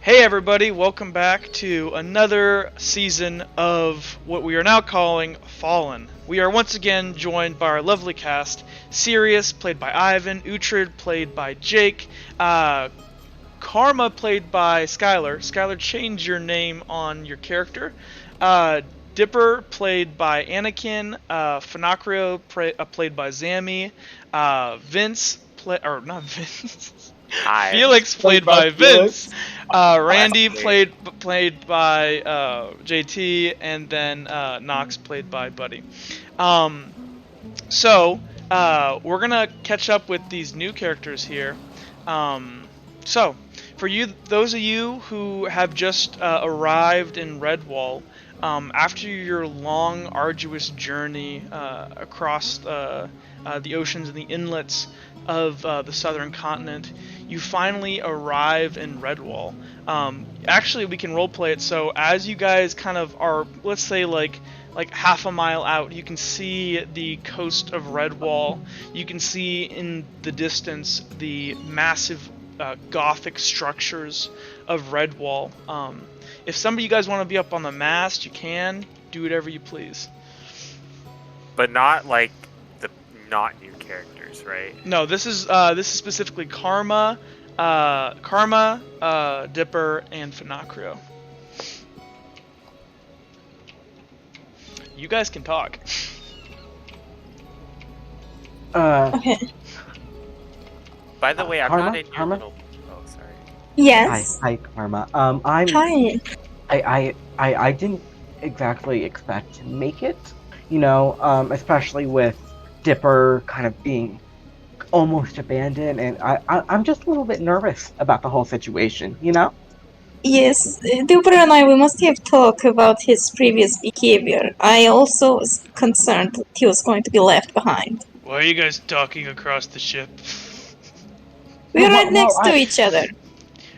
Hey everybody, welcome back to another season of what we are now calling Fallen. We are once again joined by our lovely cast, Sirius, played by Ivan, Uhtred, played by Jake, Karma, played by Skylar. Skylar, change your name on your character. Dipper, played by Anakin, Finacrio, played by Zami, Vince, or not Vince, Hi. Felix, played by Vince, Randy, Classically. played by JT, and then Knox, played by Buddy. Um, we're gonna catch up with these new characters here. So, for you, those of you who have just arrived in Redwall, after your long, arduous journey across the oceans and the inlets of the southern continent, you finally arrive in Redwall. Actually, we can roleplay it. So as you guys kind of are, let's say like half a mile out, you can see the coast of Redwall. You can see in the distance the massive Gothic structures of Redwall. If some of you guys want to be up on the mast, you can do whatever you please. But not like the not new characters, right? No, this is specifically Karma, Dipper, and Finacrio. You guys can talk. Okay. By the way, I'm Karma? not in your Karma? little. Oh, sorry. Yes. Hi, Karma. Hi. I didn't exactly expect to make it, especially with Dipper kind of being almost abandoned, and I'm just a little bit nervous about the whole situation, Yes, Dupper and I, we must have talked about his previous behavior. I also was concerned that he was going to be left behind. Why are you guys talking across the ship? We're right Well, next to each other.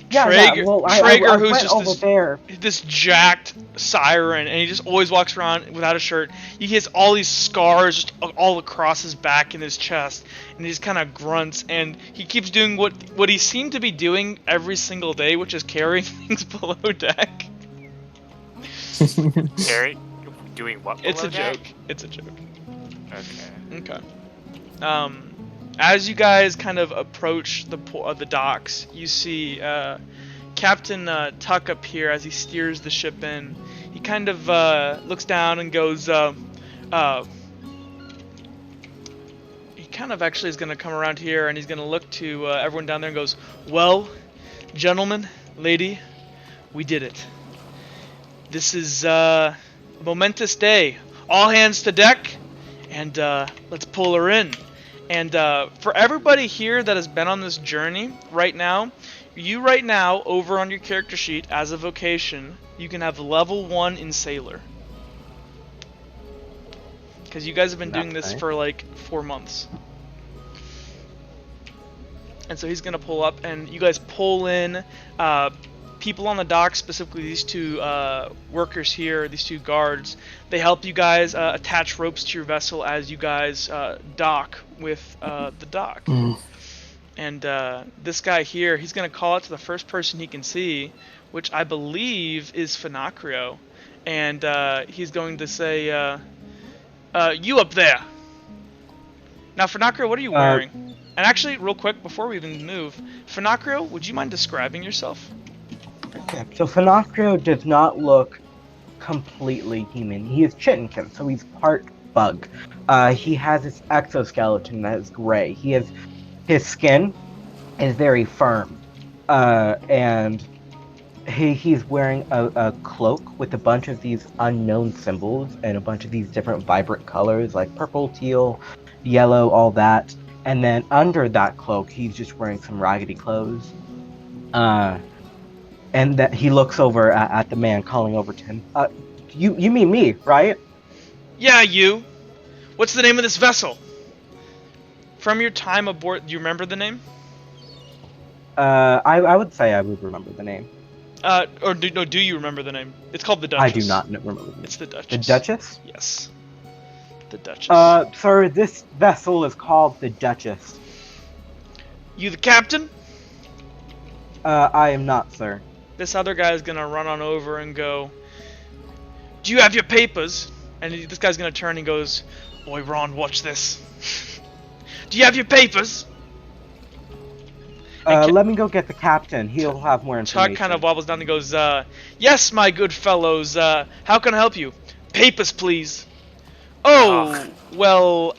Traeger, I who's went just over there. this jacked siren, and he just always walks around without a shirt. He has all these scars just all across his back and his chest, and he just kind of grunts, and he keeps doing what he seemed to be doing every single day, which is carrying things below deck. Carrie, doing what? It's a below joke. It's a joke. deck? Okay. Okay. As you guys kind of approach the docks, you see Captain Tuck up here as he steers the ship in. He kind of looks down and goes, he kind of actually is going to come around here and he's going to look to everyone down there and goes, well, gentlemen, lady, we did it. This is a momentous day. All hands to deck, and let's pull her in. And for everybody here that has been on this journey right now, over on your character sheet as a vocation, you can have level 1 in Sailor. Because you guys have been doing this for like 4 months. And so he's going to pull up, and you guys pull in. People on the dock, specifically these two workers here, these two guards, they help you guys attach ropes to your vessel as you guys dock with the dock. And this guy here, he's going to call out to the first person he can see, which I believe is Finacrio. And he's going to say, you up there. Now, Finacrio, what are you wearing? And actually, real quick, before we even move, Finacrio, would you mind describing yourself? Yeah, so Finacrio does not look completely human. He is Chitinkin, so he's part bug. He has his exoskeleton that is gray. His skin is very firm, and he's wearing a cloak with a bunch of these unknown symbols and a bunch of these different vibrant colors like purple, teal, yellow, all that. And then under that cloak, he's just wearing some raggedy clothes. And that he looks over at the man calling over to him. You mean me, right? Yeah, you. What's the name of this vessel? From your time aboard, do you remember the name? I would say I would remember the name. Do you remember the name? It's called the Duchess. I do not remember the name. It's the Duchess. The Duchess? Yes. The Duchess. Sir, this vessel is called the Duchess. You the captain? I am not, sir. this other guy is gonna run on over and go, "Do you have your papers?" And this guy's gonna turn and goes, "Oi, Ron, watch this. Do you have your papers?" Let me go get the captain. He'll have more information. Tuck kind of wobbles down and goes, "Yes, my good fellows. How can I help you? Papers, please." Oh, well,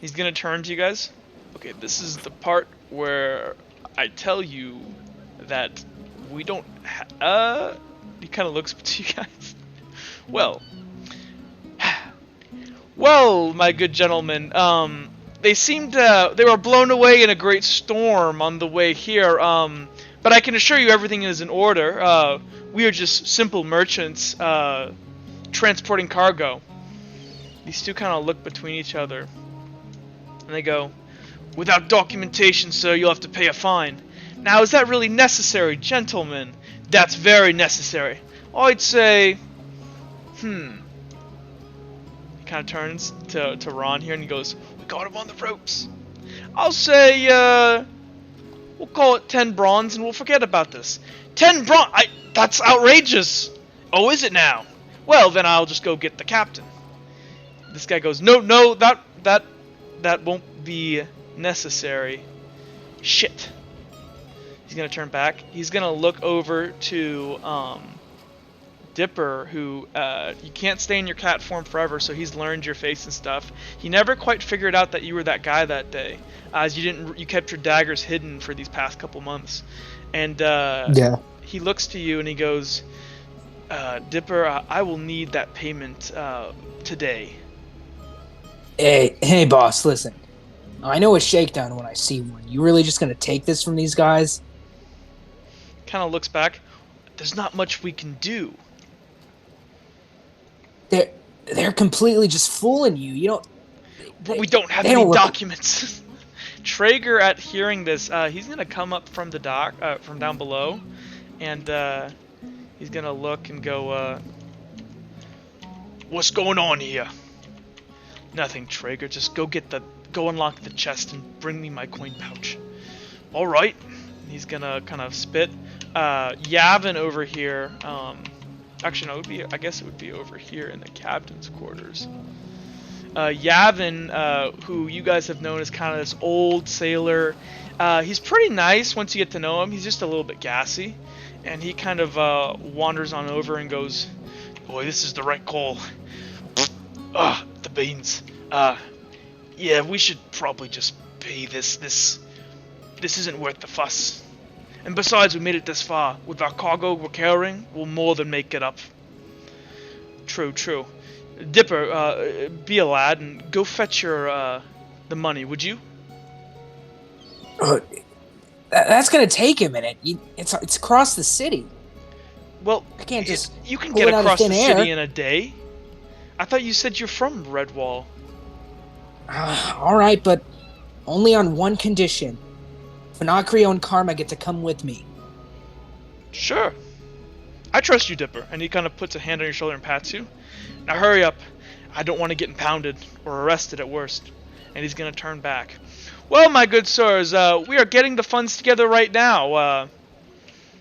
he's gonna turn to you guys. Okay, this is the part where I tell you that we don't. He kind of looks to you guys. Well, my good gentlemen. They seemed they were blown away in a great storm on the way here. But I can assure you everything is in order. We are just simple merchants transporting cargo. These two kind of look between each other, and they go, "Without documentation, sir, you'll have to pay a fine." Now, is that really necessary, gentlemen? That's very necessary. I'd say, He kind of turns to Ron here and he goes, "We got him on the ropes. I'll say, we'll call it 10 bronze and we'll forget about this." 10 bronze? That's outrageous. Oh, is it now? Well, then I'll just go get the captain. This guy goes, no, that won't be necessary. Shit. He's gonna turn back. He's gonna look over to Dipper, who you can't stay in your cat form forever, so he's learned your face and stuff. He never quite figured out that you were that guy that day, as you kept your daggers hidden for these past couple months. And he looks to you and he goes, "Dipper, I will need that payment today." Hey, boss, listen. I know a shakedown when I see one. You really just gonna take this from these guys? Kind of looks back. There's not much we can do. They're completely just fooling you. You don't. But we don't have any documents. Traeger, at hearing this, he's gonna come up from the dock, from down below, and he's gonna look and go, "What's going on here?" "Nothing, Traeger. Just go unlock the chest and bring me my coin pouch." "All right." He's gonna kind of spit. Yavin over here. Actually, no. I guess it would be over here in the captain's quarters. Yavin, who you guys have known as kind of this old sailor. He's pretty nice once you get to know him. He's just a little bit gassy, and he kind of wanders on over and goes, "Boy, this is the right call. The beans. Yeah, we should probably just pay this. This isn't worth the fuss. And besides, we made it this far. With our cargo we're carrying, we'll more than make it up." True. Dipper, be a lad and go fetch your the money, would you? That's gonna take a minute. It's across the city. Well, I can't just. You can get across the city in a day. I thought you said you're from Redwall. All right, but only on one condition. Finacrio and Karma get to come with me. Sure. I trust you, Dipper. And he kind of puts a hand on your shoulder and pats you. "Now hurry up. I don't want to get impounded or arrested at worst." And he's going to turn back. "Well, my good sirs, we are getting the funds together right now.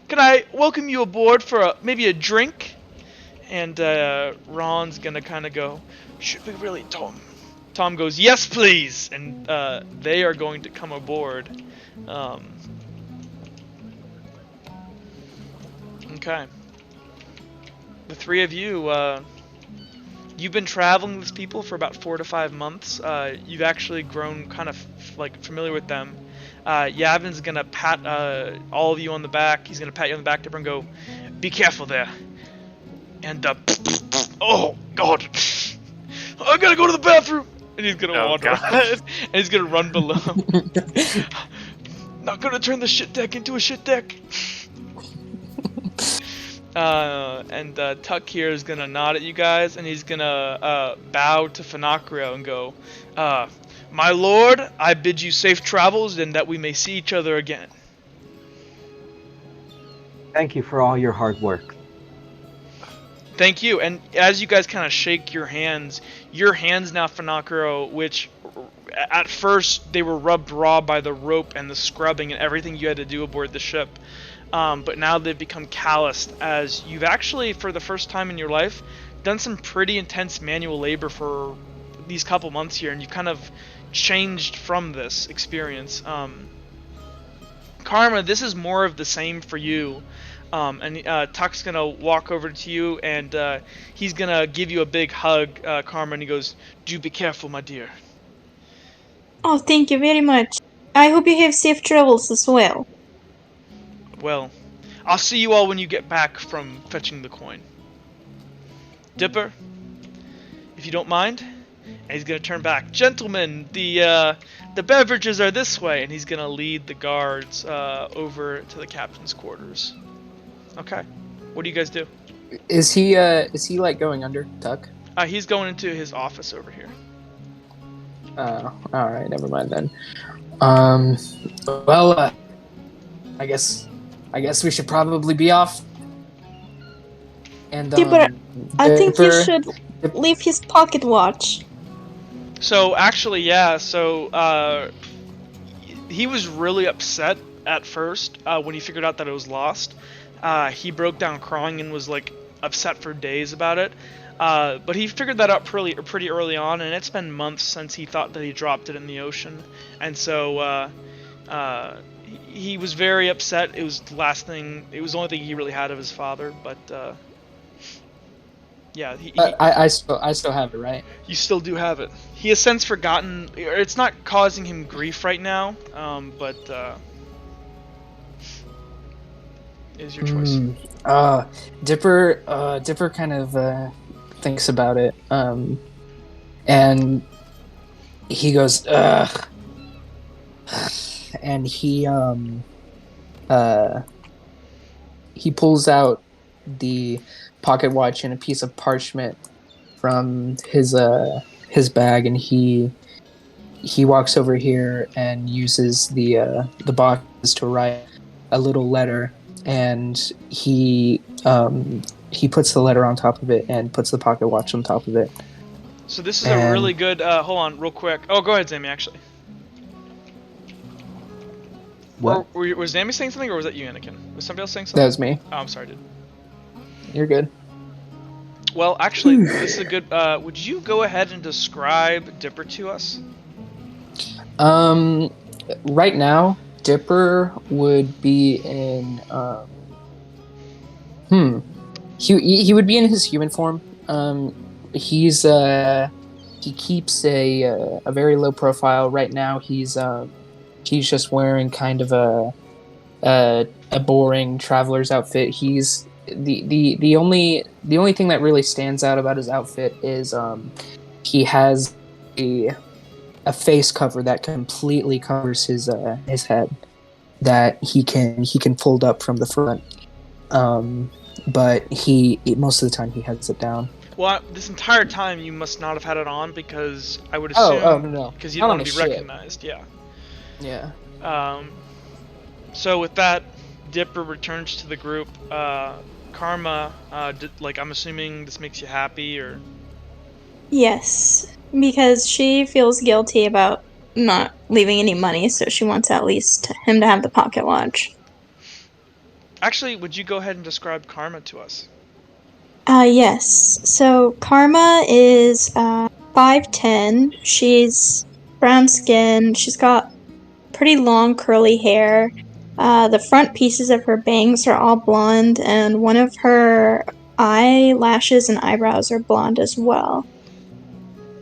Can I welcome you aboard for maybe a drink?" And Ron's going to kind of go, "Should we really, Tom?" Tom goes, "Yes, please." And they are going to come aboard. Okay. The three of you, you've been traveling with people for about 4 to 5 months. You've actually grown kind of familiar with them. Yavin's gonna pat all of you on the back. He's gonna pat you on the back and go, "Be careful there." And oh god, I gotta go to the bathroom. And he's gonna wander and he's gonna run below. Not gonna turn the shit deck into a shit deck. And Tuck here is gonna nod at you guys, and he's gonna bow to Finacrio and go, "My lord, I bid you safe travels, and that we may see each other again." Thank you for all your hard work. Thank you. And as you guys kind of shake your hands now, Finacrio, which at first they were rubbed raw by the rope and the scrubbing and everything you had to do aboard the ship. but now they've become calloused as you've actually, for the first time in your life, done some pretty intense manual labor for these couple months here, and you've kind of changed from this experience. Karma, this is more of the same for you. And Tuck's gonna walk over to you, and he's gonna give you a big hug, Karma, and he goes, "Do be careful, my dear." Oh, thank you very much. I hope you have safe travels as well. Well, I'll see you all when you get back from fetching the coin. Dipper, if you don't mind. And he's gonna turn back. Gentlemen, the beverages are this way, and he's gonna lead the guards over to the captain's quarters. Okay. What do you guys do? Is he like going under, Tuck? He's going into his office over here. All right, never mind then. Well, I guess we should probably be off. And Dipper, I think you Dipper- should leave his pocket watch. So actually, yeah. So he was really upset at first when he figured out that it was lost. He broke down crying and was like upset for days about it. But he figured that out pretty early on, and it's been months since he thought that he dropped it in the ocean, and so he was very upset. It was the last thing. It was the only thing he really had of his father, but. Yeah, I still have it, right? You still do have it. He has since forgotten. It's not causing him grief right now, but is your choice. Dipper kind of thinks about it, and he goes, ugh, and he pulls out the pocket watch and a piece of parchment from his bag, and he walks over here and uses the boxes to write a little letter, and he puts the letter on top of it and puts the pocket watch on top of it. So this is a really good. Hold on, real quick. Oh, go ahead, Sammy. Actually. What? Was Sammy saying something, or was that you, Anakin? Was somebody else saying something? That was me. Oh, I'm sorry, dude. You're good. Well, actually, this is a good. Would you go ahead and describe Dipper to us? Right now, Dipper would be in. He would be in his human form. He keeps a very low profile right now. He's just wearing kind of a boring traveler's outfit. He's the only thing that really stands out about his outfit is he has a face cover that completely covers his head that he can fold up from the front. But he most of the time he has it down. Well, this entire time you must not have had it on, because I would assume no, because you don't want to be recognized. Yeah. Yeah. So with that, Dipper returns to the group. Karma, I'm assuming this makes you happy, or? Yes, because she feels guilty about not leaving any money, so she wants at least him to have the pocket watch. Actually, would you go ahead and describe Karma to us? Yes. So Karma is 5'10". She's brown skin. She's got pretty long curly hair. The front pieces of her bangs are all blonde, and one of her eyelashes and eyebrows are blonde as well.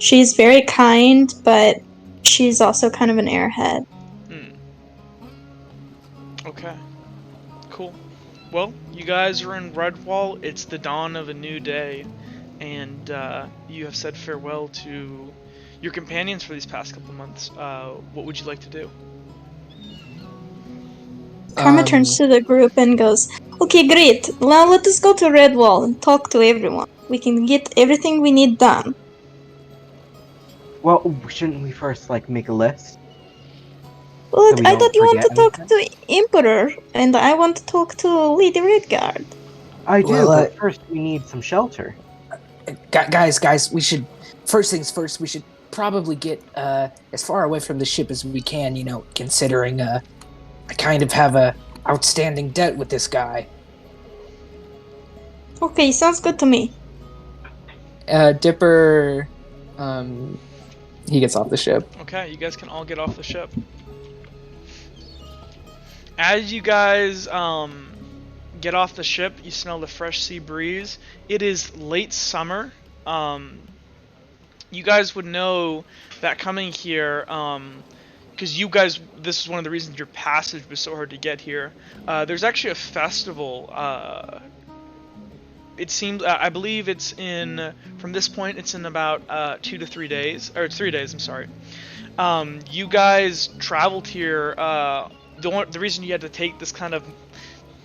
She's very kind, but she's also kind of an airhead. Okay. Cool. Well, you guys are in Redwall. It's the dawn of a new day, and you have said farewell to your companions for these past couple months. What would you like to do? Karma turns to the group and goes, "Okay, great. Now let us go to Redwall and talk to everyone. We can get everything we need done." Well, shouldn't we first, make a list? Well, So we I don't thought you want to forget talk to Emperor, and I want to talk to Lady Redguard. I do, Well, but first we need some shelter. Guys, we should, first things first, we should probably get as far away from the ship as we can, considering I kind of have a outstanding debt with this guy. Okay, sounds good to me. Dipper, he gets off the ship. Okay, you guys can all get off the ship. As you guys get off the ship, you smell the fresh sea breeze. It is late summer. You guys would know that coming here, because you guys, this is one of the reasons your passage was so hard to get here. There's actually a festival. It seems, I believe it's in, from this point, it's in about 2 to 3 days, or 3 days, I'm sorry. You guys traveled here, the reason you had to take this kind of,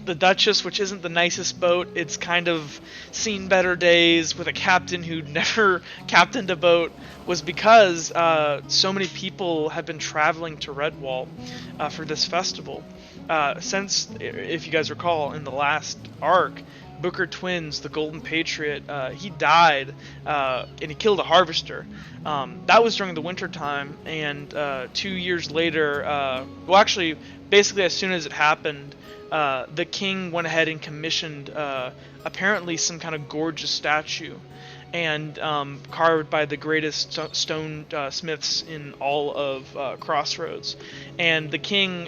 the Duchess, which isn't the nicest boat, it's kind of seen better days with a captain who'd never captained a boat, was because so many people have been traveling to Redwall for this festival. Since, if you guys recall, in the last arc, Booker Twins, the Golden Patriot, he died, and he killed a harvester. That was during the winter time, and 2 years later, well, actually, basically as soon as it happened, the king went ahead and commissioned apparently some kind of gorgeous statue, and carved by the greatest stone smiths in all of Crossroads. And the king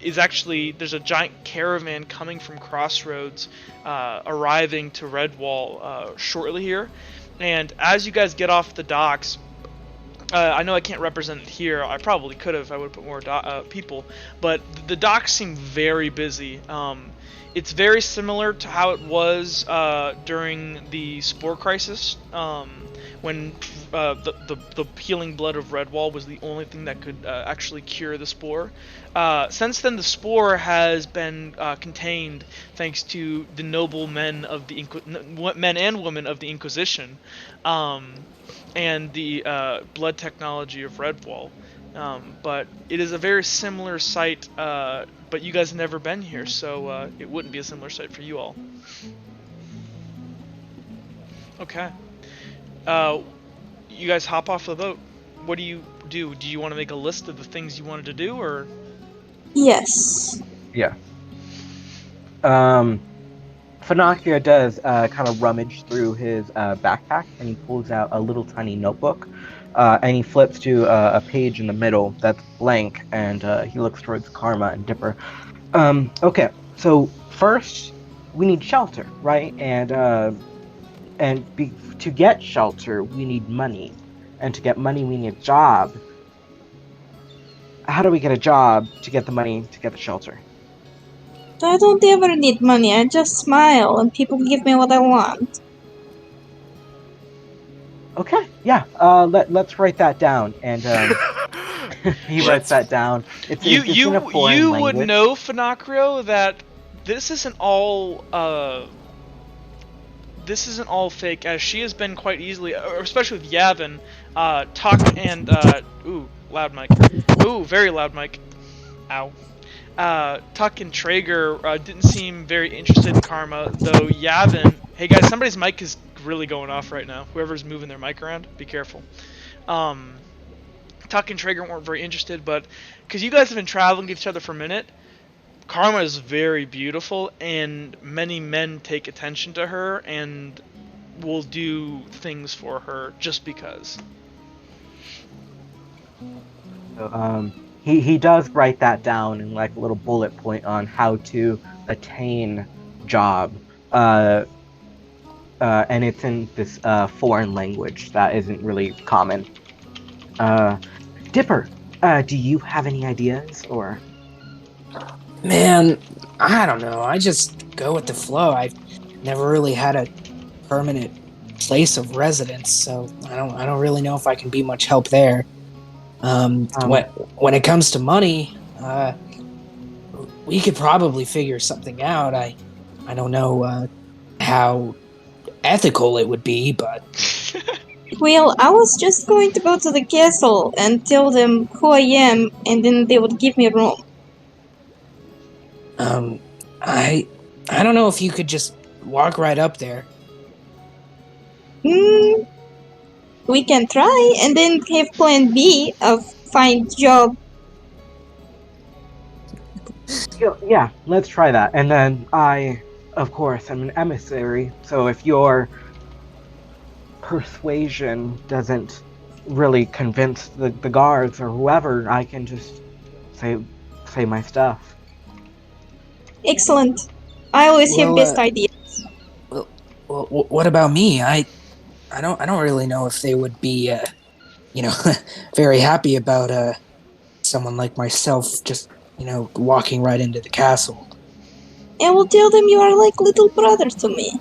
is actually, there's a giant caravan coming from Crossroads, arriving to Redwall shortly here. And as you guys get off the docks, I know I can't represent it here. I probably could have. I would have put more people. But the docks seem very busy. It's very similar to how it was during the Spore Crisis, when the healing blood of Redwall was the only thing that could actually cure the spore. Since then, the spore has been contained thanks to the noble men of the men and women of the Inquisition. And the blood technology of Redwall. But it is a very similar site, but you guys have never been here, so it wouldn't be a similar site for you all. Okay. You guys hop off the boat. What do you do? Do you want to make a list of the things you wanted to do, or? Yes. Yeah. Finocchio does kind of rummage through his backpack, and he pulls out a little tiny notebook, and he flips to a page in the middle that's blank, and he looks towards Karma and Dipper. Okay, so first we need shelter, right? To get shelter, we need money, and to get money, we need a job. How do we get a job to get the money to get the shelter? I don't ever need money. I just smile and people give me what I want. Okay, yeah. Let's write that down, and he writes that down. It's in a foreign you language. would know, Finocchio, that this isn't all fake, as she has been quite easily, especially with Yavin, Tuck and ooh, loud mic. Ooh, very loud mic. Ow. Tuck and Traeger didn't seem very interested in Karma, though Yavin... Hey guys, somebody's mic is really going off right now. Whoever's moving their mic around, be careful. Tuck and Traeger weren't very interested, but because you guys have been traveling with each other for a minute, Karma is very beautiful, and many men take attention to her and will do things for her just because. So, he does write that down in like a little bullet point on how to attain job, and it's in this foreign language that isn't really common. Dipper, do you have any ideas, or? Man, I don't know. I just go with the flow. I've never really had a permanent place of residence, so I don't really know if I can be much help there. When it comes to money, we could probably figure something out. I don't know how ethical it would be, but Well, I was just going to go to the castle and tell them who I am, and then they would give me a room. I don't know if you could just walk right up there. We can try, and then have plan B of find job. Yeah, let's try that. And then I, of course, am an emissary, so if your persuasion doesn't really convince the guards or whoever, I can just say my stuff. Excellent. I always have Well, best ideas. well, what about me? I don't really know if they would be, you know, very happy about someone like myself just, walking right into the castle. I will tell them you are like little brothers to me.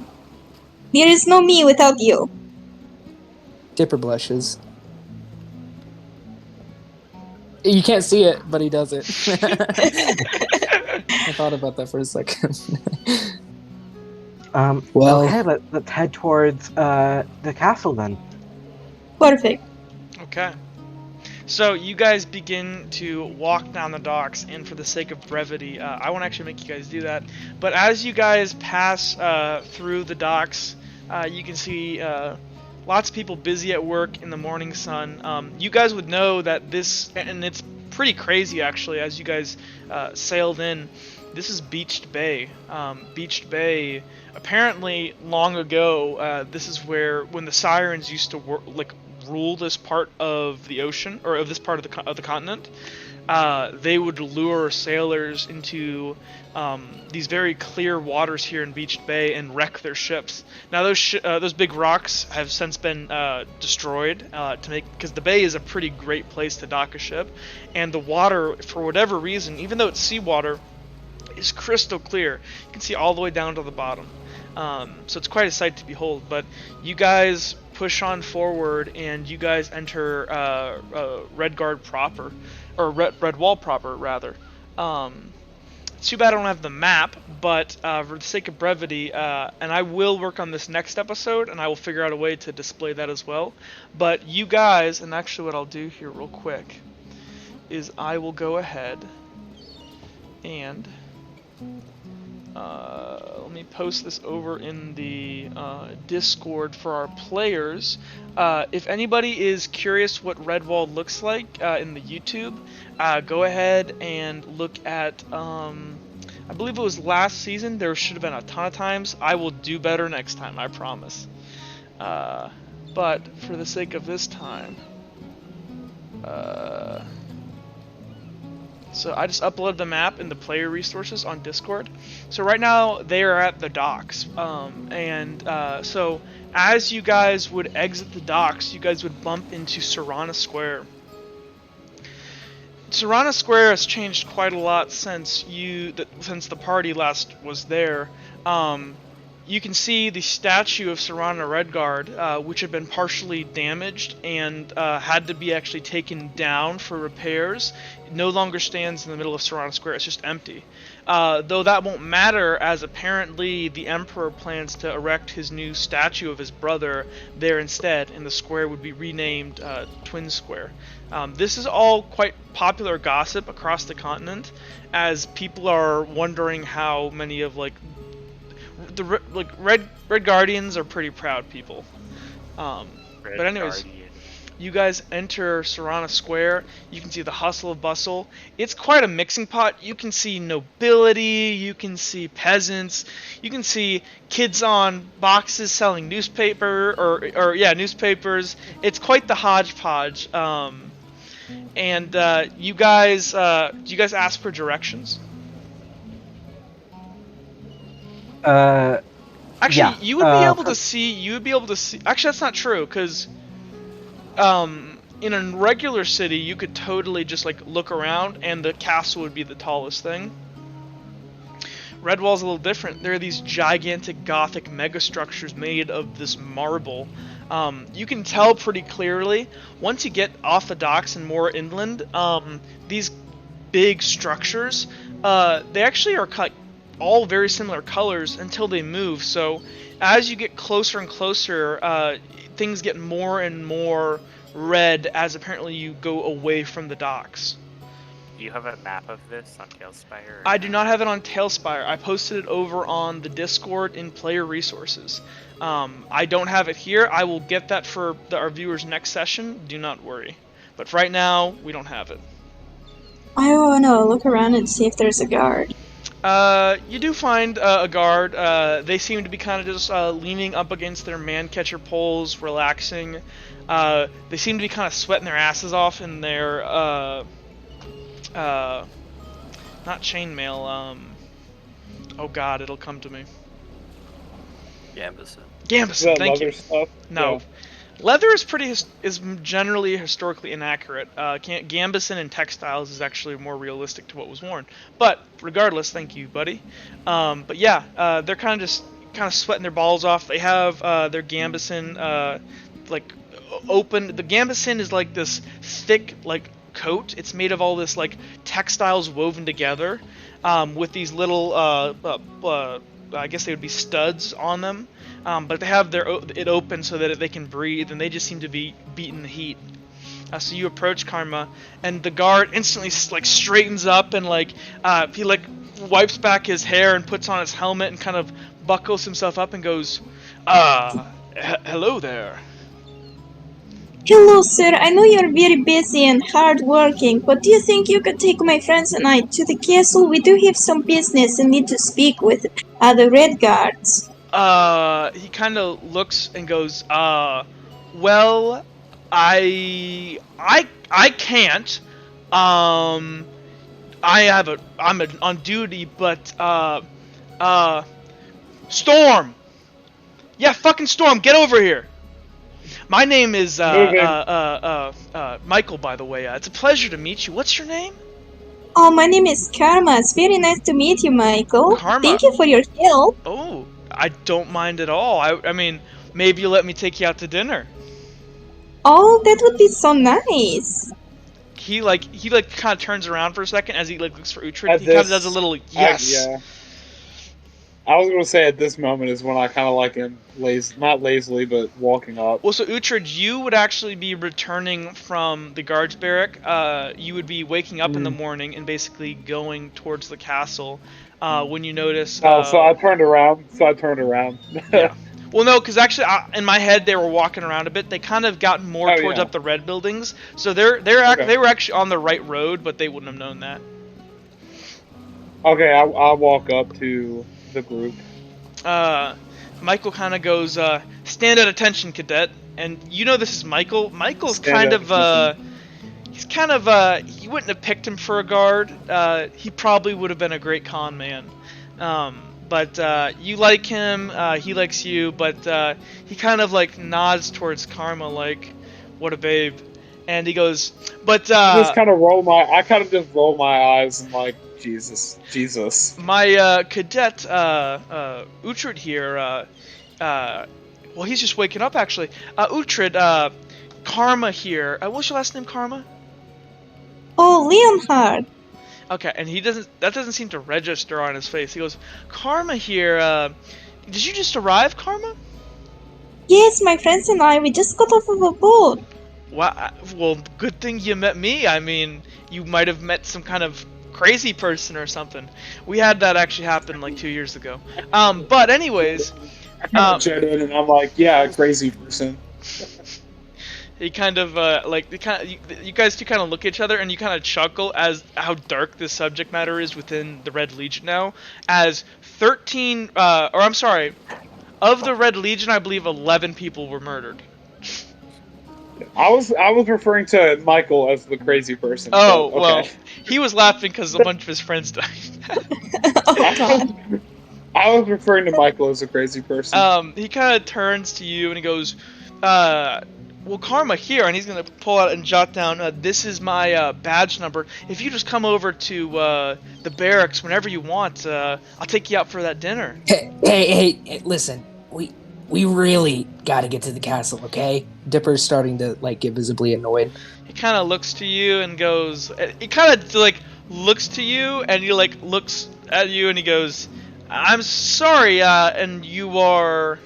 There is no me without you. Dipper blushes. You can't see it, but he does it. I thought about that for a second. Well, Okay, let's head towards the castle then. Perfect. Okay. So you guys begin to walk down the docks, and for the sake of brevity, I won't actually make you guys do that. But as you guys pass through the docks, you can see lots of people busy at work in the morning sun. You guys would know that this, and it's pretty crazy actually, as you guys sailed in. This is Beached Bay. Beached Bay. Apparently, long ago, this is where when the sirens used to rule this part of the ocean, or of this part of the continent. They would lure sailors into these very clear waters here in Beached Bay and wreck their ships. Now those big rocks have since been destroyed because the bay is a pretty great place to dock a ship, and the water, for whatever reason, even though it's seawater, is crystal clear. You can see all the way down to the bottom. So it's quite a sight to behold. But you guys push on forward, and you guys enter Redguard proper, or Redwall proper, rather. It's too bad I don't have the map, but for the sake of brevity, and I will work on this next episode, and I will figure out a way to display that as well. But you guys, and actually what I'll do here real quick, is I will go ahead and let me post this over in the Discord for our players. If anybody is curious what Redwall looks like in the YouTube, go ahead and look at, I believe it was last season. There should have been a ton of times. I will do better next time, I promise. But for the sake of this time, so I just uploaded the map in the player resources on Discord. So right now they are at the docks, so as you guys would exit the docks, you guys would bump into Serana Square. Serana Square has changed quite a lot since the party last was there. You can see the statue of Serana Redguard, which had been partially damaged and had to be actually taken down for repairs. It no longer stands in the middle of Serana Square, it's just empty. Though that won't matter, as apparently the Emperor plans to erect his new statue of his brother there instead, and the square would be renamed Twin Square. This is all quite popular gossip across the continent, as people are wondering how many of Red Guardians are pretty proud people. But anyways, you guys enter Serana Square. You can see the hustle and bustle. It's quite a mixing pot. You can see nobility. You can see peasants. You can see kids on boxes selling newspapers. It's quite the hodgepodge. And you guys, do you guys ask for directions? Actually, Yeah. you would be able to see. You would be able to see. Actually, that's not true, because in a regular city, you could totally just look around, and the castle would be the tallest thing. Redwall's a little different. There are these gigantic Gothic megastructures made of this marble. You can tell pretty clearly once you get off the docks and more inland. These big structures, they actually are all very similar colors until they move. So as you get closer and closer, things get more and more red as apparently you go away from the docks. Do you have a map of this on Talespire? I do not have it on Talespire. I posted it over on the Discord in player resources. I don't have it here. I will get that for our viewers next session. Do not worry. But for right now, we don't have it. I don't know. Look around and see if there's a guard. You do find a guard. They seem to be kind of just leaning up against their man-catcher poles, relaxing. They seem to be kind of sweating their asses off in their, not chainmail, oh god, it'll come to me. Gambison. Gambison, thank leather you. stuff? No. Yeah. Leather is generally historically inaccurate. Gambison and textiles is actually more realistic to what was worn. But regardless, thank you, buddy. But yeah, they're kind of sweating their balls off. They have their Gambison like open. The Gambison is like this thick like coat. It's made of all this like textiles woven together with these little I guess they would be studs on them. But they have it open so that they can breathe, and they just seem to be beating the heat. So you approach Karma, and the guard instantly like straightens up and like he like wipes back his hair and puts on his helmet and kind of buckles himself up and goes, hello there. Hello, sir. I know you're very busy and hardworking, but do you think you could take my friends and I to the castle? We do have some business and need to speak with the Red Guards. He kind of looks and goes, well, I can't. I'm on duty, but, Storm! Yeah, fucking Storm, get over here! My name is, Michael, by the way. It's a pleasure to meet you. What's your name? Oh, my name is Karma. It's very nice to meet you, Michael. Karma. Thank you for your help. Oh, I don't mind at all. I mean, maybe you'll let me take you out to dinner. Oh, that would be so nice. He kind of turns around for a second as he like looks for Uhtred. He kind of does a little yes. Yeah. I was gonna say at this moment is when I kind of like him, not lazily, but walking up. Well, so Uhtred, you would actually be returning from the guards barrack. You would be waking up in the morning and basically going towards the castle. When you notice. So I turned around. Yeah. Well, no, because actually, in my head, they were walking around a bit. They kind of got more towards up the red buildings, so they were actually on the right road, but they wouldn't have known that. Okay, I'll walk up to the group. Michael kind of goes, "Stand at attention, cadet." And you know this is Michael. Michael's kind of he wouldn't have picked him for a guard. He probably would have been a great con man. But you like him, he likes you, but he kind of like nods towards Karma like, what a babe. And he goes, but I kind of just roll my eyes and like, Jesus. My cadet, Uhtred here, well, he's just waking up actually. Uhtred, Karma here. What's your last name, Karma? Oh, Leonhard. Okay, and that doesn't seem to register on his face. He goes, Karma here, did you just arrive, Karma? Yes, my friends and I, we just got off of a boat. Wow, well, good thing you met me. I mean, you might have met some kind of crazy person or something. We had that actually happen like 2 years ago. But anyways, and I'm like, yeah, crazy person. he kind of you guys two kind of look at each other and you kind of chuckle as how dark this subject matter is within the Red Legion now. As 13, of the Red Legion, I believe 11 people were murdered. I was referring to Michael as the crazy person. Oh, okay. Well, he was laughing because a bunch of his friends died. Oh, God. I was referring to Michael as a crazy person. He kind of turns to you and he goes, well, Karma here, and he's going to pull out and jot down, this is my badge number. If you just come over to the barracks whenever you want, I'll take you out for that dinner. Hey, listen, we really got to get to the castle, okay? Dipper's starting to, like, get visibly annoyed. He kind of looks to you and goes, he kind of, like, looks to you, and he, like, looks at you, and he goes, I'm sorry, and you are...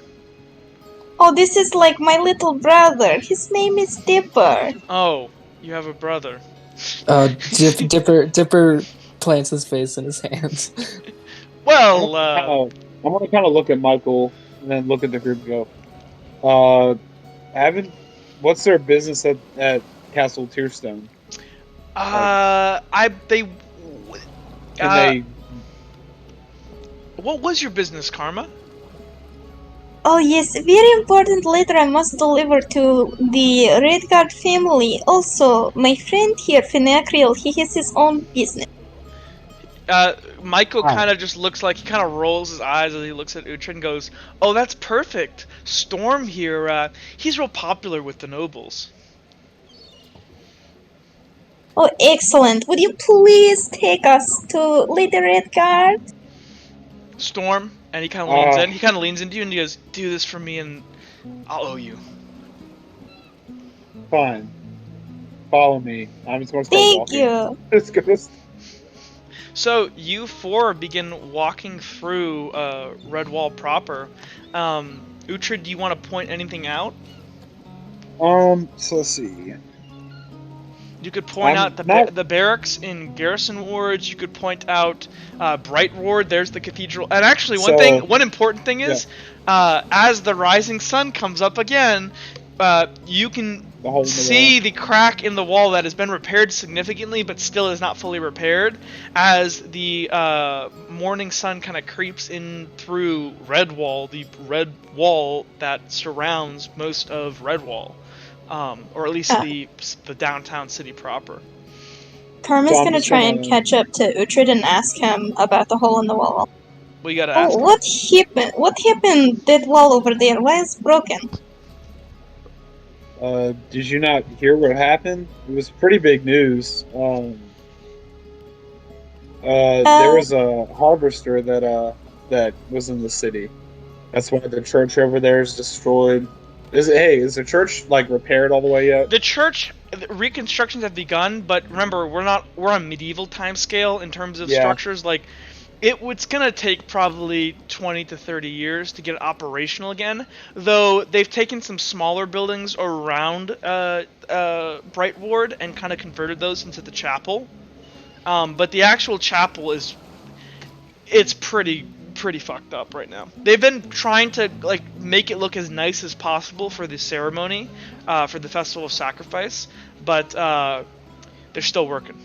Oh, this is like my little brother. His name is Dipper. Oh, you have a brother. Dipper plants his face in his hands. Well, I'm gonna kind of look at Michael and then look at the group and go, what's their business at Castle Tearstone? They. Can they? What was your business, Karma? Oh yes, very important letter I must deliver to the Redguard family. Also, my friend here, Finacriel, he has his own business. Michael Hi. kind of just looks like he kind of rolls his eyes as he looks at Uhtred and goes, "Oh, that's perfect. Storm here. He's real popular with the nobles." Oh, excellent. Would you please take us to Lady Redguard? Storm, and he kind of leans Uh, in. He kind of leans into you and he goes, "Do this for me, and I'll owe you." fine. Follow me. I'm just gonna start Thank walking. you. It's gonna. So you four begin walking through Redwall proper. Uhtred, do you want to point anything out? So let's see. You could point I'm out not. the barracks in Garrison Wards. You could point out Bright Ward. There's the cathedral. And actually, So one important thing yeah, is, as the rising sun comes up again, you can the hole in the wall. see the crack in the wall that has been repaired significantly, but still is not fully repaired. As the morning sun kind of creeps in through Redwall, the red wall that surrounds most of Redwall. Or at least Uh, the downtown city proper. Karma's So I'm gonna just try and gonna. catch up to Uhtred and ask him about the hole in the wall. Well, you gotta Oh, ask him. what happened? What happened? That wall over there? Why is it broken? Did you not hear what happened? It was pretty big news. There Uh, was a harvester that was in the city. That's why the church over there is destroyed. Is the church like repaired all the way yet? The church reconstructions have begun, but remember, we're on medieval time scale in terms of Yeah. structures. Like, it's gonna take probably 20 to 30 years to get it operational again. Though they've taken some smaller buildings around Bright Ward and kind of converted those into the chapel. But the actual chapel it's pretty fucked up right now. They've been trying to like make it look as nice as possible for the ceremony, for the festival of sacrifice, but they're still working.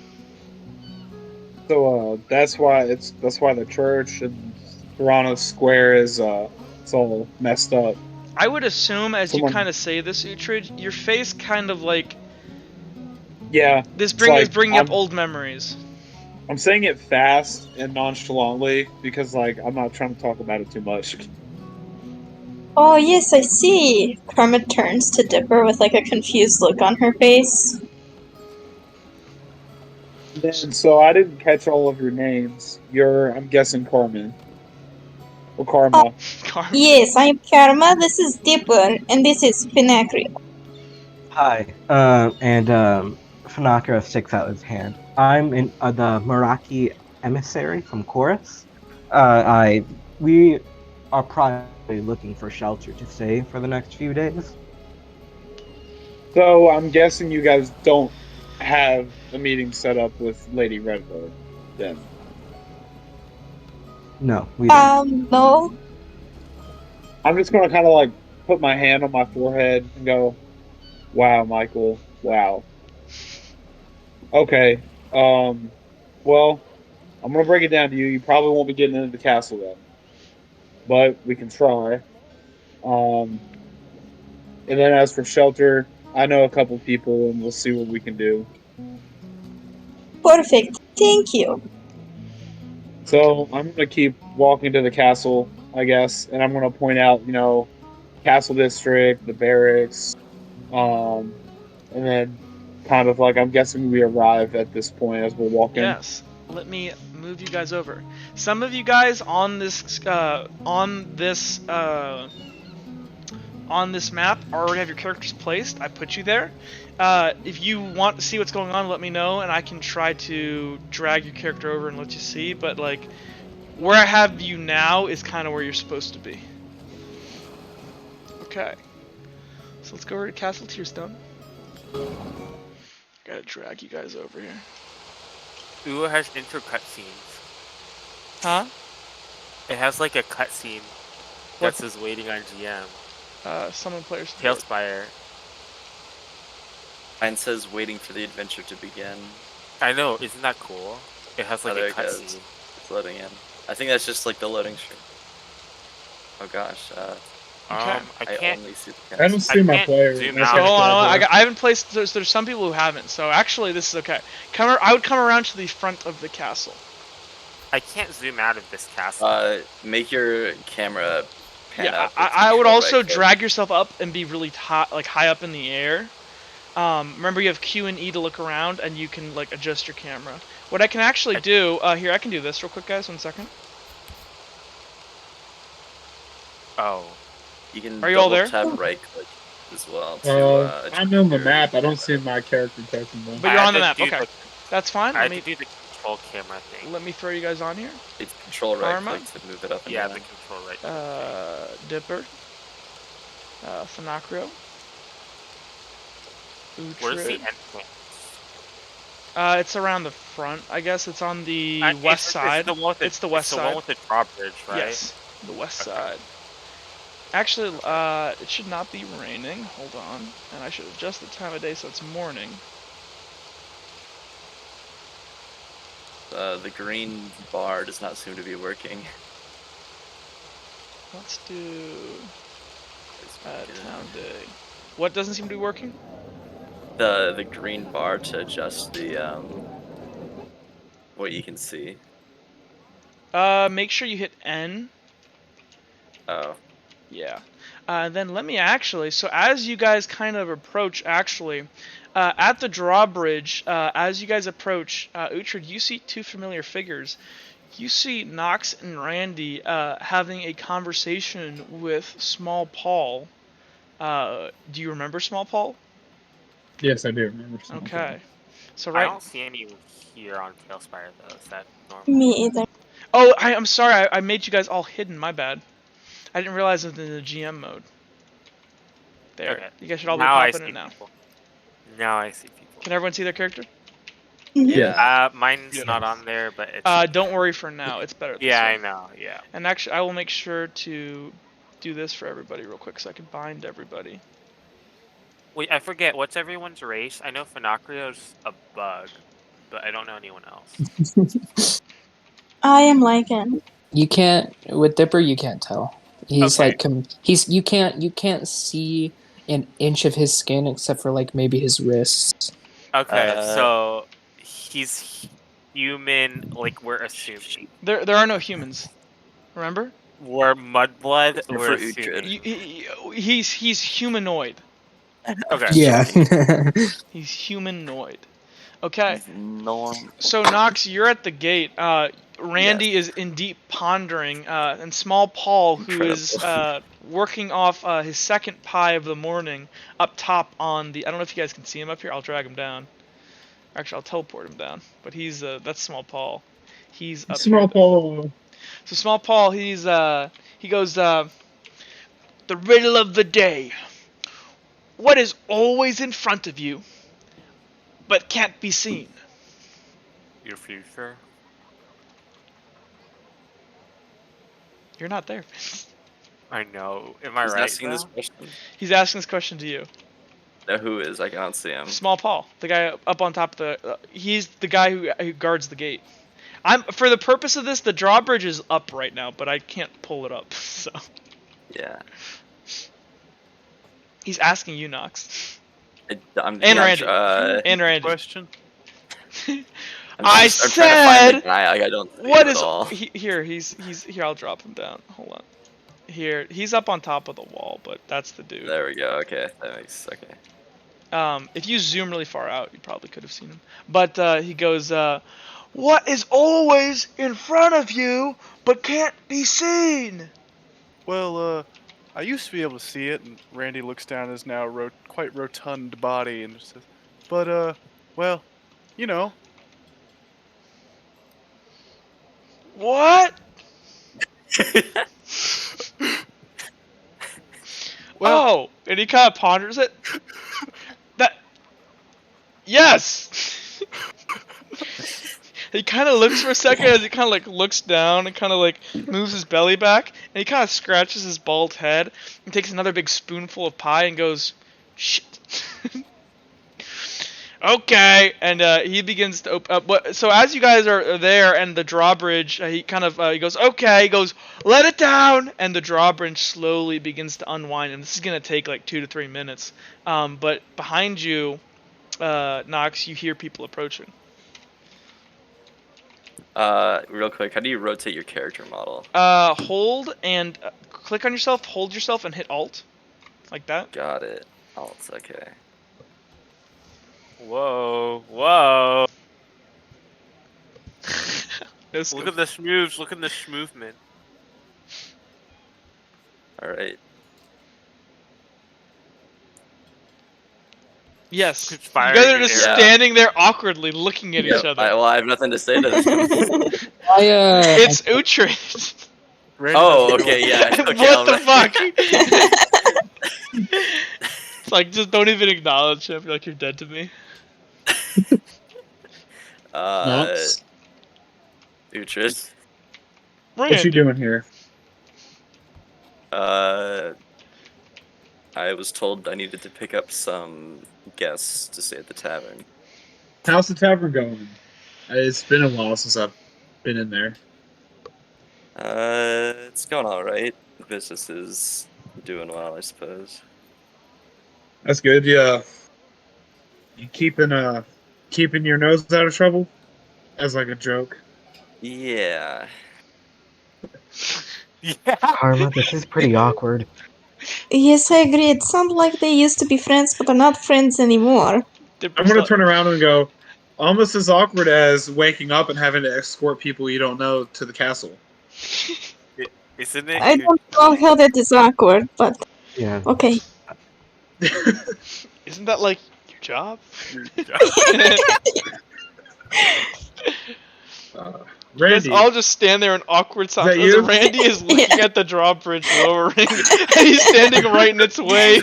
So that's why the church and Toronto Square is it's all messed up. I would assume, as you Someone kind of say this, Uhtred, your face kind of like Yeah, this it's is like bringing up old memories. I'm saying it fast and nonchalantly because like I'm not trying to talk about it too much. oh yes, I see. Karma turns to Dipper with like a confused look on her face. And so I didn't catch all of your names. I'm guessing Carmen or Oh Karma. Karma. yes, I'm Karma. This is Dipper, and this is Finacriel. Hi. Fanakra sticks out his hand. I'm the Meraki emissary from Chorus. We are probably looking for shelter to stay for the next few days. So I'm guessing you guys don't have a meeting set up with Lady Redbird then. No, we don't. No. I'm just gonna kind of like put my hand on my forehead and go, "Wow, Michael. Wow. Okay. Um. Well, I'm gonna break it down to you. You probably won't be getting into the castle then, but we can try. Um. And then as for shelter, I know a couple people, and we'll see what we can do. Perfect. Thank you. So I'm gonna keep walking to the castle, I guess, and I'm gonna point out, castle district, the barracks, um, and then kind of like I'm guessing we arrive at this point as we're walking. Yes. Let me move you guys over. Some of you guys on this map already have your characters placed. I put you there. If you want to see what's going on, let me know, and I can try to drag your character over and let you see. But like, where I have you now is kind of where you're supposed to be. Okay. So let's go over to Castle Tearstone. Gotta drag you guys over here. Ooh, it has intro cutscenes. Huh? It has like a cutscene What? that says waiting on GM. Summon players. Talespire. Mine says waiting for the adventure to begin. I know, isn't that cool? It has like there a it goes. cutscene. It's loading in. I think that's just like the loading screen. Oh gosh. Okay. I I can't. only see the I don't castle. see my can't player. zoom My So out. hold on, player. I haven't placed. There's some people who haven't. So actually, this is okay. I would come around to the front of the castle. I can't zoom out of this castle. Make your camera pan Yeah, up with I would control also right click. drag yourself up and be really high up in the air. Remember, you have Q and E to look around, and you can like adjust your camera. What I can actually do here, I can do this real quick, guys. 1 second. Oh. You can Are you all there? double tap right click as well to I'm adjust on the your map. I don't camera. see my character touching them. But you're on the map. Okay, that's fine. I Let had me to do the control camera thing. let me throw you guys on here. It's control right Karma? click to move it up and Yeah, down. the control right thing. Dipper. Finacrio. Where's the Uhtred. entrance? It's around the front. I guess it's on the west It's side. the one with It's the west it's the side. one with the drawbridge, right? Yes, the west Okay. side. Actually, it should not be raining. Hold on, and I should adjust the time of day so it's morning. The green bar does not seem to be working. Let's do town day. What doesn't seem to be working? The green bar to adjust the what you can see. Make sure you hit N. Oh. Yeah. Then let me actually, so as you guys kind of approach, actually, at the drawbridge, as you guys approach, Uhtred, you see two familiar figures. You see Nox and Randy having a conversation with Small Paul. Do you remember Small Paul? Yes, I do remember. Okay. So I right. don't see any here on Talespire though. Is that normal? Me either. Oh, I'm sorry. I made you guys all hidden. My bad. I didn't realize it was in the GM mode. There. Okay. You guys should all Now I be popping see in now. people. Now I see people. Can everyone see their character? Yeah. Mine's not on there, but it's. Don't worry for now. It's better. This Yeah, way. I know. Yeah. And actually, I will make sure to do this for everybody real quick so I can bind everybody. Wait, I forget. What's everyone's race? I know Finacrio's a bug, but I don't know anyone else. I am Lycan. You can't with Dipper. You can't tell. He's Okay. he's you can't see an inch of his skin except for like maybe his wrists. Okay, so he's human. Like we're assuming. There are no humans. Remember? We're mudblood. For We're Uhtred. assuming. He's humanoid. Okay. Yeah. He's humanoid. Okay. Norm. So Nox, you're at the gate. Randy is in deep pondering, and Small Paul, who is working off his second pie of the morning, up top on the. I don't know if you guys can see him up here. I'll drag him down. Actually, I'll teleport him down. But he's that's Small Paul. He's up Small here. Paul. So Small Paul, he goes. The riddle of the day. What is always in front of you, but can't be seen? Your future. You're not there. I know. Am I He's right? asking this though? question. He's asking this question to you. No, who is? I can't see him. Small Paul, the guy up on top of the. He's the guy who guards the gate. For the purpose of this, the drawbridge is up right now, but I can't pull it up. So Yeah. he's asking you, Nox. I'm And Randy. Uh, And Randy. Question. I'm trying to find the guy. I don't see What him is at all. here? He's here. I'll drop him down. Hold on. Here, he's up on top of the wall, but that's the dude. There we go. Okay, that makes okay. If you zoom really far out, you probably could have seen him. But he goes, "What is always in front of you but can't be seen?" Well, I used to be able to see it, and Randy looks down at his now quite rotund body and says, "But well, you know." What? Well, and he kind of ponders it. Yes. He kind of looks for a second as he kind of like looks down and kind of like moves his belly back, and he kind of scratches his bald head and takes another big spoonful of pie and goes, "Shit." Okay, and he begins to open up. So as you guys are there, and the drawbridge, he kind of he goes, okay, he goes, let it down, and the drawbridge slowly begins to unwind, and this is gonna take like 2 to 3 minutes. But behind you, Nox, you hear people approaching. Real quick, how do you rotate your character model? Hold and click on yourself, hold yourself, and hit Alt, like that. Got it. Alt, okay. Whoa, whoa. No Look skill. at the schmoves. Look at the schmovement. All right. Yes. It's You firing guys are an just arrow. standing there awkwardly looking at each other. I have nothing to say to this. It's Uhtred. Randy Oh, doesn't okay, realize- yeah. Okay, What the alright. fuck? It's like, just don't even acknowledge him. You're like, you're dead to me. Nox, Uhtred. what you Randy. doing here? I was told I needed to pick up some guests to stay at the tavern. How's the tavern going? It's been a while since I've been in there. It's going all right. The business is doing well, I suppose. That's good. Yeah. You keeping your nose out of trouble? As like a joke. Yeah. Yeah. Karma, this is pretty awkward. Yes, I agree. It sounds like they used to be friends, but are not friends anymore. I'm gonna turn around and go, almost as awkward as waking up and having to escort people you don't know to the castle. Isn't it? I don't know how that is awkward, but Yeah. okay. Isn't that like your job? Randy, You guys all just stand there in awkward silence that as you? Randy is looking at the drawbridge lowering, and he's standing right in its way.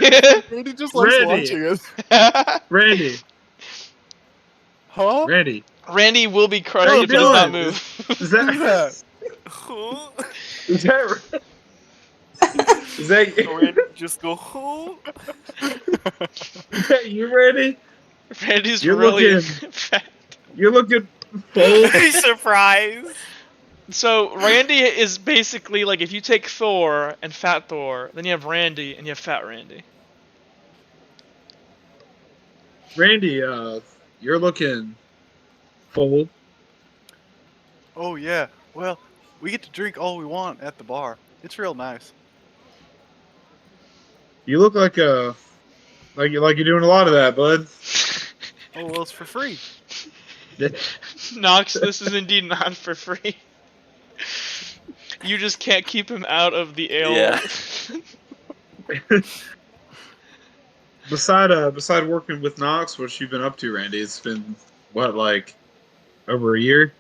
Randy just likes Randy. watching us. Randy, Huh? Randy, Randy will be crushed Hey, if he does not Dylan. move. is that Who's that? Who? is that is that, Randy just go, who? is that you, Randy? Randy's You're really looking- fat. You're looking full. He's surprised. So Randy is basically like, if you take Thor and Fat Thor, then you have Randy and you have Fat Randy. Randy, you're looking full. Oh yeah. Well, we get to drink all we want at the bar. It's real nice. You look like you're doing a lot of that, bud. Oh well, it's for free. Nox, this is indeed not for free. You just can't keep him out of the ale. Yeah. Beside working with Nox, what you been up to, Randy? It's been what, like over a year?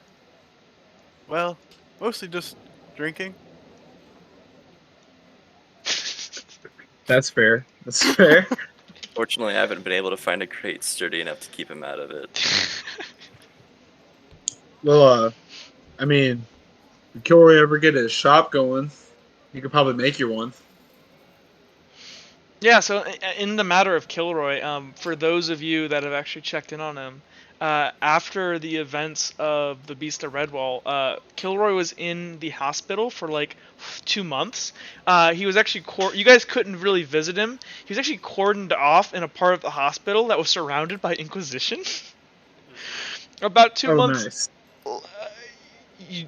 Well, mostly just drinking. That's fair. That's fair. Fortunately, I haven't been able to find a crate sturdy enough to keep him out of it. Well, I mean, if Kilroy ever get his shop going, you could probably make you one. Yeah, so in the matter of Kilroy, for those of you that have actually checked in on him, after the events of the Beast of Redwall, Kilroy was in the hospital for like 2 months. He was actually you guys couldn't really visit him. He was actually cordoned off in a part of the hospital that was surrounded by Inquisition. About 2 months. Nice.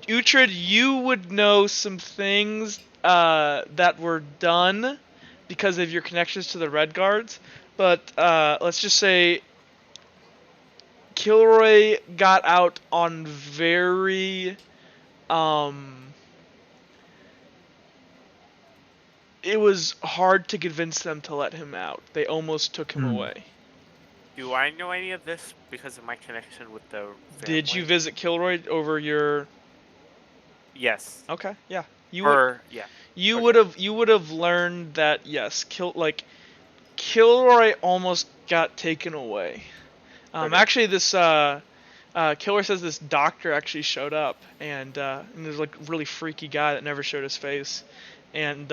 Uhtred, you would know some things that were done because of your connections to the Red Guards, but let's just say Kilroy got out on very it was hard to convince them to let him out. They almost took him away. Do I know any of this because of my connection with the family? Did you visit Kilroy over your... Yes. Okay, yeah. You would have learned that, yes, Kilroy almost got taken away. Okay. Actually, this Kilroy says this doctor actually showed up, and there's like a really freaky guy that never showed his face, and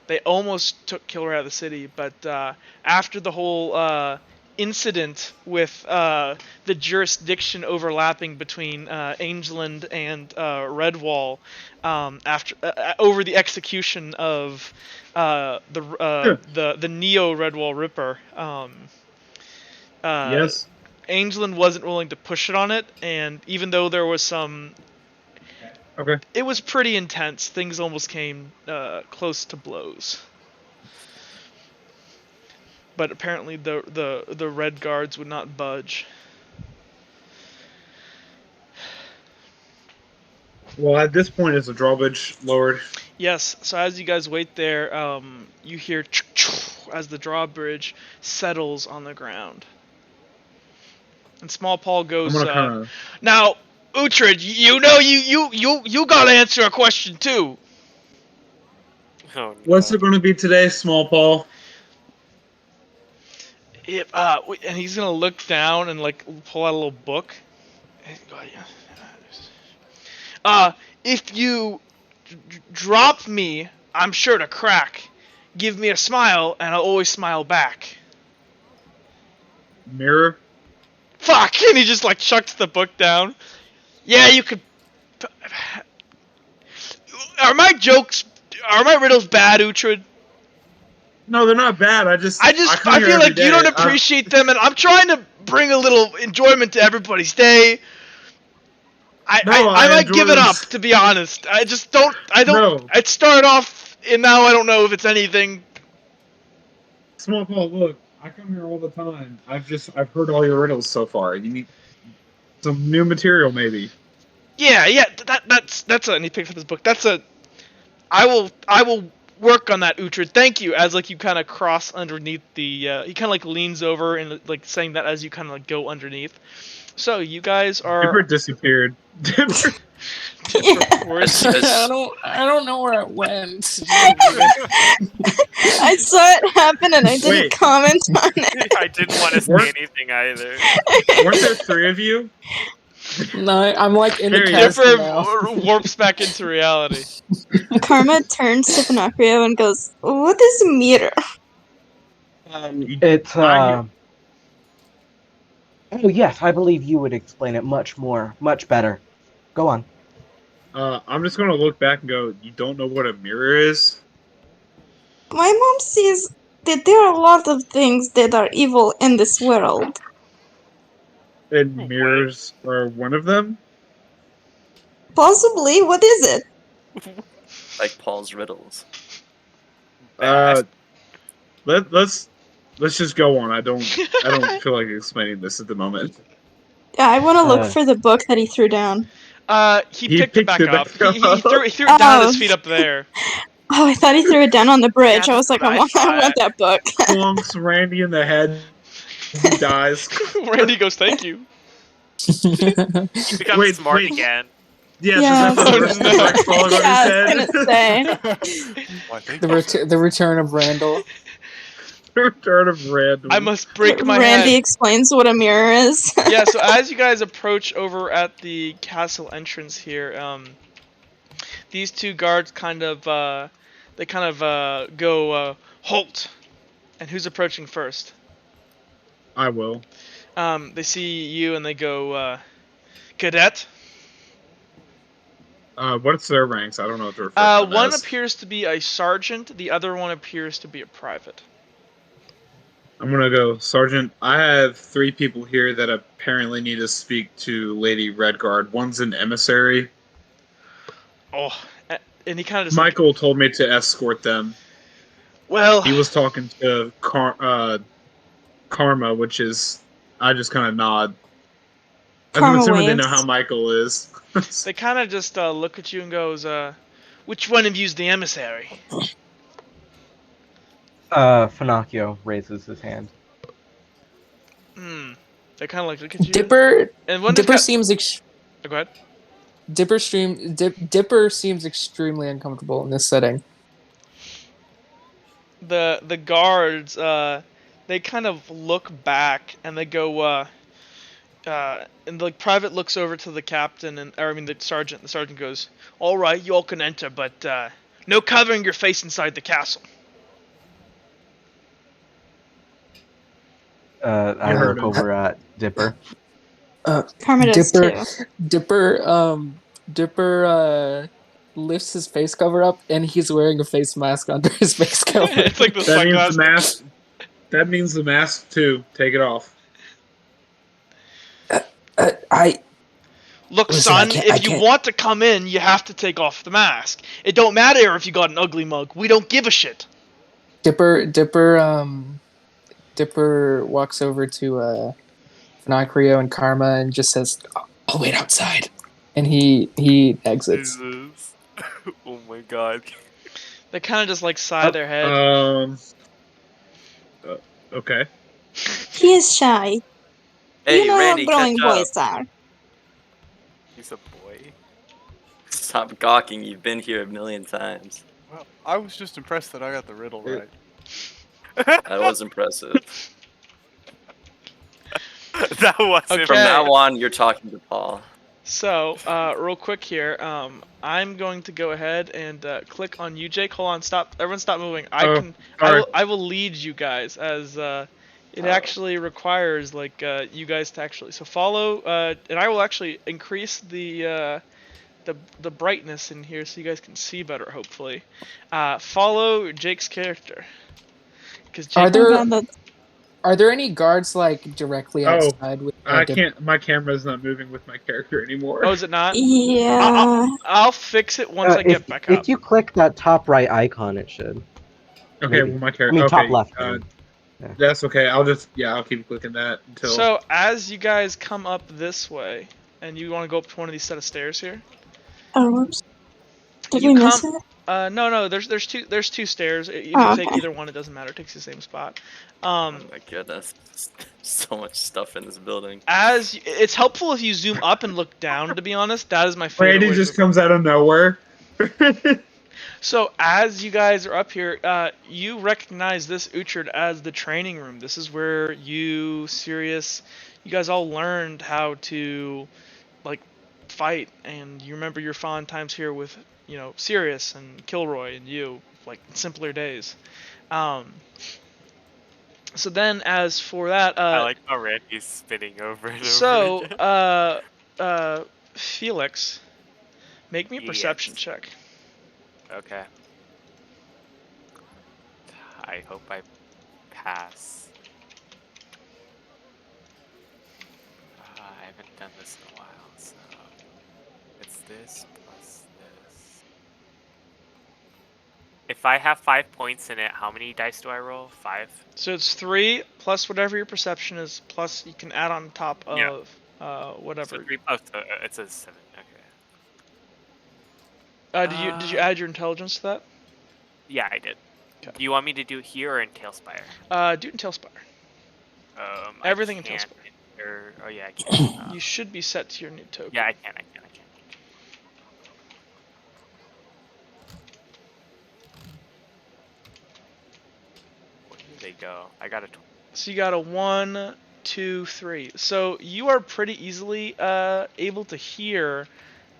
they almost took Kilroy out of the city, but after the whole incident with the jurisdiction overlapping between Angland and Redwall after over the execution of the Neo Redwall Ripper. Yes. Angland wasn't willing to push it on it, and even though there was some, Okay. it was pretty intense. Things almost came close to blows. But apparently the Red Guards would not budge. Well, at this point, is the drawbridge lowered? Yes, so as you guys wait there, you hear as the drawbridge settles on the ground. And Small Paul I'm goes, gonna kind of. now, Uhtred, you know you gotta answer a question too. Oh, no. What's it gonna be today, Small Paul? If, and he's gonna look down and like pull out a little book. If you drop me, I'm sure to crack. Give me a smile, and I'll always smile back. Mirror. Fuck! And he just like chucks the book down. Yeah, you could. Are my riddles bad, Uhtred? No, they're not bad. I I feel like you don't appreciate them, and I'm trying to bring a little enjoyment to everybody's day. I might give it up, to be honest. I don't. No. It started off, and now I don't know if it's anything. Small Paul, look, I come here all the time. I've heard all your riddles so far. You need some new material, maybe. Yeah. That's a. And he picks up his book. I will work on that, Uhtred. Thank you. As like you kind of cross underneath the. He kind of like leans over and like saying that as you kind of like go underneath. So you guys are. Dipper disappeared. Dipper. Where's I don't know where it went. I saw it happen and I didn't Wait. comment on it. I didn't want to say anything either. Weren't there three of you? No, I'm like in the Harry, castle Dipper now. warps back into reality. Karma turns to Pinocchio and goes, "What is a mirror?" It's Oh yes, I believe you would explain it much better. Go on. I'm just gonna look back and go, you don't know what a mirror is? My mom says that there are a lot of things that are evil in this world. And What? mirrors are one of them? Possibly, what is it? Like Paul's riddles. Bad. Let's just go on. I don't feel like explaining this at the moment. Yeah, I want to look Uh. for the book that he threw down. He picked it back up. back He up. threw it down at his Oh. feet up there. Oh, I thought he threw it down on the bridge. Yeah, I was like, that's I what I want that book. Plunks Randy in the head. He dies. Randy goes, "Thank you." He becomes Wait, smart wait. again. Yes, Yeah, is that oh, the rest no. of the Rex falling on Yeah, I his was head? gonna say. Why, thank The return of Randall. Return of Randall. I must break my Randy head. explains what a mirror is. Yeah, so as you guys approach over at the castle entrance here, these two guards kind of go halt. And who's approaching first? I will. They see you and they go, cadet. What's their ranks? I don't know what to refer to them One as. appears to be a sergeant. The other one appears to be a private. I'm gonna go, Sergeant. I have 3 people here that apparently need to speak to Lady Redguard. One's an emissary. Oh, and he kind of just Michael told me to escort them. well, He was talking to Karma, which is I just kind of nod. I'm Karma assuming they waves. know how Michael is. they kind of just look at you and goes, which one of you's the emissary? Finocchio raises his hand. They kind of like look at you. Dipper And one Dipper just seems go ahead. Dipper seems extremely uncomfortable in this setting. The guards, they kind of look back and they go, and the private looks over to the captain the sergeant. The sergeant goes, "All right, you all can enter, but no covering your face inside the castle." I heard look him. over at Dipper. Karma does Dipper, too. Dipper lifts his face cover up, and he's wearing a face mask under his face cover. It's like the That means the sunglasses. mask. That means the mask too. Take it off. I Look, Listen, I son, can't- I if you can't- want to come in, you have to take off the mask. It don't matter if you got an ugly mug. We don't give a shit. Dipper walks over to Finocchio and Karma and just says, "I'll wait outside," and he exits. Jesus. Oh my god. They kind of just like sigh their head. Okay. He is shy. Hey, you know Randy, how growing catch up. boys are. He's a boy. Stop gawking. You've been here a million times. Well, I was just impressed that I got the riddle Yeah. right. That was impressive. That was Okay. From now on, you're talking to Paul. So, real quick here, I'm going to go ahead and click on you, Jake. Hold on, stop. Everyone, stop moving. sorry. I will lead you guys as it actually requires like you guys to actually. So follow, and I will actually increase the brightness in here so you guys can see better. Hopefully, follow Jake's character. Because Jake. Are there Oh, God, that's- are there any guards like directly Oh, outside with? I can't. My camera's not moving with my character anymore. Oh, is it not? yeah. I'll fix it once I get back up. If you click that top right icon, it should. Okay, maybe. well my I character. mean, Okay, top left. Yeah. that's okay. I'll keep clicking that until. So as you guys come up this way, and you want to go up to one of these set of stairs here. Oh, whoops. Did You we miss come- it? No. There's two stairs. If you Oh, take okay. either one, it doesn't matter. It takes you the same spot. Oh my goodness. So much stuff in this building. It's helpful if you zoom up and look down. To be honest, that is my favorite. Randy way to just go. comes out of nowhere. So as you guys are up here, you recognize this Uhtred as the training room. This is where you guys all learned how to, like, fight, and you remember your fond times here with, Sirius and Kilroy and you, like, simpler days. So then, as for that, I like how Randy's spinning over and over so, again. Felix, make me a perception Yes. check. Okay. I hope I pass. I haven't done this in a while, so it's this plus this. If I have 5 points in it, how many dice do I roll? 5? So it's 3 plus whatever your perception is, plus you can add on top of whatever. So 3 plus, it's a 7. Okay. Did you add your intelligence to that? Yeah, I did. Okay. Do you want me to do it here or in Talespire? Do it in Talespire. I Everything in can't Talespire. Oh yeah, I can. You should be set to your new token. Yeah, I can. Where do they go? I got a. So you got a 1, 2, 3. So you are pretty easily able to hear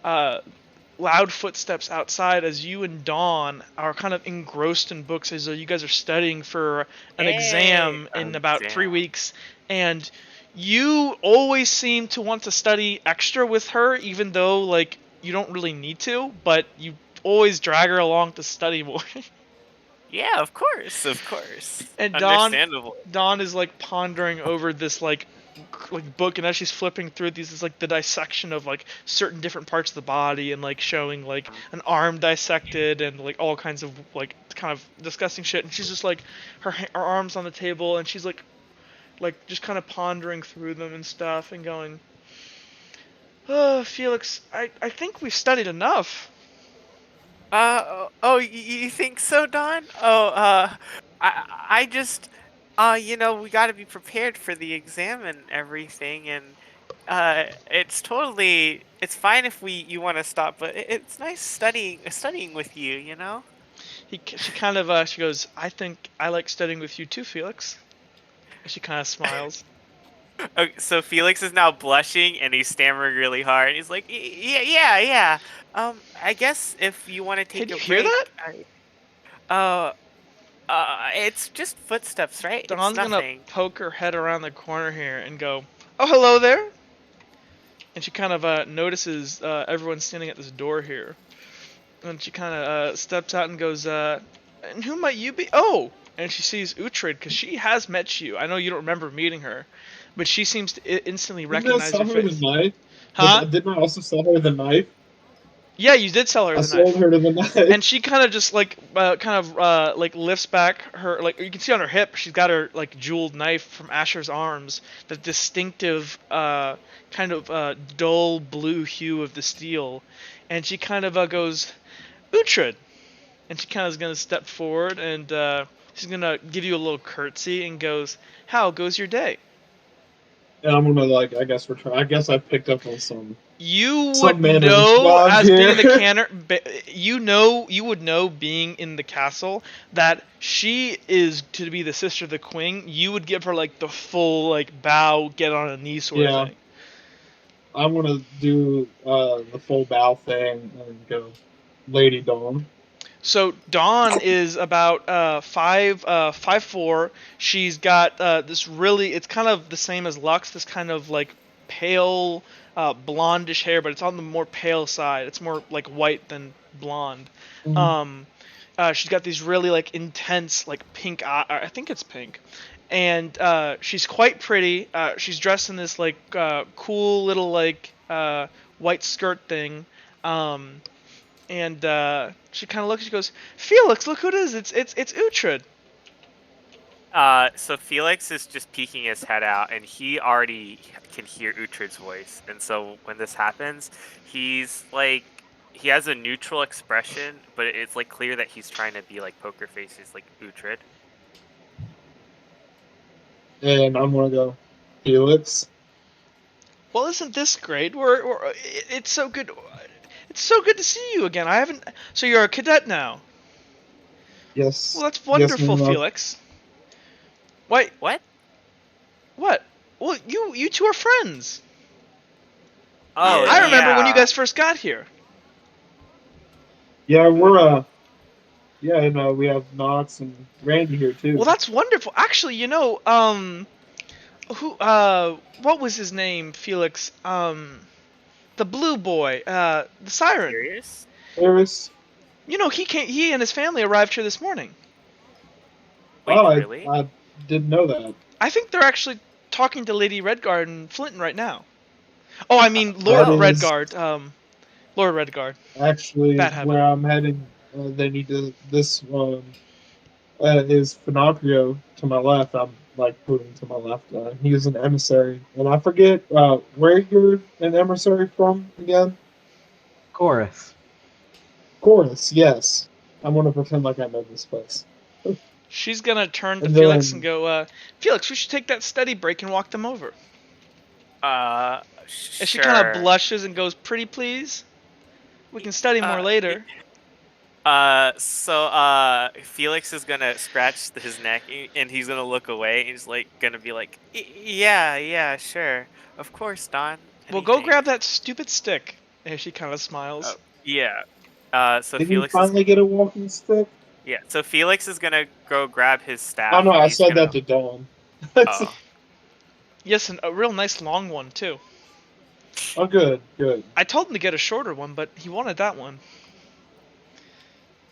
loud footsteps outside as you and Dawn are kind of engrossed in books as though you guys are studying for an exam in about 3 weeks. And you always seem to want to study extra with her, even though, like, you don't really need to, but you always drag her along to study more. Yeah, of course. And Understandable. Dawn is, like, pondering over this, like book, and as she's flipping through these, is like the dissection of like certain different parts of the body, and like showing like an arm dissected and like all kinds of like kind of disgusting shit, and she's just like her arms on the table, and she's like just kind of pondering through them and stuff, and going, "Oh, Felix, I think we've studied enough." You think so, Don? I just, we got to be prepared for the exam and everything, and it's fine if you want to stop, but it's nice studying with you, you know. She kind of she goes, "I think I like studying with you too, Felix." And she kind of smiles. Okay, so Felix is now blushing and he's stammering really hard. He's like, yeah. I guess if you want to take Did a you hear break, that? It's just footsteps, right? It's Dawn's gonna nothing. poke her head around the corner here and go, "Oh, hello there." And she kind of notices everyone standing at this door here. And she kind of steps out and goes, "And who might you be?" Oh! And she sees Uhtred, because she has met you. I know you don't remember meeting her, but she seems to instantly Didn't I recognize sell your her the face. knife? Huh? Didn't I also sell her the knife? Yeah, you did sell her I the sold knife. her to the And knife. she kind of just like like lifts back her, like, you can see on her hip she's got her like jeweled knife from Asher's arms, the distinctive kind of dull blue hue of the steel, and she kind of goes, "Uhtred," and she kind of is gonna step forward and she's gonna give you a little curtsy and goes, "How goes your day?" And I'm gonna like, I guess I guess I picked up on You some would manners know, while I'm as being here. the canner, you would know, being in the castle, that she is to be the sister of the queen. You would give her like the full like bow, get on a knee sort of Yeah, thing. I'm gonna do the full bow thing and go, Lady Dawn. So Dawn is about 5'4". She's got this really, it's kind of the same as Lux, this kind of like pale blondish hair, but it's on the more pale side. It's more like white than blonde. Mhm. She's got these really like intense like pink eye, I think it's pink, and she's quite pretty. She's dressed in this like cool little like white skirt thing. Um, and she kind of looks. She goes, "Felix, look who it is! It's Uhtred." So Felix is just peeking his head out, and he already can hear Uhtred's voice. And so when this happens, he's like, he has a neutral expression, but it's like clear that he's trying to be like poker faces, like Uhtred. And I'm gonna go, Felix. Well, isn't this great? It's so good. It's so good to see you again. I haven't. So you're a cadet now. Well, Yes, that's yes, wonderful, ma'am. Felix. Wait, What? what? Well, you two are friends. Oh I remember when you yeah. guys first got here. Yeah, we're yeah, and we have Knox and Randy here Well, too. that's wonderful. Actually, who what was his name, Felix? The blue boy, the siren. Serious? Paris. He and his family arrived here this morning. Wait, Oh, really? I didn't know that. I think they're actually talking to Lady Redguard in Flinton right now. Oh, I mean Lord That Oh. is Redguard. Lord Redguard. actually Bad habit. where I'm heading. They need to. This is Finocchio to my left. I'm like pointing to my left. He is an emissary, and I forget where you're an emissary from again. Chorus. Chorus, yes. I'm gonna pretend like I know this place. She's gonna turn to And Felix and then go, Felix, we should take that steady break and walk them over. And she kind of Sure. blushes and goes, "Pretty please? We can study more Uh, later." Felix is gonna scratch his neck and he's gonna look away and he's like gonna be like, Yeah, yeah, sure, of course, Don. Well, go Anything." grab that stupid stick. And she kind of Oh, smiles. yeah. So did you Felix is finally get a walking stick? yeah. So Felix is gonna go grab his Oh staff no, and I he's said that gonna. to Dawn. Oh, Yes, and a real nice long one too. Oh, good, good. I told him to get a shorter one, but he wanted that one.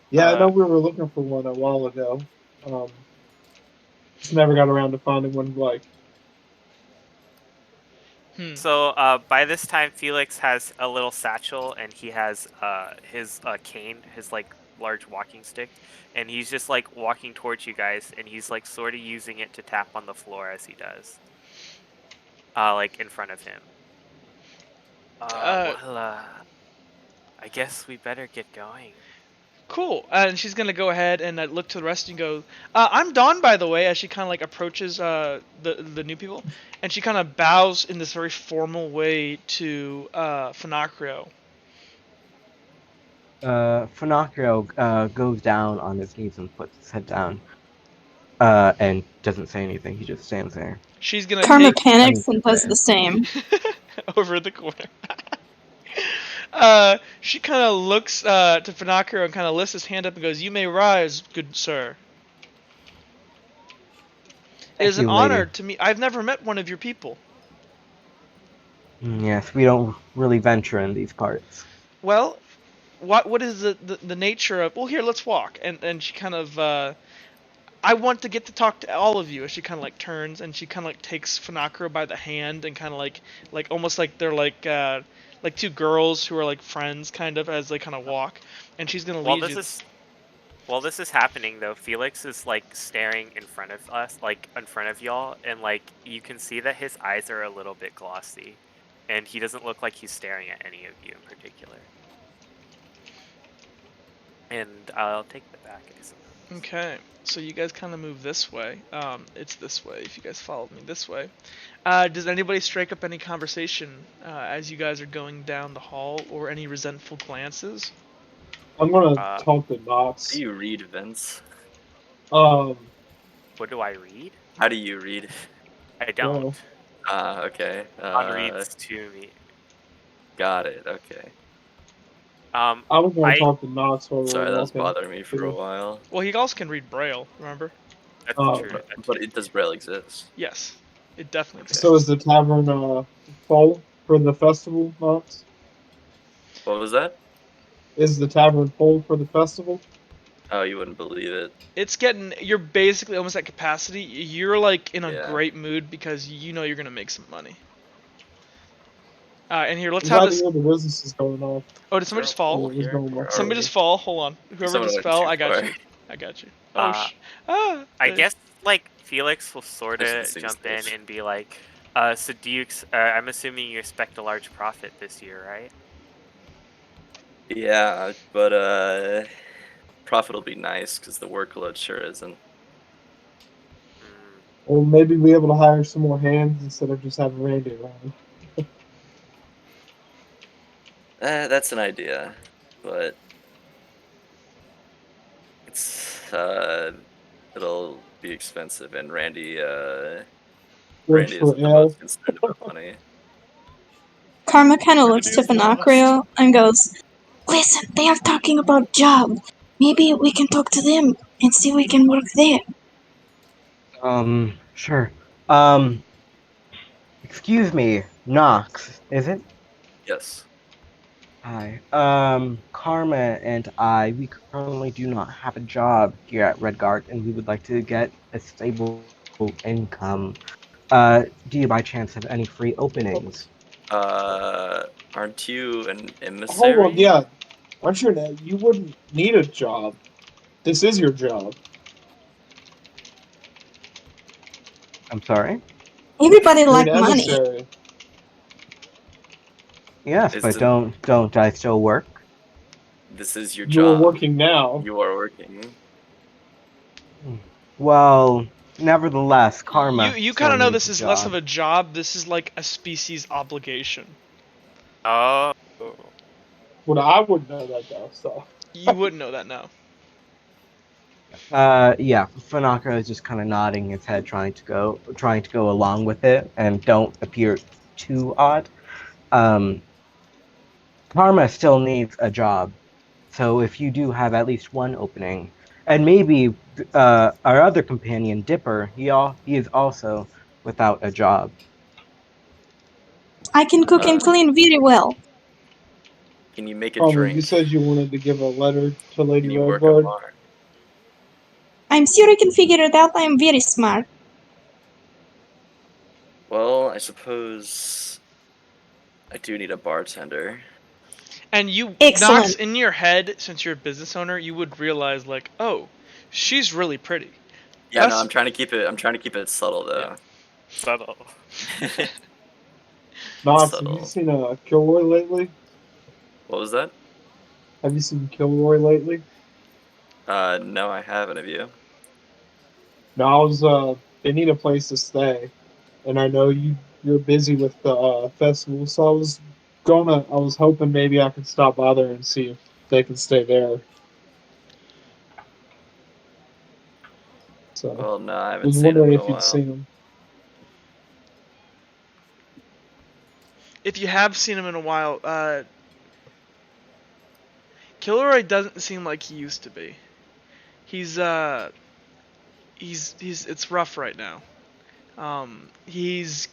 Yeah, I uh, know we were looking for one a while ago. Um, just never got around to finding one like. Hmm. so by this time Felix has a little satchel and he has his cane, his like large walking stick, and he's just like walking towards you guys, and he's like sort of using it to tap on the floor as he does, like in front of him. Uh, I guess we better get going. cool. And she's gonna go ahead and look to the rest and go, "I'm Dawn, by the way." As she kind of like approaches the new people, and she kind of bows in this very formal way to Finocchio. Finocchio goes down on his knees and puts his head down, and doesn't say anything. He just stands there. She's gonna Karma take panics and does the same. over the corner. She kind of looks to Finocchio and kind of lifts his hand up and goes, "You may rise, good sir." It is Thank an you, lady. honor to meet. I've never met one of your people. Yes, we don't really venture in these parts. Well, what is the nature of? Well, here, let's walk. And she kind of I want to get to talk to all of you. As she kind of like turns and she kind of like takes Funakuro by the hand and kind of like almost like they're like two girls who are like friends kind of as they kind of walk. And she's gonna While lead this you. is while this is happening though, Felix is like staring in front of us, like in front of y'all, and like you can see that his eyes are a little bit glossy, and he doesn't look like he's staring at any of you in particular. And I'll take the back, I suppose. Okay, so you guys kind of move this way. It's this way if you guys followed me this way. Does anybody strike up any conversation as you guys are going down the hall, or any resentful glances? I'm gonna Uh, talk to Do Knox. you read, Vince? Um, what do I read? How do you read? I don't. well, Okay. On reads to me. Got it. Okay. I was gonna I talk to Knox while we Sorry, were that was walking. bothering me for a while. Well, he also can read Braille. Remember? that's Um, true. But it does Braille exist? Yes, it definitely exists. so is the tavern full for the festival, Knox? What was that? Is the tavern full for the festival? Oh, you wouldn't believe it. It's getting. You're basically almost at capacity. You're like in a Yeah. great mood because you know you're gonna make some money. And here, let's I'm have glad to this. hear the business is going on. Oh, did somebody Is just there a fall? hole It was here? going Where well. are Somebody we? just fall. Hold on. Whoever Someone just went fell, too I got far. you. I got you. Oh I guess like Felix will sort There's of the same jump in stage. and be like, so do you? I'm assuming you expect a large profit this year, right? Yeah, but profit will be nice because the workload sure isn't. Mm, Or maybe be able to hire some more hands instead of just having Randy around. That's an idea, but it's it'll be expensive, and Works Randy for isn't the L. most concerned about money. Karma kind of looks Revenue to lost. Finocrio and goes, "Listen, they are talking about job. Maybe we can talk to them and see if we can work there." Sure. Excuse me, Knox, is it? Yes. Hi. Karma and we currently do not have a job here at Redguard, and we would like to get a stable income. Do you by chance have any free openings? Aren't you an Hold on, emissary? yeah. Aren't you you wouldn't need a job. This is your job. I'm sorry? Everybody You're an like money. emissary. Yes, but Isn't don't I still work? This is your You're job? working now. You are working. Well, nevertheless, You Karma you kind still of know needs this a is less of job. a job. This is like a species obligation. oh, Well, I wouldn't know that though. So You wouldn't know that now. Yeah, Funaka is just kind of nodding his head, trying to go along with it, and don't appear too odd. Um, Karma still needs a job, so if you do have at least one opening, and maybe our other companion Dipper, he is also without a job. I can cook and Uh, clean very well. can you make a you drink? said you wanted to give a letter to Lady Can you work a Redguard. bar? I'm sure I can figure it out. I am very smart. Well, I suppose I do need a bartender. And you, Knox, Excellent. in your head, since you're a business owner, you would realize like, oh, she's really pretty. Yeah, no, I'm trying to keep it. I'm trying to keep it subtle though. subtle. Knox, have you Subtle. seen Kilroy lately? What was that? Have you seen Kilroy lately? No, I haven't. Have you? No, I was they need a place to stay, and I know you're busy with the festival, so I was hoping maybe I could stop by there and see if they can stay there. So Well, no, I haven't was seen him wondering in a if you'd while. seen them. If you have seen him in a while, Kilroy doesn't seem like he used to be. He's it's rough right now. He's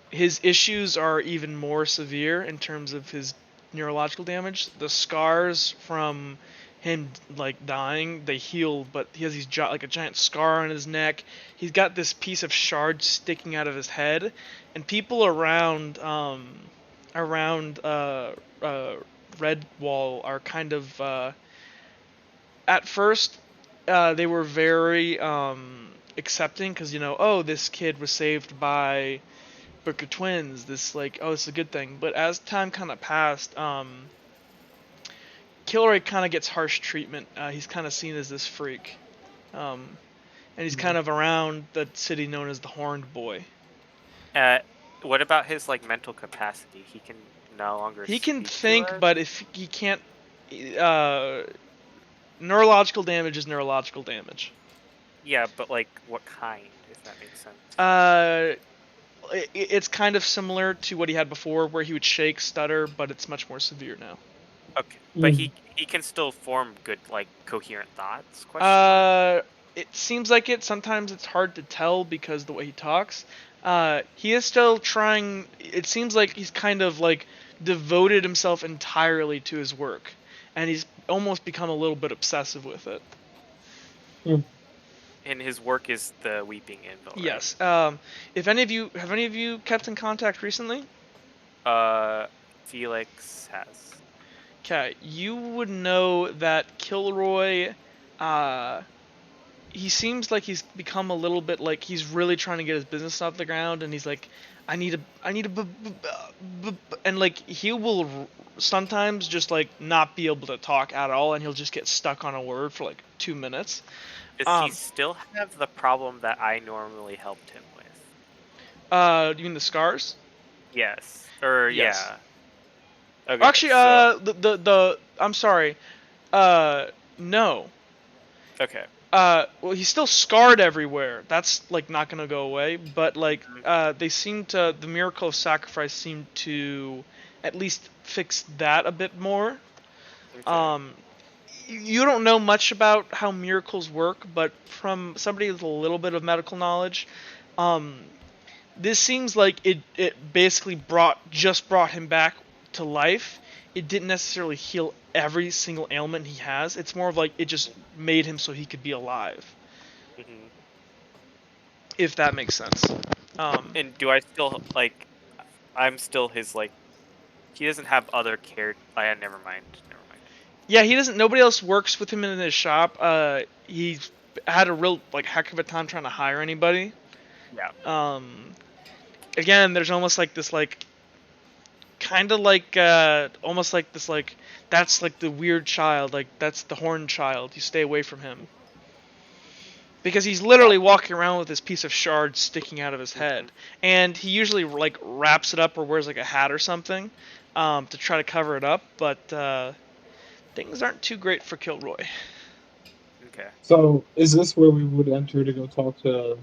his issues are even more severe in terms of his neurological damage. The scars from him like dying, they healed, but he has these like a giant scar on his neck. He's got this piece of shard sticking out of his head, and people around Redwall are kind of at first they were very accepting because oh, this kid was saved by Booker Twins. This like oh, this is a good thing. But as time kind of passed, Kilroy kind of gets harsh treatment. He's kind of seen as this freak, and he's kind of around the city known as the Horned Boy. What about his like mental capacity? He can no longer. He can speak to think, us? but if he can't, neurological damage is neurological damage. Yeah, but like what kind? If that makes sense. It's kind of similar to what he had before, where he would shake, stutter, but it's much more severe now. Okay, but he can still form good like coherent thoughts. Question mark? It seems like it. Sometimes it's hard to tell because the way he talks. He is still trying. It seems like he's kind of like devoted himself entirely to his work, and he's almost become a little bit obsessive with it. And his work is the Weeping Anvil. Right? Yes. If any of you kept in contact recently? Felix has. Okay, you would know that Kilroy, he seems like he's become a little bit like he's really trying to get his business off the ground, and he's like, I need a, and like he will sometimes just like not be able to talk at all, and he'll just get stuck on a word for like 2 minutes. Does he still have the problem that I normally helped him with? You mean the scars? Yes. Or Yes. yeah. Okay, Actually, so, the I'm sorry. No. okay. Well, he's still scarred everywhere. That's like not gonna go away. But like, they seem to the miracle of sacrifice seemed to at least fix that a bit more. Okay. You don't know much about how miracles work, but from somebody with a little bit of medical knowledge, this seems like it basically brought him back to life. It didn't necessarily heal every single ailment he has. It's more of like it just made him so he could be alive. Mm-hmm. If that makes sense. And do I still like? I'm still his like. He doesn't have other care. Never mind. Yeah, he doesn't. Nobody else works with him in his shop. He's had a real like heck of a time trying to hire anybody. Yeah. Again, there's almost like this like kind of like almost like this like that's like the weird child, like that's the horned child. You stay away from him. Because he's literally walking around with this piece of shard sticking out of his head, and he usually like wraps it up or wears like a hat or something to try to cover it up. But things aren't too great for Kilroy. Okay. So, is this where we would enter to go talk to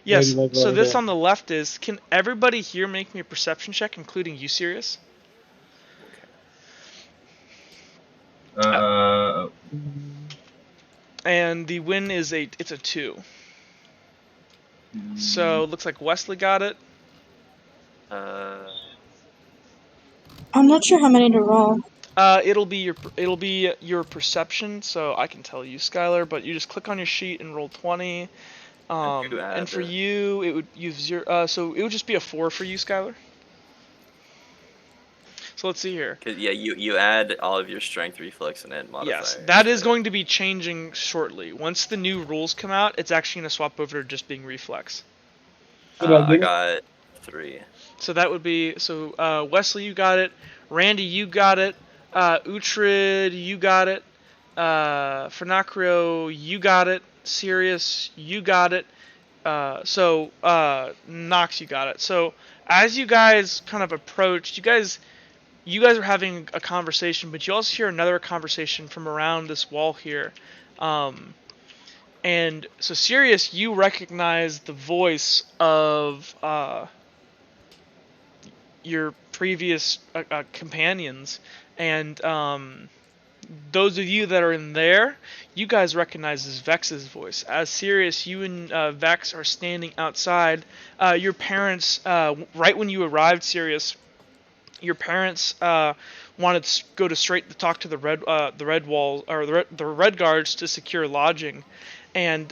Yes. Lady So this Red? on the left is. Can everybody here make me a perception check, including you, Sirius? Okay. And the win is it's a 2. So it looks like Wesley got it. I'm not sure how many to roll. It'll be your perception, so I can tell you, Skylar. But you just click on your sheet and roll 20. And for you, it would use 0. So it would just be a 4 for you, Skylar. So let's see here. Yeah, you add all of your strength, reflex, and ed modifiers. Yes, that is going to be changing shortly. Once the new rules come out, it's actually going to swap over to just being reflex. I got 3. So that would be Wesley, you got it. Randy, you got it. Uhtred, you got it. Fernacrio, you got it. Sirius, you got it. Nox, you got it. So as you guys kind of approached, you guys are having a conversation, but you also hear another conversation from around this wall here. And so Sirius, you recognize the voice of your previous companions, and those of you that are in there, you guys recognize as Vex's voice. As Sirius, you and Vex are standing outside. Your parents, right when you arrived, Sirius, your parents wanted to go to straight to talk to the red wall or the red guards to secure lodging, and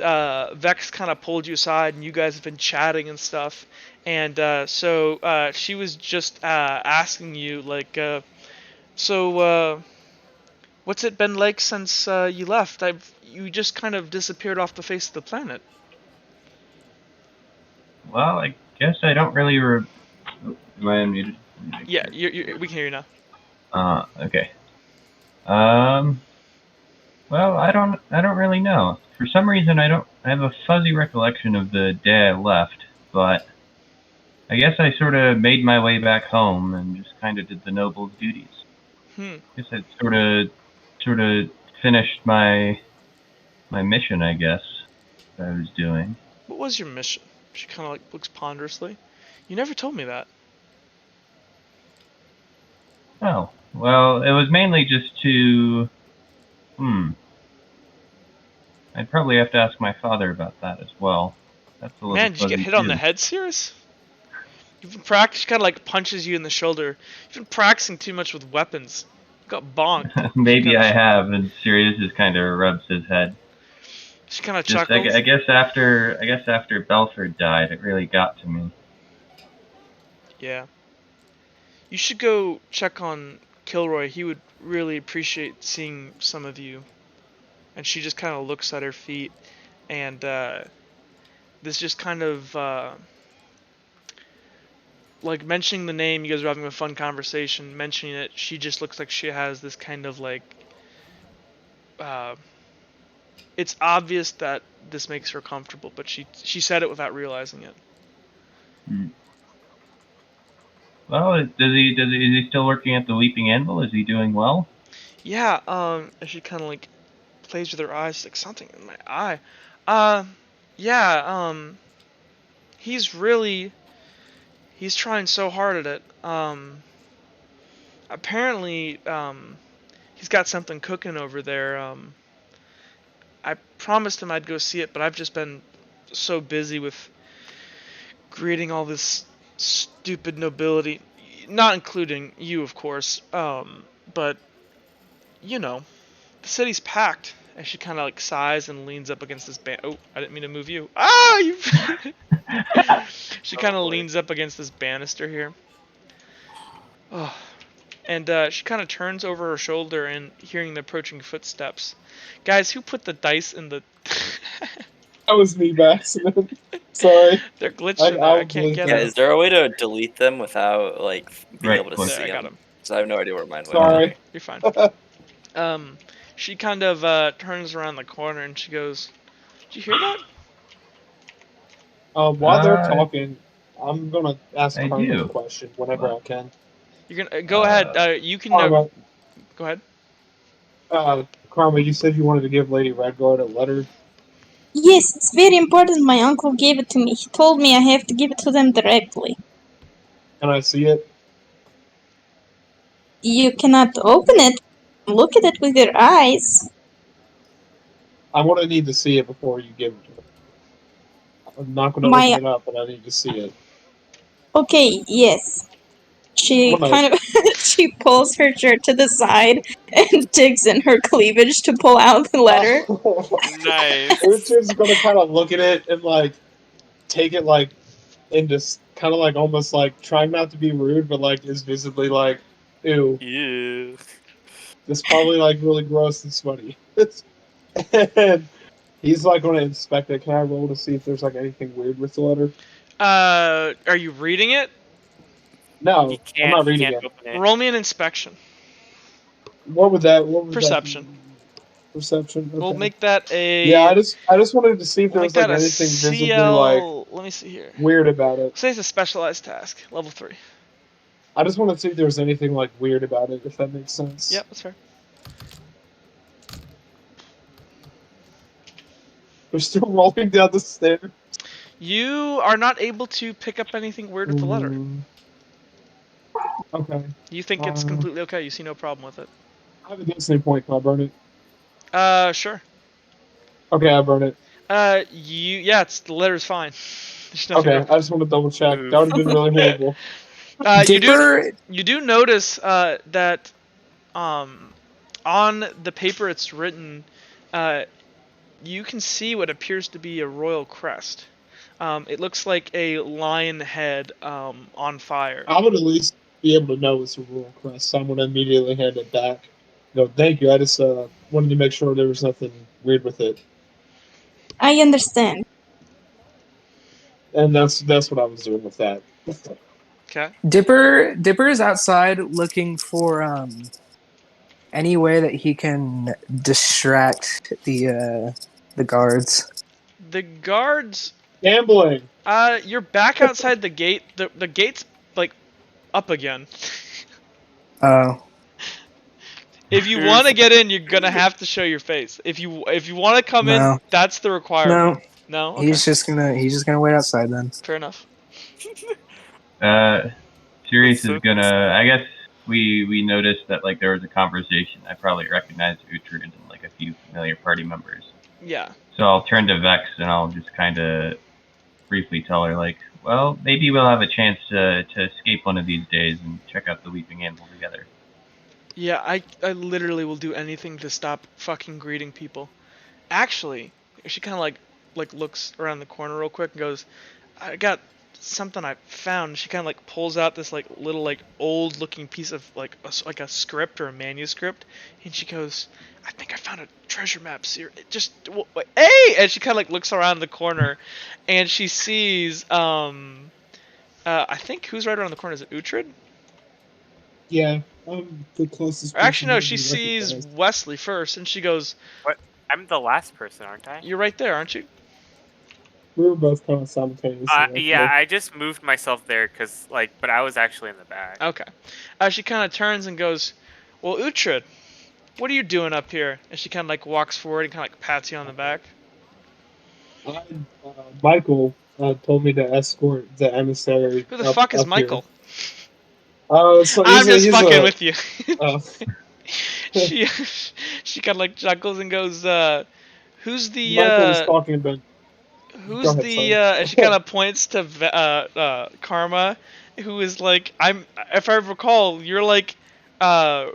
Vex kind of pulled you aside, and you guys have been chatting and stuff, and so she was just asking you like, what's it been like since you left? You just kind of disappeared off the face of the planet. Well, I guess I don't really. Am I unmuted? Yeah, we can hear you now. Okay. Well, I don't really know. For some reason, I have a fuzzy recollection of the day I left, but I guess I sort of made my way back home and just kind of did the noble duties. I guess I sort of finished my mission, I guess, that I was doing. What was your mission? She kind of like looks ponderously. You never told me that. Oh, well, it was mainly just to... I'd probably have to ask my father about that as well. That's a little Man, did you get fuzzy hit too. on the head, Sirius? You've been practicing. She kind of like punches you in the shoulder. You've been practicing too much with weapons. You got bonked. Maybe I have, and Sirius just kind of rubs his head. She kind of Just, chuckles. I guess after Belford died, it really got to me. Yeah. You should go check on Kilroy. He would really appreciate seeing some of you. And she just kind of looks at her feet, and this just kind of like mentioning the name. You guys are having a fun conversation. Mentioning it, she just looks like she has this kind of like. It's obvious that this makes her comfortable, but she said it without realizing it. Well, is he still working at the Weeping Anvil? Is he doing well? Yeah, and she kind of like plays with her eyes, like something in my eye. Yeah, he's trying so hard at it. Apparently, he's got something cooking over there. I promised him I'd go see it, but I've just been so busy with creating all this stupid nobility, not including you, of course. But you know, the city's packed. And she kind of like sighs and leans up against this Oh, I didn't mean to move you. Ah, you. She kind of leans up against this banister here. Oh. And she kind of turns over her shoulder and hearing the approaching footsteps. Guys, who put the dice in the... That was me by accident. Sorry. They're glitched in there. I can't get Yeah, them. is there a way to delete them without like being Right, able to click. see There, I got them? them. Because I have no idea where mine went. Sorry. You're fine. She kind of turns around the corner and she goes, "Did you hear that?" While they're talking, I'm gonna ask I Karma do. a question whenever I can. You're gonna go ahead. You can Karma, go ahead. Karma, you said you wanted to give Lady Redguard a letter. Yes, it's very important. My uncle gave it to me. He told me I have to give it to them directly. Can I see it? You cannot open it. Look at it with your eyes. I'm gonna need to see it before you give it to me. I'm not gonna My open it up, but I need to see it. okay, yes. She kind of she pulls her shirt to the side and digs in her cleavage to pull out the letter. Nice. Richard's gonna kind of look at it and like take it like and just kind of like almost like trying not to be rude, but like is visibly like, ew. Ew. This probably like really gross and sweaty. And he's like going to inspect it. Can I roll to see if there's like anything weird with the letter? Are you reading it? No, I'm not reading it. Open it. Roll me an inspection. What would that? Perception. Perception. Okay. We'll make that a. Yeah, I just wanted to see if We'll there make was like that a anything visibly CL. like Let me see here. weird about it. Say it's a specialized task, level 3. I just want to see if there was anything like weird about it, if that makes sense. Yep, that's fair. We're still rolling down the stairs. You are not able to pick up anything weird with the letter. Okay. You think it's completely okay. You see no problem with it. I have a destiny point. Can I burn it? Sure. Okay, I burn it. The letter's fine. There's nothing Okay, wrong. I just want to double check. That would Oof. have been really horrible. You do Dipper, notice that on the paper it's written, you can see what appears to be a royal crest. It looks like a lion head on fire. I would at least be able to know it's a royal crest, so I'm going to immediately hand it back. No, thank you. I just wanted to make sure there was nothing weird with it, I understand. and that's what I was doing with that. Okay. Dipper is outside looking for any way that he can distract the guards. The guards. Gambling. You're back outside the gate. The gate's like up again. Oh, If you want to get in, you're gonna have to show your face. If you want to come in, No. that's the requirement. No. Okay. he's just gonna wait outside then. Fair enough. Sirius So- is gonna. I guess we noticed that like there was a conversation. I probably recognized Uhtred and like a few familiar party members. Yeah. So I'll turn to Vex and I'll just kind of briefly tell her like, well, maybe we'll have a chance to escape one of these days and check out the Weeping Anvil together. Yeah, I literally will do anything to stop fucking greeting people. Actually, she kind of like looks around the corner real quick and goes, I got something I found. She kind of like pulls out this like little like old looking piece of like a script or a manuscript, and she goes, I think I found a treasure map. Hey! And she kind of like looks around the corner, and she sees I think who's right around the corner, is it Uhtred? Yeah, I'm the closest. Or actually, no, person she you sees recognize. Wesley first, and she goes, What? I'm the last person, aren't I? "You're right there, aren't you?" We were both kind of simultaneously. Yeah, I just moved myself there because, but I was actually in the back. Okay. She kind of turns and goes, "Well, Uhtred, what are you doing up here?" And she kind of like walks forward and kind of like pats you on the back. Michael told me to escort the emissary. Who the fuck is up Michael? So I'm just he's fucking with you. uh, she she kind of like chuckles and goes, "Who's the Michael was talking about. who's Go ahead, the sorry. and she kind of points to Karma, who is like, if I recall, you're like are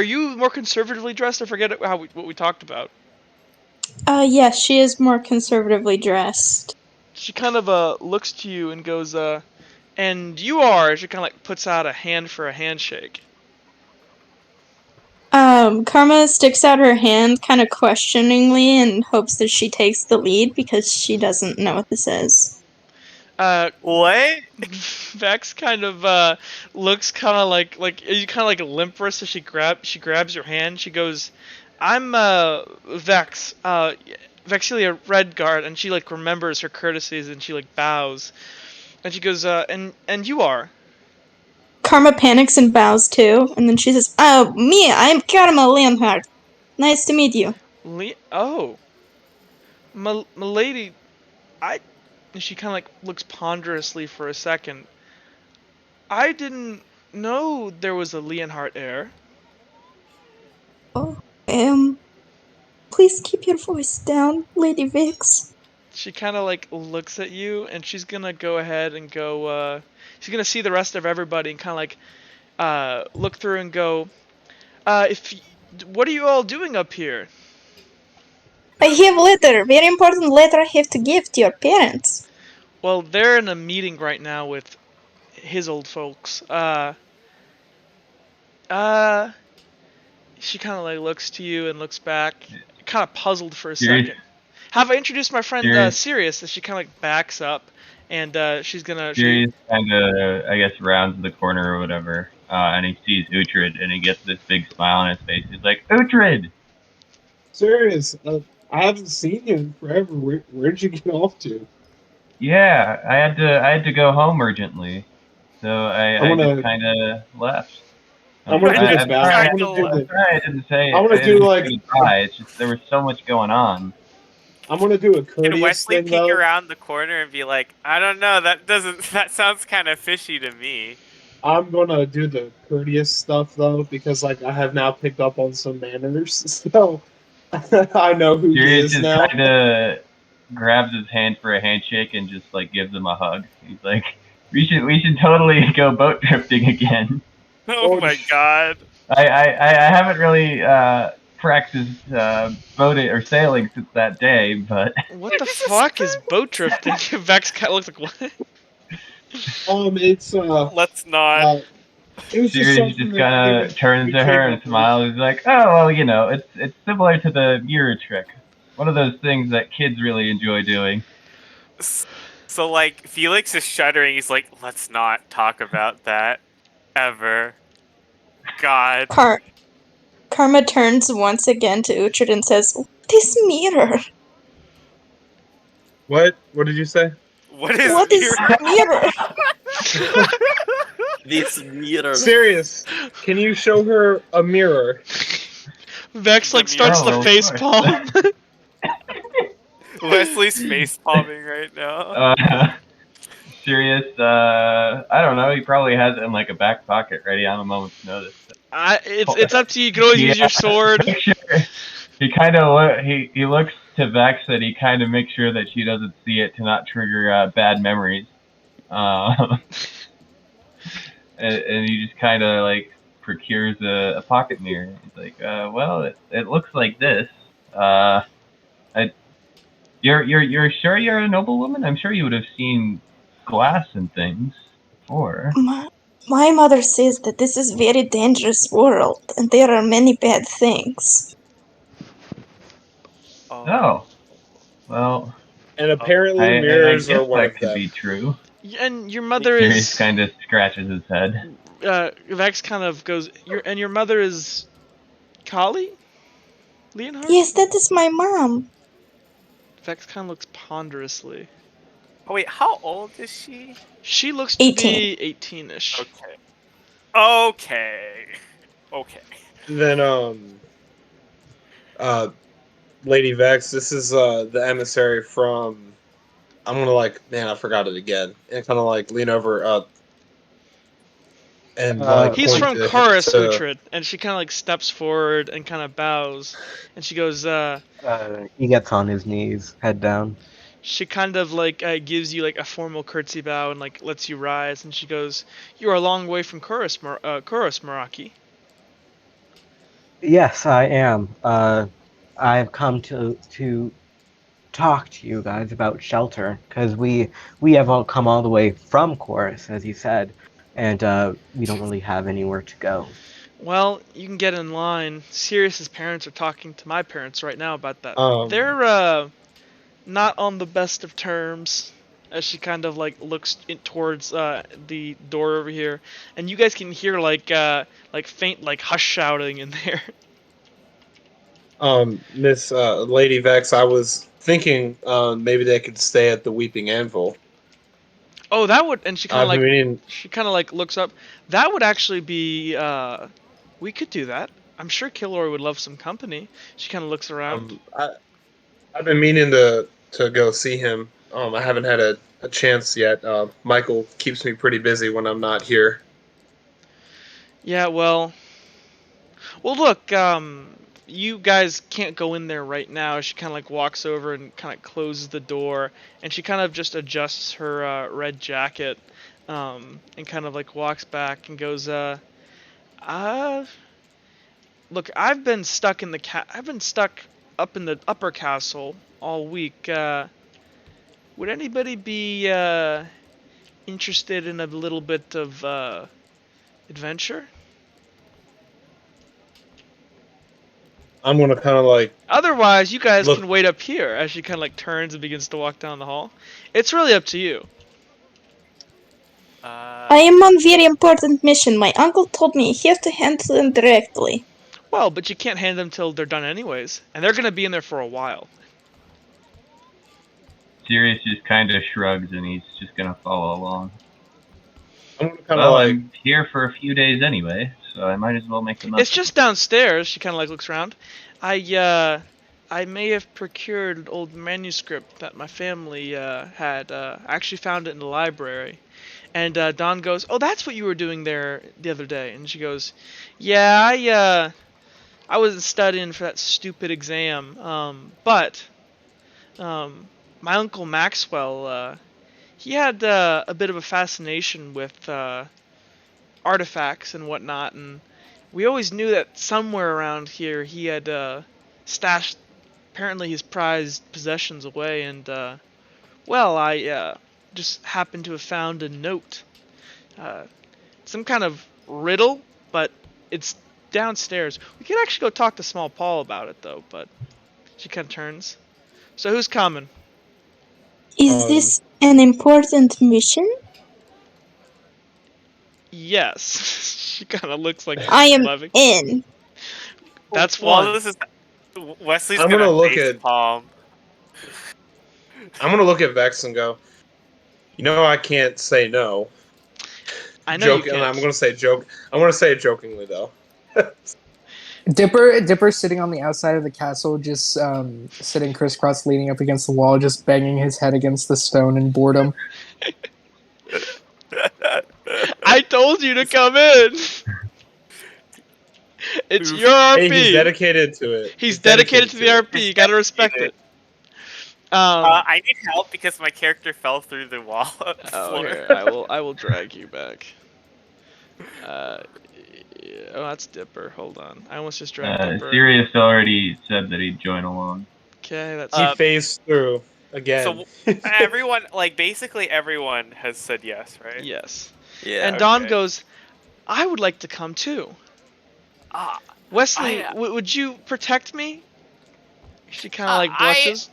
you more conservatively dressed? I forget what we talked about. Yes, she is more conservatively dressed. She kind of looks to you and goes, and you are. She kind of like puts out a hand for a handshake. Karma sticks out her hand kind of questioningly and hopes that she takes the lead because she doesn't know what this is. What? Vex kind of looks kind of like you kind of like limp wrist as she grabs your hand. She goes, "I'm Vex, Vexilia Redguard," and she like remembers her courtesies and she like bows, and she goes, and you are." Karma panics and bows too, and then she says, "Oh, me, I'm Karma Leonhardt. Nice to meet you." Oh, milady, I. And she kind of like looks ponderously for a second. I didn't know there was a Leonhardt heir. Oh, please keep your voice down, Lady Vix. She kind of like looks at you, and she's gonna go ahead and go. She's gonna see the rest of everybody and kind of like look through and go. What are you all doing up here? I have a letter, very important letter I have to give to your parents. Well, they're in a meeting right now with his old folks. She kind of like looks to you and looks back, kind of puzzled for a second. Have I introduced my friend Sirius? As she kind of like backs up, and she's gonna. Sirius kind of, I guess, rounds the corner or whatever, and he sees Uhtred, and he gets this big smile on his face. He's like, "Uhtred!" Serious. I haven't seen you in forever. Where'd you get off to? Yeah, I had to go home urgently, so I just kind of left. I'm gonna do this back. I didn't say. I'm gonna do like. It's just there was so much going on. I'm gonna do a courteous Can Wesley thing, peek though. around the corner and be like, I don't know, that sounds kind of fishy to me. I'm gonna do the courteous stuff though, because like I have now picked up on some manners, so I know who he Sirius is just now. kind of grabs his hand for a handshake and just like gives him a hug. He's like, we should totally go boat drifting again. Oh Or my god. I haven't really practiced boating or sailing since that day, but What the He's a fuck is boat drifting? Vex kind of looks like what? it's Let's not. it was just Sirius something just that kind of turns we to her came and up with. smiles. He's like, oh well, it's similar to the mirror trick. One of those things that kids really enjoy doing. So like Felix is shuddering. He's like, let's not talk about that ever. God. Car- Karma turns once again to Uhtred and says, "This mirror. What? What did you say? What is What is mirror? mirror?" This mirror. Serious. Can you show her a mirror? Vex The like starts mirror. Oh to well, of face course. palm. Wesley's face palming right now. Sirius, I don't know. He probably has it in like a back pocket, ready on a moment's notice. It's up to you. You can always Yeah, use your sword. make sure he kind of he looks to Vex and he kind of makes sure that she doesn't see it to not trigger bad memories. Uh, and he just kind of like procures a pocket mirror. He's like, well, it looks like this. I, you're sure you're a noblewoman? I'm sure you would have seen glass and things before. My mother says that this is very dangerous world and there are many bad things. Oh. Oh, well, And Oh. apparently I mirrors are guess one that of could them. be true. And your mother Sirius is. kind of scratches his head. Vex kind of goes. Your mother is Kali? Leonhardt? Yes, that is my mom. Vex kind of looks ponderously. Oh wait, how old is she? She looks to 18. be 18-ish. Okay. Okay. Okay. Then uh Lady Vex, this is the emissary from I'm gonna like man, I forgot it again. And kinda like lean over and like He's point from to Chorus, Uhtred, and she kind of like steps forward and kind of bows, and she goes, He gets on his knees, head down. she kind of like gives you like a formal curtsy bow and like lets you rise, and she goes, "You are a long way from Chorus, Chorus, Meraki." Yes, I am. I've come to talk to you guys about shelter because we have all come all the way from Chorus, as you said, and we don't really have anywhere to go. Well, you can get in line. Sirius's parents are talking to my parents right now about that. um They're not on the best of terms. As she kind of like looks towards the door over here, and you guys can hear like faint like hush shouting in there. Miss Lady Vex, I was thinking maybe they could stay at the Weeping Anvil. Oh, that would, and I've been meaning she kind of like looks up. That would actually be we could do that. I'm sure Kilroy would love some company. She kind of looks around. um I I've been meaning to go see him. I haven't had a chance yet. Michael keeps me pretty busy when I'm not here. Yeah, well, look, you guys can't go in there right now. She kind of like walks over and kind of closes the door, and she kind of just adjusts her red jacket, and kind of like walks back and goes, uh, look, I've been stuck up in the upper castle all week. Would anybody be interested in a little bit of adventure? I'm gonna kind of like Otherwise, you guys look. can wait up here as she kind of like turns and begins to walk down the hall. It's really up to you. I am on very important mission. My uncle told me I have to handle them directly. Well, but you can't hand them till they're done anyways, and they're gonna be in there for a while. Sirius just kind of shrugs and he's just gonna follow along. I'm gonna kind of Well, like I'm here for a few days anyway, so I might as well make the most. It's just downstairs. She kind of like looks around. I may have procured an old manuscript that my family had. I actually found it in the library, And Dawn goes, "Oh, that's what you were doing there the other day." And she goes, "Yeah, I wasn't studying for that stupid exam. But my uncle Maxwell, he had a bit of a fascination with artifacts and whatnot, and we always knew that somewhere around here he had stashed apparently his prized possessions away, and well, I just happened to have found a note, uh, some kind of riddle, but it's downstairs. We could actually go talk to Small Paul about it though, but she kind of turns. So who's coming? Is this an important mission? Yes. She kind of looks like I am loving. in. That's While one. this is Wesley's I'm gonna gonna look face at- palm. I'm gonna look at Vex and go, I can't say no. I know you And can't. I'm gonna say joke. I'm gonna say it jokingly though. Dipper sitting on the outside of the castle, just sitting crisscross, leaning up against the wall, just banging his head against the stone in boredom. I told you to come in. It's your RP. Hey, he's dedicated to it. He's dedicated to the RP. You gotta respect it. I need help because my character fell through the wall. Oh, Floor. here, I will drag you back. Yeah, oh, that's Dipper. Hold on. I almost just dragged Dipper. Sirius already said that he'd join along. Okay, that's. He phased through again. So everyone, basically everyone has said yes, right? Yes. Yeah. And Dawn Okay. goes, I would like to come too. Wesley, would you protect me? She kind of like blushes.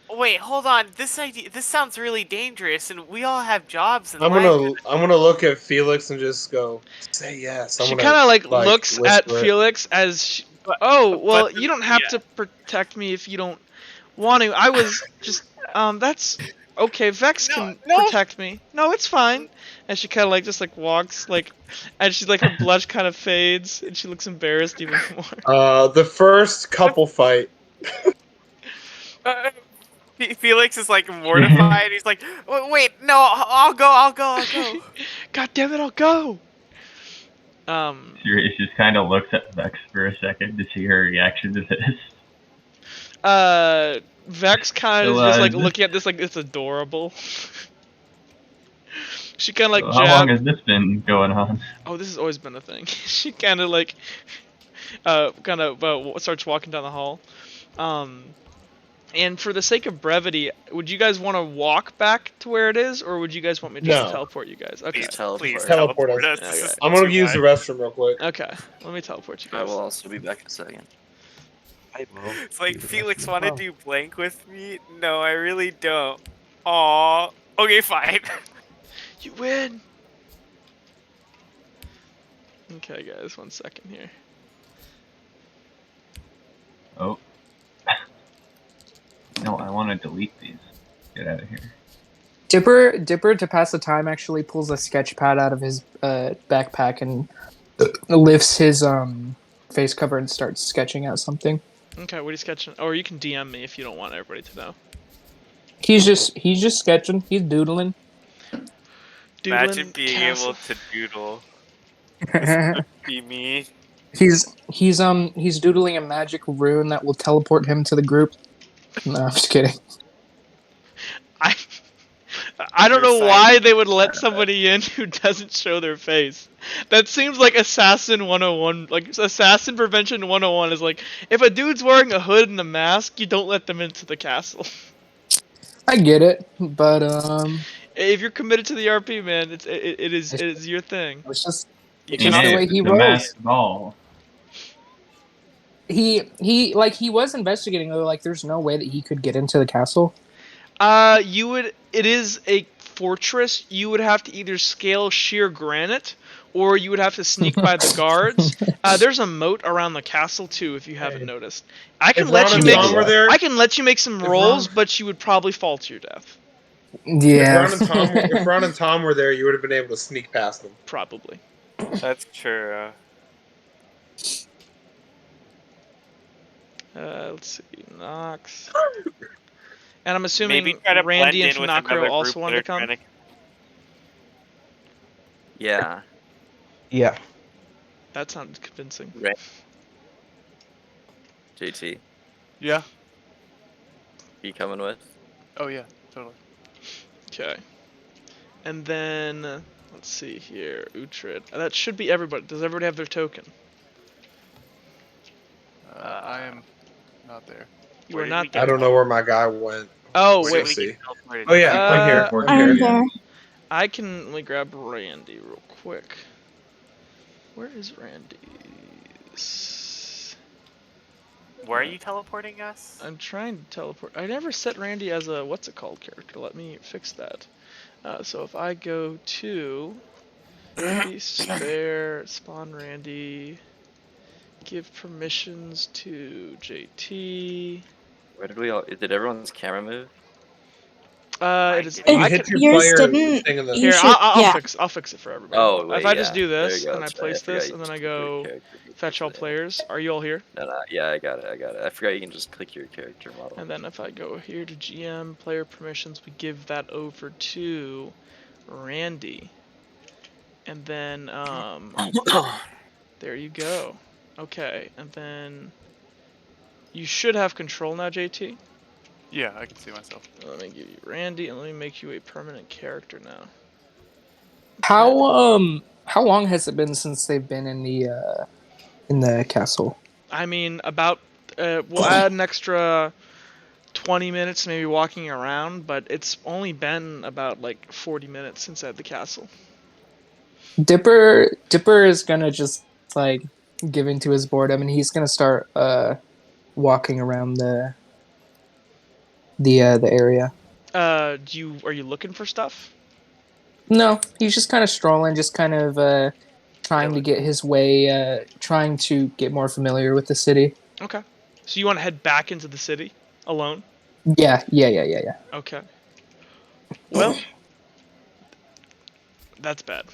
Wait, hold on. This sounds really dangerous, and we all have jobs. And I'm gonna look at Felix and just go, say yes. She kind of like looks at Felix as, you don't have to protect me if you don't want to. I was just, that's okay. Vex can protect me. No, it's fine. And she kind of like just like walks like, and she's like her blush kind of fades, and she looks embarrassed even more. The first couple fight. Felix is like mortified. He's like, "Wait, no, I'll go." God damn it, I'll go. Sirius just kind of looks at Vex for a second to see her reaction to this. Vex kind of is just like looking at this like it's adorable. She kind of like How long has this been going on? Oh, this has always been a thing. She kind of like starts walking down the hall. And for the sake of brevity, would you guys want to walk back to where it is, or would you guys want me to just teleport you guys? Okay. Please teleport us. Okay. I'm gonna use the restroom real quick. Okay, let me teleport you guys. I will also be back in a second. It's like, Felix, want to do blank with me? No, I really don't. Aw. Okay, fine. You win. Okay, guys, 1 second here. Oh. No, I want to delete these. Get out of here. Dipper, to pass the time, actually pulls a sketch pad out of his backpack and lifts his face cover and starts sketching out something. Okay, what are you sketching? Or you can DM me if you don't want everybody to know. He's just sketching. He's doodling. Imagine being able to doodle. This would be me. He's doodling a magic rune that will teleport him to the group. No, I'm just kidding. I don't know why they would let somebody in who doesn't show their face. That seems like Assassin 101, like Assassin Prevention 101 is like, if a dude's wearing a hood and a mask, you don't let them into the castle. I get it, but if you're committed to the RP, man, it is your thing. It's just You the way he the rolls. masked ball. He was investigating though. Like, there's no way that he could get into the castle. It is a fortress. You would have to either scale sheer granite, or you would have to sneak by the guards. There's a moat around the castle too, if you haven't noticed. I can let you make some rolls, but you would probably fall to your death. Yeah. If Ron and Tom were there, you would have been able to sneak past them. Probably. That's true. Let's see, Nox. And I'm assuming Maybe try to Randy blend and in with Finacro another also group wanted to that are come. trying Yeah. Yeah. That sounds convincing. Right. JT, Yeah. you coming with? Oh yeah. Totally. Okay. And then let's see here, Uhtred. That should be everybody. Does everybody have their token? I am not there. You Where are did we not get I there. don't know where my guy went. Oh Where Let's did go wait. we get see. teleported? Oh yeah, to? I'm here. Report I'm here, I'm here. yeah. there. I can let me grab Randy real quick. Where is Randy? Where are you teleporting us? I'm trying to teleport. I never set Randy as a what's it called character. Let me fix that. So if I go to Beast, Bear, spawn Randy, give permissions to JT. Where did we all? Did everyone's camera move? It is. didn't. You I If hit can. your yours player didn't, thing in the. you Here, should. I'll Yeah. fix. I'll fix it for everybody. Oh If wait, I just yeah. do There you this go. and I That's right. I place forgot this you and then just I click your go character. fetch all players, are you all here? No. Yeah, I got it. I forgot you can just click your character model. And then if I go here to GM player permissions, we give that over to Randy. And then there you go. Okay, and then you should have control now, JT. Yeah, I can see myself. Let me give you Randy and let me make you a permanent character now. Okay. How long has it been since they've been in the castle? I mean, about we'll add an extra 20 minutes maybe walking around, but it's only been about like 40 minutes since at the castle. Dipper is gonna just like give into his boredom, and he's gonna start walking around the area. Are you looking for stuff? No, he's just kind of strolling, just kind of trying to Chilling. get his way, trying to get more familiar with the city. Okay. So you want to head back into the city alone? Yeah. Okay. Well, that's bad.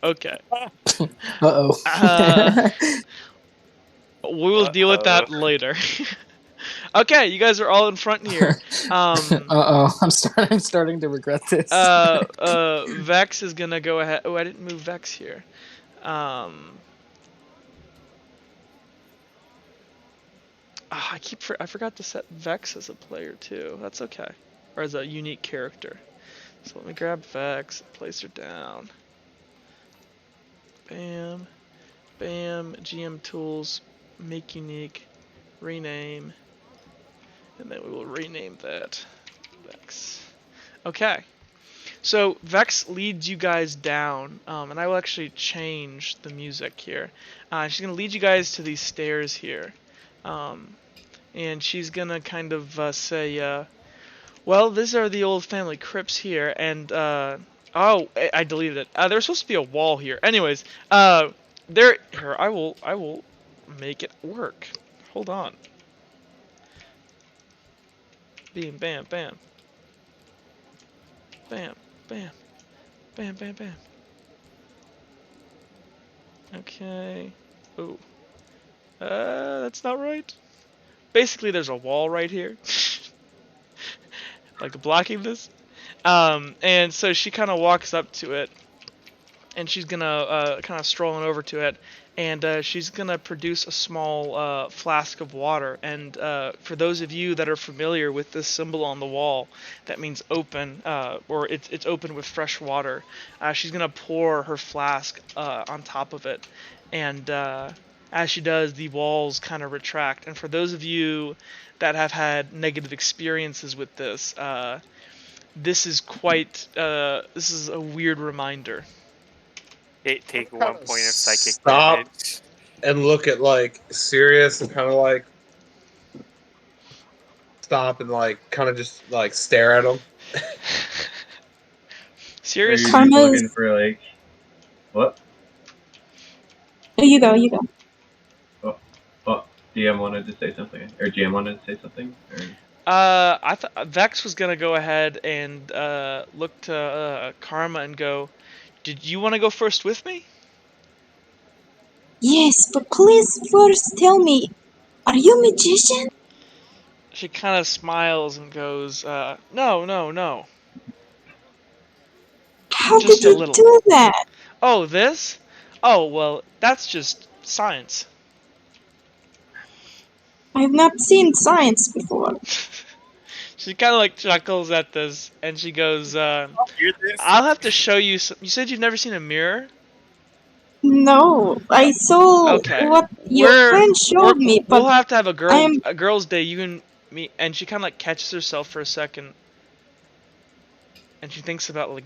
Okay. Uh-oh. We will deal with that later. Okay, you guys are all in front here. Uh-oh. I'm starting to regret this. Vex is gonna go ahead. Oh, I didn't move Vex here. I forgot to set Vex as a player too. That's okay, or as a unique character. So let me grab Vex, place her down. Bam, bam. GM tools, make unique, rename, and then we will rename that Vex. Okay. So Vex leads you guys down, and I will actually change the music here. She's gonna lead you guys to these stairs here, and she's gonna kind of say, "Well, these are the old family crypts here," and oh, I deleted it. There's supposed to be a wall here. Anyways, there. Here, I will make it work. Hold on. Bam, bam, bam, bam, bam, bam, bam, bam. Okay. Ooh. That's not right. Basically, there's a wall right here, like blocking this. And so she kind of walks up to it, and she's gonna kind of strolling over to it, and she's gonna produce a small flask of water. And for those of you that are familiar with this symbol on the wall, that means open, or it's open with fresh water. She's gonna pour her flask on top of it, and as she does, the walls kind of retract. And for those of you that have had negative experiences with this, this is this is a weird reminder. Take I'm 1 kinda point of psychic stop damage. and look at like Sirius and kind of like stop and like kind of just like stare at him. Or Serious? you're just looking Karma's. for like, what? Oh, you go, you go. Oh, oh, DM wanted to say something, or GM wanted to say something, or I thought Vex was gonna go ahead and look to Karma and go, "Did you want to go first with me?" Yes, but please first tell me, are you a magician? She kind of smiles and goes, "No, no, no." How Just did a you little. do that? Oh, this? Oh, well, that's just science. I've not seen science before. She kind of like chuckles at this, and she goes, Hear this? "I'll have to show you. You said you've never seen a mirror? No, I saw Okay, what your friend showed me, we'll but have to have I'm a girls' day. You and me." And she kind of like catches herself for a second, and she thinks about like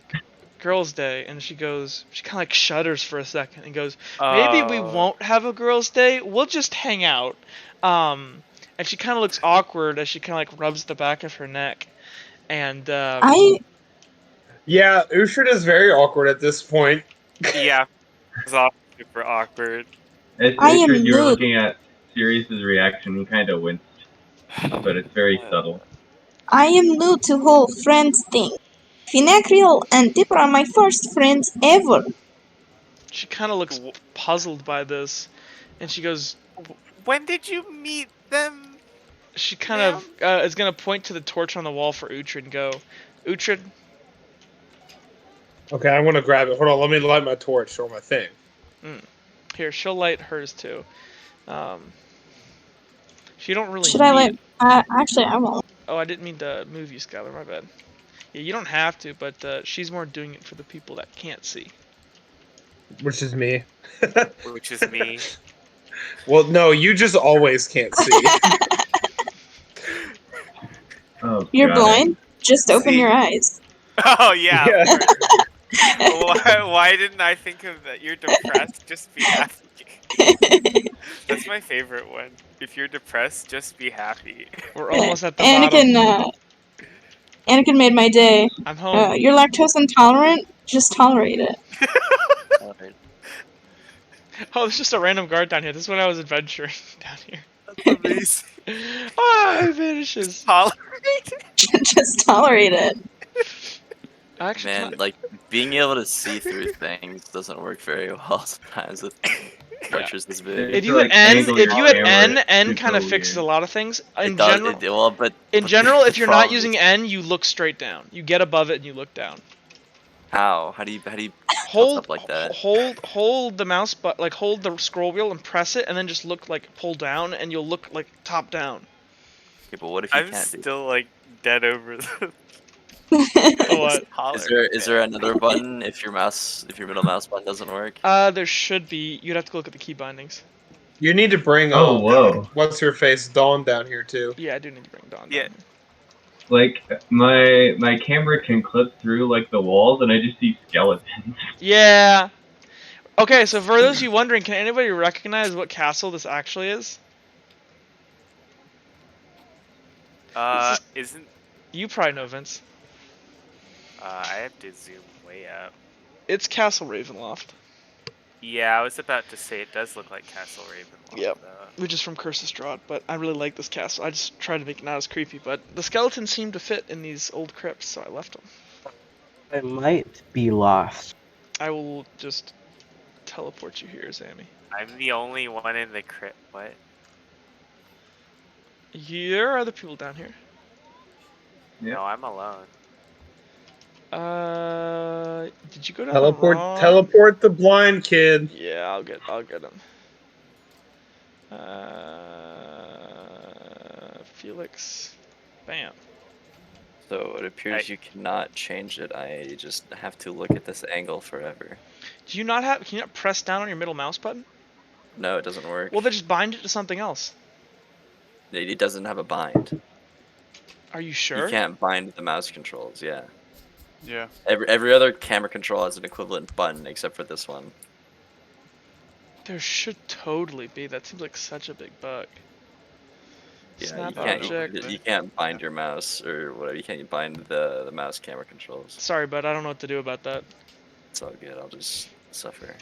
girls' day, and she goes, she kind of like shudders for a second and goes, "Maybe we won't have a girls' day. We'll just hang out." And she kind of looks awkward as she kind of like rubs the back of her neck, and I Yeah, Uhtred is very awkward at this point. Yeah, it's all super awkward. As I am Uhtred, you were new. looking at Sirius's reaction. He kind of winced, but it's very subtle. I am new to whole friends thing. Finagriel and Dipper are my first friends ever. she kind of looks puzzled by this, and she goes, When did you meet them? she kind Ma'am? of is gonna point to the torch on the wall for Uhtred and go, "Uhtred, Okay, I'm gonna grab it. Hold on, let me light my torch or my thing. here." She'll light hers too. Um, she don't really Should I need like? it. Actually, I won't. Oh, I didn't mean to move you, Skylar. My bad. Yeah, you don't have to, but she's more doing it for the people that can't see. Which is me. Which is me. Well, no, you just always can't see. Oh, You're God. blind. Just open See? your eyes. Oh yeah. Yeah. Of course. Why didn't I think of that? You're depressed, just be happy. That's my favorite one. If you're depressed, just be happy. We're almost at the bottom. Anakin made my day. I'm home. You're lactose intolerant. Just tolerate it. Alright. Oh, there's just a random guard down here. This is when I was adventuring down here. That's amazing. Ah, it vanishes. Tolerate. Just tolerate it. Actually, Man, like being able to see through things doesn't work very well sometimes with structures this big. if to, you hit like, N, angle if your you hit camera, N it's kind so of fixes a weird. lot of things. It does. Well, but In general, the if you're not problem using is N, you look straight down. You get above it and you look down. how do you tilt Hold, up like that? hold the mouse, but like hold the scroll wheel and press it, and then just look like pull down, and you'll look like top down. Okay, but what if you I'm can't do? still like dead over the What? Is there another button if your middle mouse button doesn't work? There should be. You'd have to look at the key bindings. You need to bring Oh, whoa. what's her face Dawn down here too. Yeah, I do need to bring Dawn Yeah. down. Like, my camera can clip through, like, the walls, and I just see skeletons. Yeah. Okay, so for those of you wondering, can anybody recognize what castle this actually is? Isn't You probably know, Vince. I have to zoom way up. It's Castle Ravenloft. Yeah, I was about to say it does look like Castle Ravenloft. Yep. Though. Which is from Curse of Strahd, but I really like this castle. I just tried to make it not as creepy, but the skeletons seem to fit in these old crypts, so I left them. I might be lost. I will just teleport you here, Sammy. I'm the only one in the crypt. What? There are other people down here. Yeah. No, I'm alone. Did you go down Teleport the wrong? teleport the blind kid. Yeah, I'll get him. Felix. Bam. So it appears you cannot change it. I just have to look at this angle forever. Do you not have? Can you not press down on your middle mouse button? No, it doesn't work. Well, then just bind it to something else. It doesn't have a bind. Are you sure? You can't bind the mouse controls. Yeah. Yeah. Every other camera control has an equivalent button except for this one. There should totally be. That seems like such a big bug. Yeah, Snap you can't. object. You can't bind your mouse or whatever. You can't bind the mouse camera controls. Sorry, bud. I don't know what to do about that. It's all good. I'll just suffer.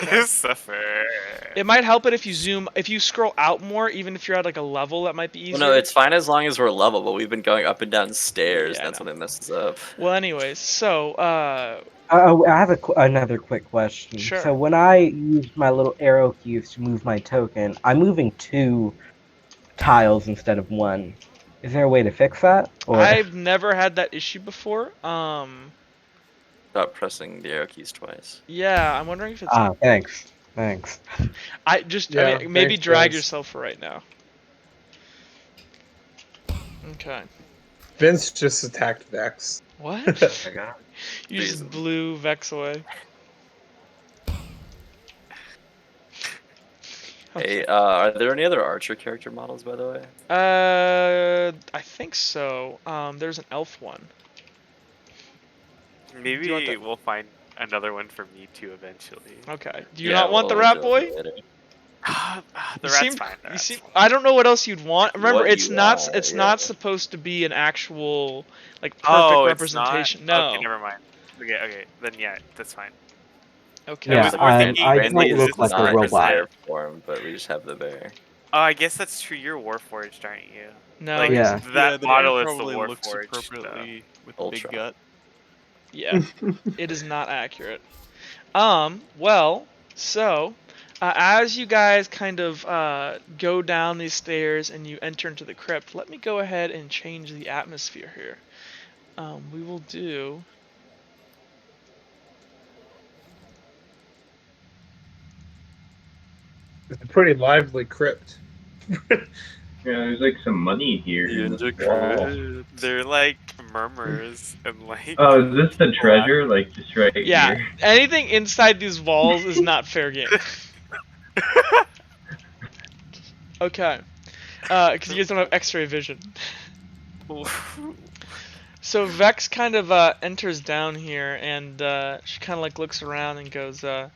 Okay. Suffer. It might help it if you zoom, if you scroll out more, even if you're at like a level, that might be easier. Well, no, it's fine as long as we're level, but we've been going up and down stairs. Yeah, I That's know. when it messes up. Well, anyways, so I have another quick question. Sure. So when I use my little arrow keys to move my token, I'm moving 2 tiles instead of 1. Is there a way to fix that? Or I've never had that issue before. So Stop pressing the arrow keys twice. Yeah, I'm wondering if it's. Thanks. I Yeah, mean, maybe thanks, drag Vince. yourself for right now. Okay. Vince just attacked Vex. What? I got You just reason. blew Vex away. Hey, are there any other archer character models, by the way? I think so. There's an elf one. Do you want Maybe that? we'll find another one for me too eventually. Okay. Do you Yeah, not want the we'll rat do it boy? later. The rat's fine. The You rat's seem. fine. I don't know what else you'd want. Remember, What it's you not. want, It's yeah. not supposed to be an actual, like, perfect Oh, it's not? representation. Okay, No. never mind. Okay, then yeah, that's fine. Okay. I Yeah, was more thinking, I Randy don't is is this look the like a not in robot. bear form, but we just have the bear. Oh, I guess that's true. You're Warforged, aren't you? No. Like, he's- Yeah. that the model bear is the probably looks Warforged. appropriately with the Ultra. big gut. Yeah. It is not accurate. Well, so, as you guys kind of go down these stairs and you enter into the crypt, let me go ahead and change the atmosphere here. We will do. It's a pretty lively crypt. Yeah, there's like some money here in this wall. They're like murmurs and like. Oh, is this the people treasure? Like just right Yeah, here? anything inside these walls is not fair game. Okay. Because you guys don't have X-ray vision. laughing. So Vex kind of enters down here, and she kind of like looks around and goes, and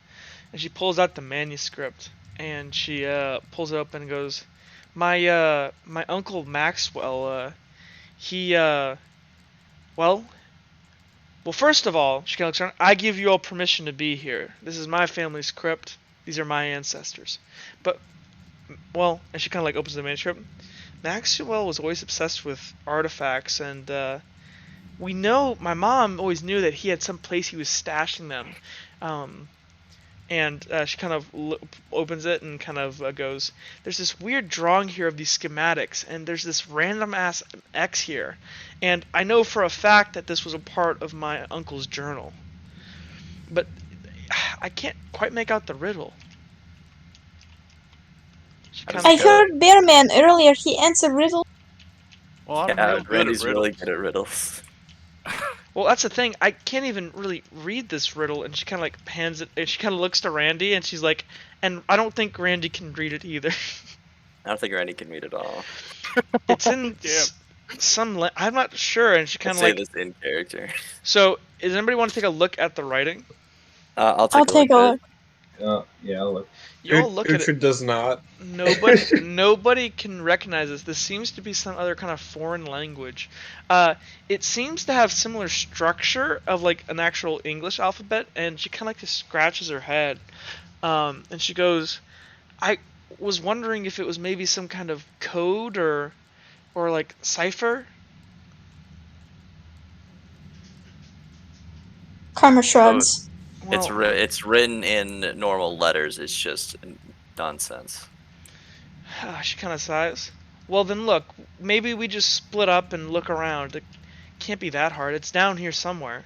she pulls out the manuscript, and she pulls it open and goes, my uncle Maxwell, he well, first of all, she kind of looks around. I give you all permission to be here. This is my family's crypt. These are my ancestors. But well, and she kind of like opens the manuscript. Maxwell was always obsessed with artifacts, and we know my mom always knew that he had some place he was stashing them. And she kind of opens it and kind of goes, there's this weird drawing here of these schematics, and there's this random ass X here, and I know for a fact that this was a part of my uncle's journal, but I can't quite make out the riddle. She How kind does of I it go? heard Bearman earlier. He answered riddle. Well, I'm Yeah, real good at Randy's really riddles. good at riddles. Well, that's the thing. I can't even really read this riddle, and she kind of like hands it, and she kind of looks to Randy, and she's like, and I don't think Randy can read it either. I don't think Randy can read it all. It's in Yeah. some. I'm not sure, and she kind Let's of say like. this in character. So, does anybody want to take a look at the writing? I'll I'll take a look take a at it. look. Yeah, I'll look. You all look at it. Uhtred does not. Nobody can recognize this. This seems to be some other kind of foreign language. It seems to have similar structure of like an actual English alphabet, and she kind of like just scratches her head, and she goes, "I was wondering if it was maybe some kind of code or like cipher." Karma So shrugs. Well, It's written in normal letters. It's just nonsense. she kind of sighs. Well, then look, maybe we just split up and look around. It can't be that hard. It's down here somewhere.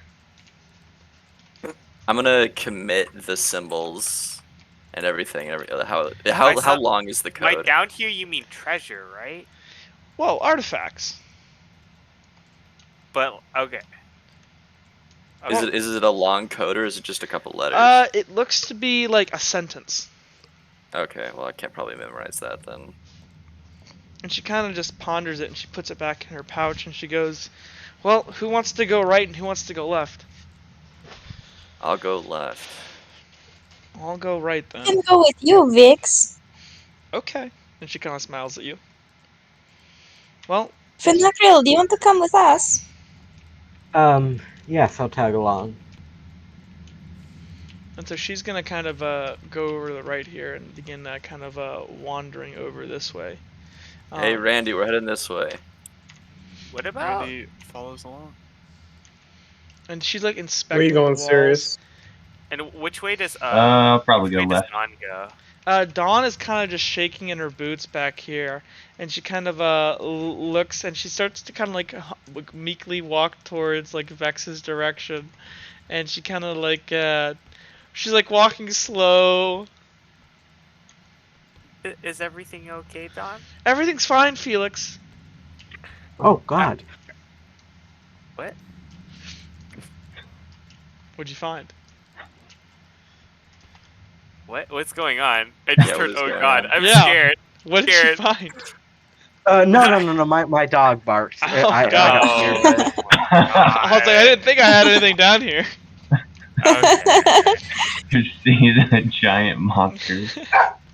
I'm gonna commit the symbols and everything. How Myself- long is the By code? down here, you mean treasure, right? Well, artifacts. But okay. Is it a long code or is it just a couple letters? It looks to be like a sentence. Okay, well I can't probably memorize that then. And she kind of just ponders it, and she puts it back in her pouch, and she goes, well, who wants to go right and who wants to go left? I'll go left. I'll go right I then. can go with you, Vix. Okay. And she kind of smiles at you. Well, Finlacril, do you want to come with us? Yes, I'll tag along. and so she's going to kind of go over to the right here and begin kind of wandering over this way. Hey Randy, we're heading this way. What about? Randy follows along. And she's like Where inspecting you going, the walls. serious? And which way does I'll probably go which way does left. Dawn go? Dawn is kind of just shaking in her boots back here, and she kind of looks, and she starts to kind of like meekly walk towards like Vex's direction, and she kind of like she's like walking slow. Is everything okay, Don? Everything's fine, Felix. Oh God. What? What'd you find? What's going on? I just Yeah, what heard, is "Oh going God," on? I'm Yeah. scared. What did you Scared. find? No. My dog barks. Oh I God. got scared Oh by it. I was like, I God. didn't think I had anything down here. Okay. Just sees a giant monster.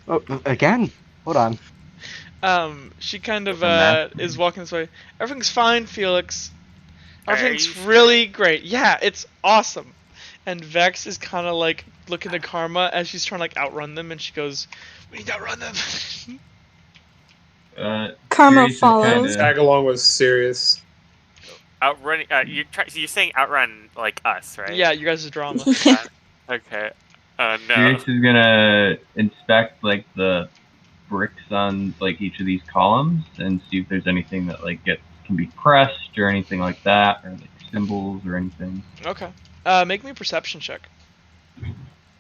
Oh, again? Hold on. She kind of The master. is walking this way. Everything's fine, Felix. Are Everything's you sure? really great. Yeah, it's awesome. And Vex is kind of like looking to Karma as she's trying to like outrun them, and she goes, "We need to outrun them." Karma Sirius is kind follows. of. Tag along with Sirius. Outrunning. You're saying outrun like us, right? Yeah, you guys' drama. Okay. Oh no. Sirius is gonna inspect like the bricks on like each of these columns and see if there's anything that like can be pressed or anything like that, or like symbols or anything. Okay. Make me a perception check.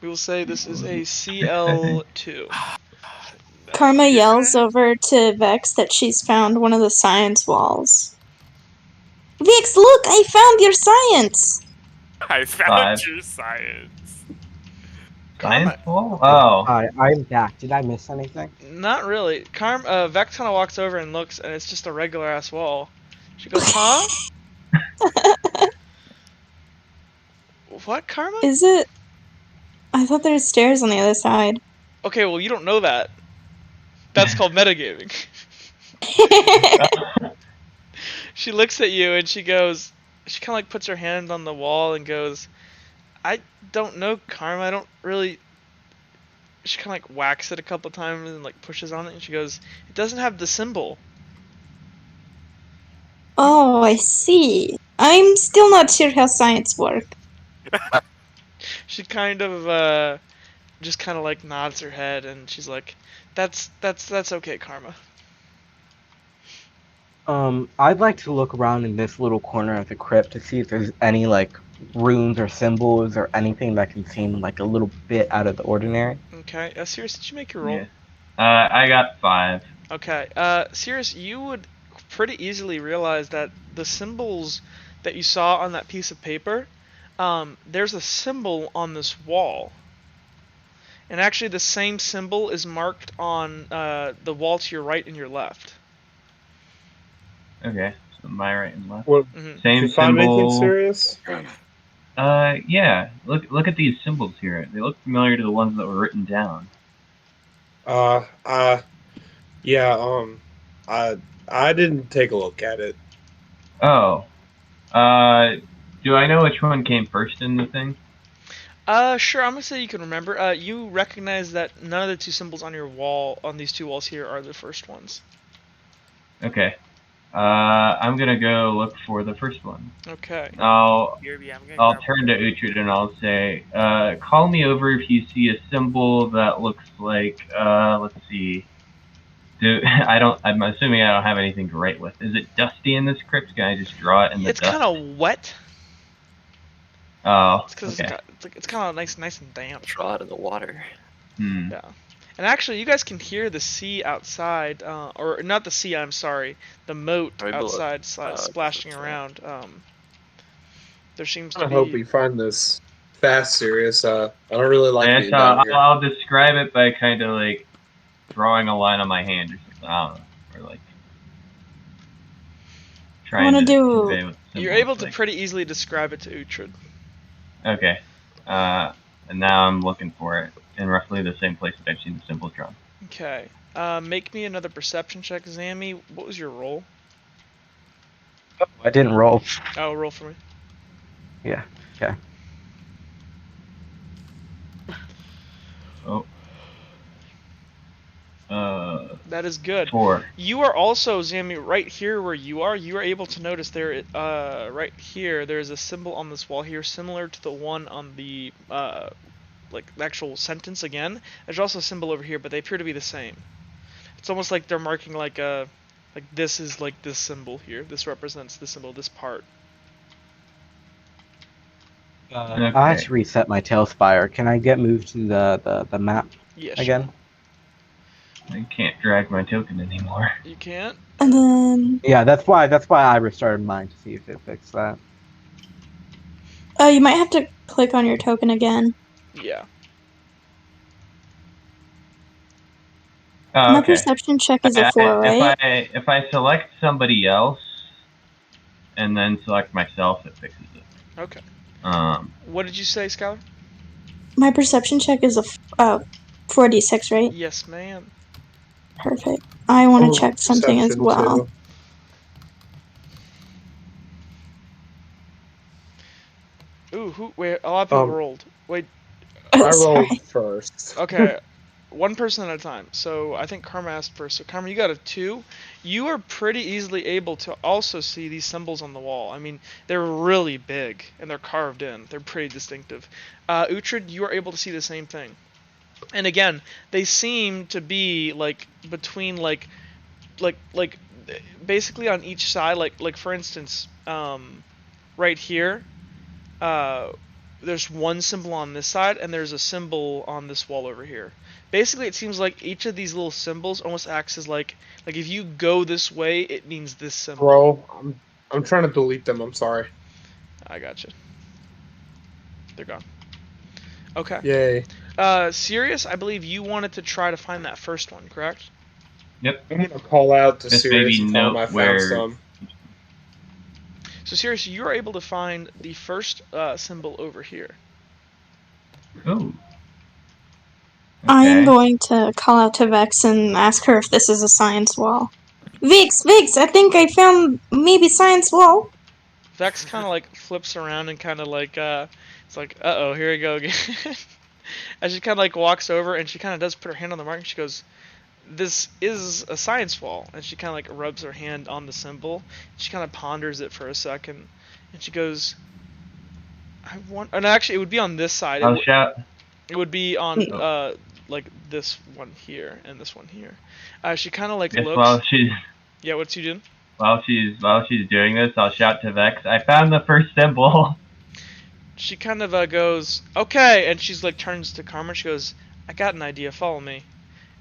We will say this is a CL2. No, Karma is yells it? over to Vex that she's found one of the science walls. Vex, look! I found your science! I found 5. your science. Science Karma, wall? Oh. Hi, I'm back. Did I miss anything? not really. Vex kind of walks over and looks, and it's just a regular ass wall. She goes, "Huh? What, Karma?" Is it? I thought there were stairs on the other side. Okay, well you don't know that. That's called metagaming. She looks at you and she goes, she kind of like puts her hand on the wall and goes, "I don't know, Karma. I don't really." She kind of like whacks it a couple times and like pushes on it, and she goes, "It doesn't have the symbol." Oh, I see. I'm still not sure how science works. She kind of just kind of like nods her head, and she's like, "That's okay, Karma." I'd like to look around in this little corner of the crypt to see if there's any like runes or symbols or anything that can seem like a little bit out of the ordinary. Okay, Sirius, did you make your roll? Yeah. I got 5. Okay, Sirius, you would pretty easily realize that the symbols that you saw on that piece of paper, there's a symbol on this wall. And actually, the same symbol is marked on the wall to your right and your left. Okay. So my right and left. What? Mm-hmm. Did Same you find anything symbol. serious? Yeah. Look at these symbols here. They look familiar to the ones that were written down. Uh, uh, yeah. I didn't take a look at it. Oh. Do I know which one came first in the thing? Sure, I'm gonna say you can remember. You recognize that none of the two symbols on your wall, on these two walls here, are the first ones. Okay. I'm gonna go look for the first one. Okay. I'll BRB, I'm gonna I'll grab turn to Uhtred and I'll say, call me over if you see a symbol that looks like, let's see. I'm assuming I don't have anything to write with. Is it dusty in this crypt? Can I just draw it in the It's kind dust? of wet. Oh, It's because okay. it's kind of nice and damp. Draw it in the water. Hmm. Yeah. And actually, you guys can hear the sea outside, or not the sea. I'm sorry, the moat Right below. outside Okay, splashing that's right. around. There seems to I hope be. we find this fast, serious. I don't really like Yes, being down here. I'll describe it by kind of like drawing a line on my hand or something. I don't know. Or like I want trying to to do. convey what the You're symbol able looks to like. pretty easily describe it to Uhtred. Okay. And now I'm looking for it in roughly the same place that I've seen the symbol drawn. Okay. Make me another perception check, Zammy. What was your roll? I didn't roll. Oh, roll for me. Yeah. Okay. Oh. That is good. 4. You are also, Zammy, right here where you are. You are able to notice there, right here, there is a symbol on this wall here, similar to the one on the, like the actual sentence again. There's also a symbol over here, but they appear to be the same. It's almost like they're marking like a, like this is like this symbol here. This represents this symbol, this part. I had to reset my Talespire. Can I get moved to the map Yeah, again? I can't drag my token anymore. You can't? And then Yeah, that's why I restarted mine to see if it fixed that. you might have to click on your token again. Yeah. Oh, My okay. perception check is a 4, right? If I select somebody else and then select myself, it fixes it. Okay. Um, What did you say, Skylar? My perception check is a 4d6, right? Yes, ma'am. Perfect. I want to Oh, check something as perception well. too. Ooh, wait, a lot of people Um, rolled. Wait, I rolled Sorry. first. okay. One person at a time. So I think Karma asked first. So Karma, you got a 2. You are pretty easily able to also see these symbols on the wall. I mean, they're really big and they're carved in. They're pretty distinctive. Uhtred, you are able to see the same thing. And again, they seem to be like between like basically on each side. Like for instance, right here, uh, there's one symbol on this side and there's a symbol on this wall over here. Basically, it seems like each of these little symbols almost acts as like if you go this way, it means this symbol. Bro, I'm trying to delete them. I'm sorry. I gotcha. They're gone. Okay. Yay. Sirius, I believe you wanted to try to find that first one, correct? yep. I'm gonna call out to Just Sirius maybe and tell him note I found where. some. So Sirius, you are able to find the first symbol over here. Oh. I'm Okay. going to call out to Vex and ask her if this is a science wall. Vix, I think I found maybe science wall. Vex kind of like flips around and kind of like it's like, uh-oh, here we go again. And she kind of like walks over and she kind of does put her hand on the mark and she goes, this is a science wall. And she kind of like rubs her hand on the symbol. She kind of ponders it for a second and she goes, I want, and actually it would be on this side. I'll shout. It would be on Oh, like this one here and this one here. She kind of like guess looks. Yeah, what's you doing? while she's doing this, I'll shout to Vex. I found the first symbol. She kind of goes, okay, and she's like turns to Karma. She goes, I got an idea. Follow me.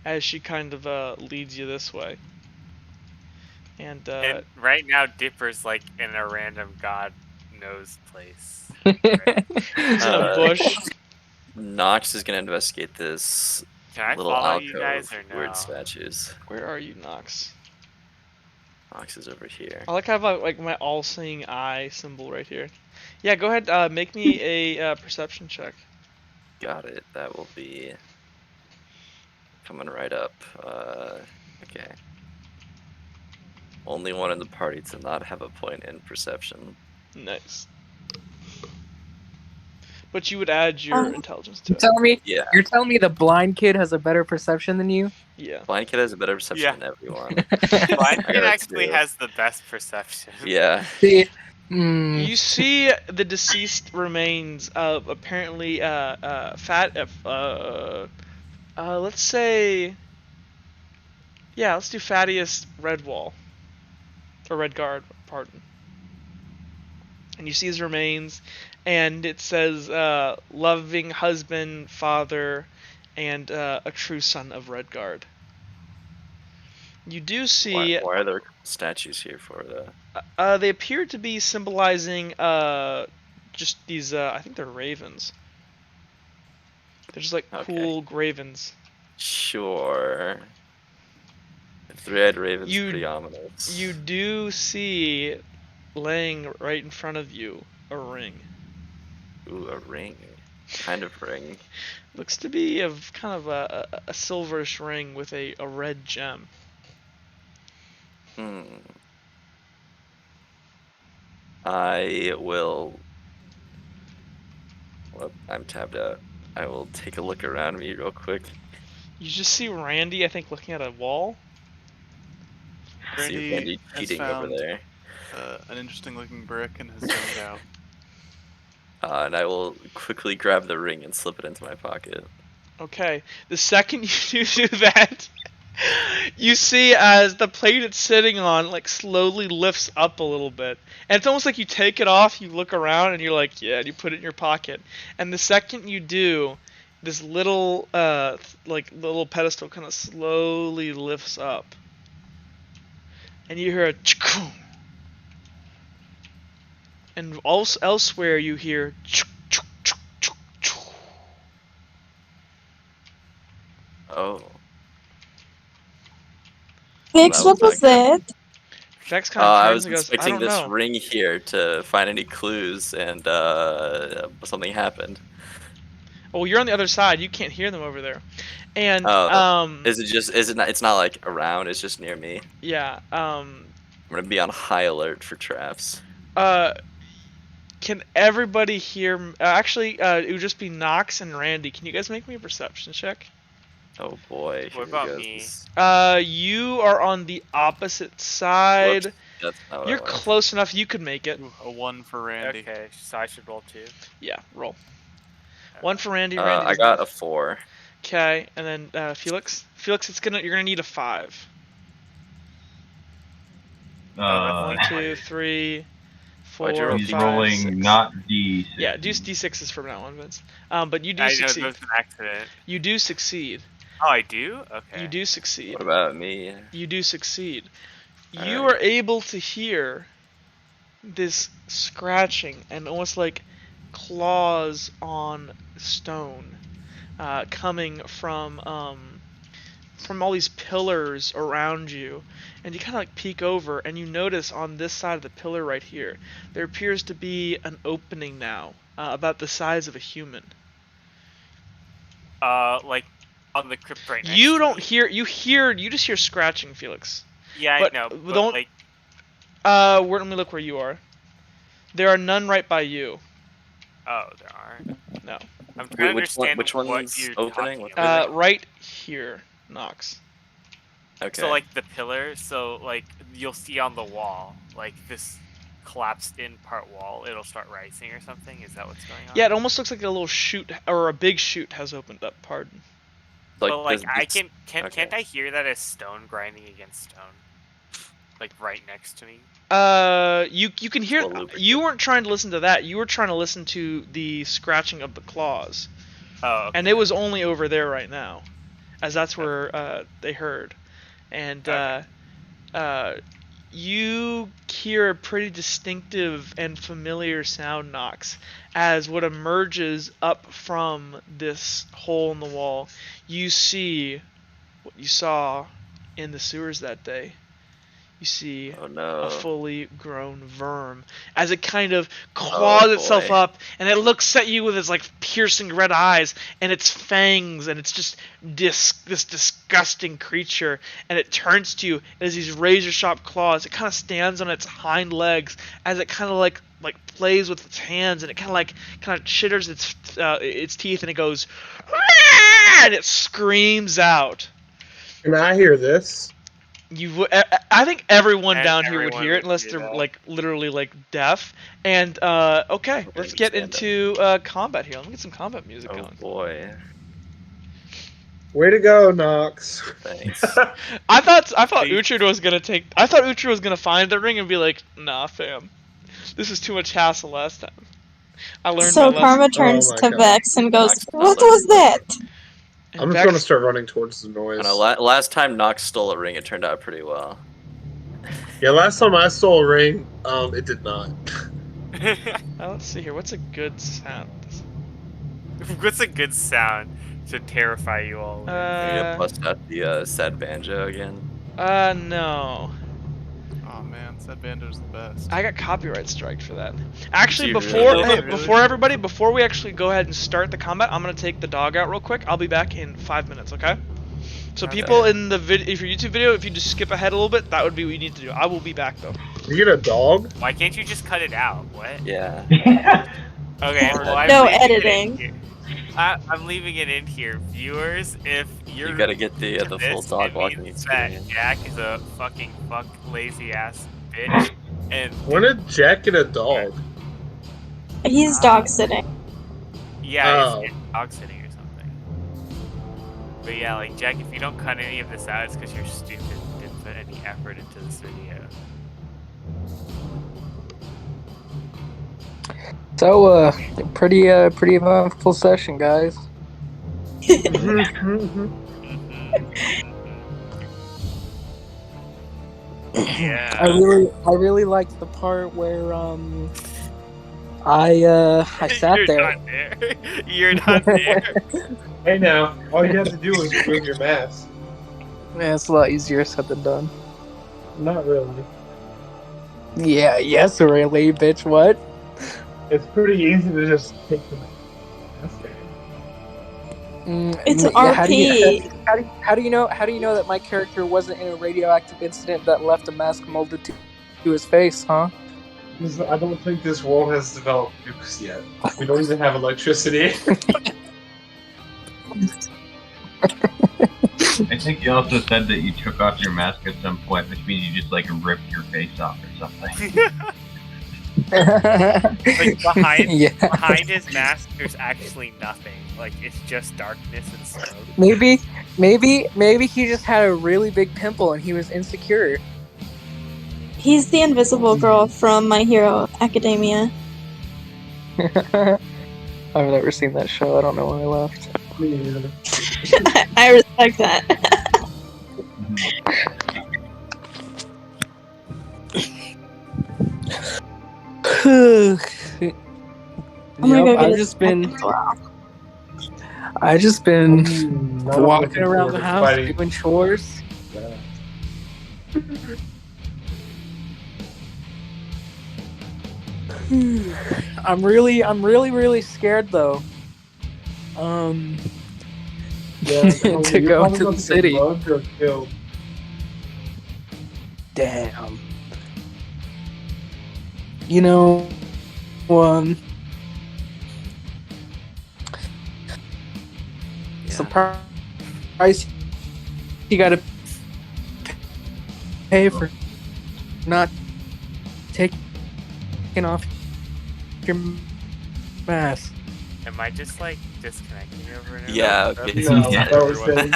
As she kind of leads you this way. And And right now, Dipper's like in a random god knows place. he's in a bush. Nox is gonna investigate this Can I little follow you alcove guys or with no? weird statues. Where are you, Nox? Nox is over here. I like how I have like my all-seeing eye symbol right here. Yeah, go ahead. Make me a perception check. Got it. That will be coming right up. Okay. Only one in the party to not have a point in perception. Nice. But you would add your intelligence to You it. tell me? Yeah. You're telling me the blind kid has a better perception than you? Yeah. Blind Kid has a better perception Yeah. than everyone. Blind I Kid got actually two. has the best perception. Yeah. See, You see the deceased remains of apparently fat. Let's say. Yeah, let's do Fattiest Redwall. Or Redguard, pardon. And you see his remains, and it says, loving husband, father, and a true son of Redguard. You do see. Why are there statues here for the? They appear to be symbolizing just these. I think they're ravens. They're just like Okay. cool ravens. Sure. The three-eyed raven's You- pretty ominous. You do see, laying right in front of you, a ring. Ooh, a ring. Kind of ring. Looks to be of kind of a silverish ring with a red gem. I will. Well, I'm tabbed out. I will take a look around me real quick. You just see Randy, I think, looking at a wall. See Randy has cheating over found there. an interesting looking brick and has zoned out. And I will quickly grab the ring and slip it into my pocket. Okay. The second you do that, You see as the plate it's sitting on like slowly lifts up a little bit. And it's almost like you take it off, you look around and you're like, yeah, and you put it in your pocket. And the second you do, this little like the little pedestal kind of slowly lifts up. And you hear a chuk. And also elsewhere you hear chuk, chuk, chuk, chuk, chuk. Oh. Vix, That what was was not good. that? Vex kind of I turns was and goes, I expecting don't this know. ring here to find any clues, and something happened. Well, you're on the other side. You can't hear them over there. And Is it not? It's not like around. It's just near me. yeah, I'm gonna be on high alert for traps. can everybody hear? Actually, it would just be Nox and Randy. Can you guys make me a perception check? Oh boy. What about me? You are on the opposite side. Whoops, that's not what You're I wanted. close enough. You could make it. Ooh, a 1 for Randy. Okay, so I should roll 2. Yeah, roll. 1 for Randy. Randy I doesn't got have- a 4. Okay, and then Felix. Felix, you're gonna need a 5. 1, 2, 3, 4, Why'd you roll he's 5, rolling 6. not D6. Yeah, do D6s from now on, Vince. But you do I know succeed. that was an accident. You do succeed. Oh, I do? Okay. You do succeed. What about me? You do succeed. All You right. are able to hear this scratching and almost like claws on stone coming from all these pillars around you. And you kind of like peek over and you notice on this side of the pillar right here, there appears to be an opening now about the size of a human. Like on the crypt right next You to don't me. hear, you just hear scratching, Felix. Yeah, but I know. But don't- like, Let me look where you are. There are none right by you. oh, there aren't. No. I'm trying to Which one- understand which what one's you're opening? talking What- about. Right here, Nox. Okay. So like the pillar, so like you'll see on the wall, like this collapsed in part wall, it'll start rising or something. Is that what's going on? Yeah, it almost looks like a little chute or a big chute has opened up. Pardon. But like this- can't okay. I hear that as stone grinding against stone? Like right next to me. You can hear. Well, lubricant. You weren't trying to listen to that. You were trying to listen to the scratching of the claws, Oh, okay. and it was only over there right now, as that's where they heard, and Okay. you hear a pretty distinctive and familiar sound, Nox, as what emerges up from this hole in the wall. You see what you saw in the sewers that day. You see Oh no. a fully grown worm as it kind of claws Oh, itself boy. up, and it looks at you with its like piercing red eyes and its fangs, and it's just this disgusting creature, and it turns to you. It has these razor sharp claws. It kind of stands on its hind legs as it kind of like plays with its hands, and it kind of chitters its teeth, and it goes and it screams out. Can I hear this? I think everyone And down here would everyone hear it would unless hear they're that. like literally like deaf. And okay, let's get understand into combat here. Let me get some combat music Oh going. boy. Way to go, Nox. Thanks. I thought Please. Uhtred was gonna take. I thought Uhtred was gonna find the ring and be like, "Nah, fam, this is too much hassle last time." I learned So my Karma lesson. turns my to God. Vex and goes, Nox "What not was learning. that?" And I'm just Vex- going to start running towards the noise. I know, last time Nox stole a ring, it turned out pretty well. Yeah, last time I stole a ring, it did not. let's see here. What's a good sound? What's a good sound to terrify you all with? Are you gonna bust out the sad banjo again? No. Oh man, Sad Bando's the best. I got copyright striked for that. Actually, You before really? hey, before we actually go ahead and start the combat, I'm gonna take the dog out real quick. I'll be back in 5 minutes, okay? So Okay. people in the if your YouTube video, if you just skip ahead a little bit, that would be what you need to do. I will be back though. You get a dog? Why can't you just cut it out? What? Yeah. Okay, well, I'm No leaving it in editing. here. I'm leaving it in here. Viewers, if you're You gotta get the to full this, dog it walking means that experience. Jack is a fucking lazy ass bitch. And When did Jack get a dog? He's dog sitting. yeah, Oh. he's dog sitting or something. But yeah, like Jack, if you don't cut any of this out, it's because you're stupid and didn't put any effort into this video. So, pretty eventful session, guys. Yeah. I really liked the part where I sat You're there. not there. You're not there. Hey now, all you have to do is remove your mask. Yeah, it's a lot easier said than done. Not really. Yeah, yes, really, bitch. What? It's pretty easy to just take the mask. It's an How do RP. you know that my character wasn't in a radioactive incident that left a mask molded to his face, huh? I don't think this world has developed nukes yet. We don't even have electricity. I think you also said that you took off your mask at some point, which means you just like ripped your face off or something. Like Yeah. behind his mask, there's actually nothing. Like it's just darkness and smoke. Maybe he just had a really big pimple and he was insecure. He's the invisible girl from My Hero Academia. I've never seen that show. I don't know why I laughed. Me neither. I respect that. I'm gonna go get I've a just been snack as well. Not walking looking around forward the to house fighting. doing chores. Yeah. I'm really scared though. Yeah, To you're go probably to about the get city. mugged or killed. Damn. You know, surprise you gotta pay for not taking off your mask. Am I just like disconnecting over and over? Yeah, That's basically. No, Yeah. that was saying.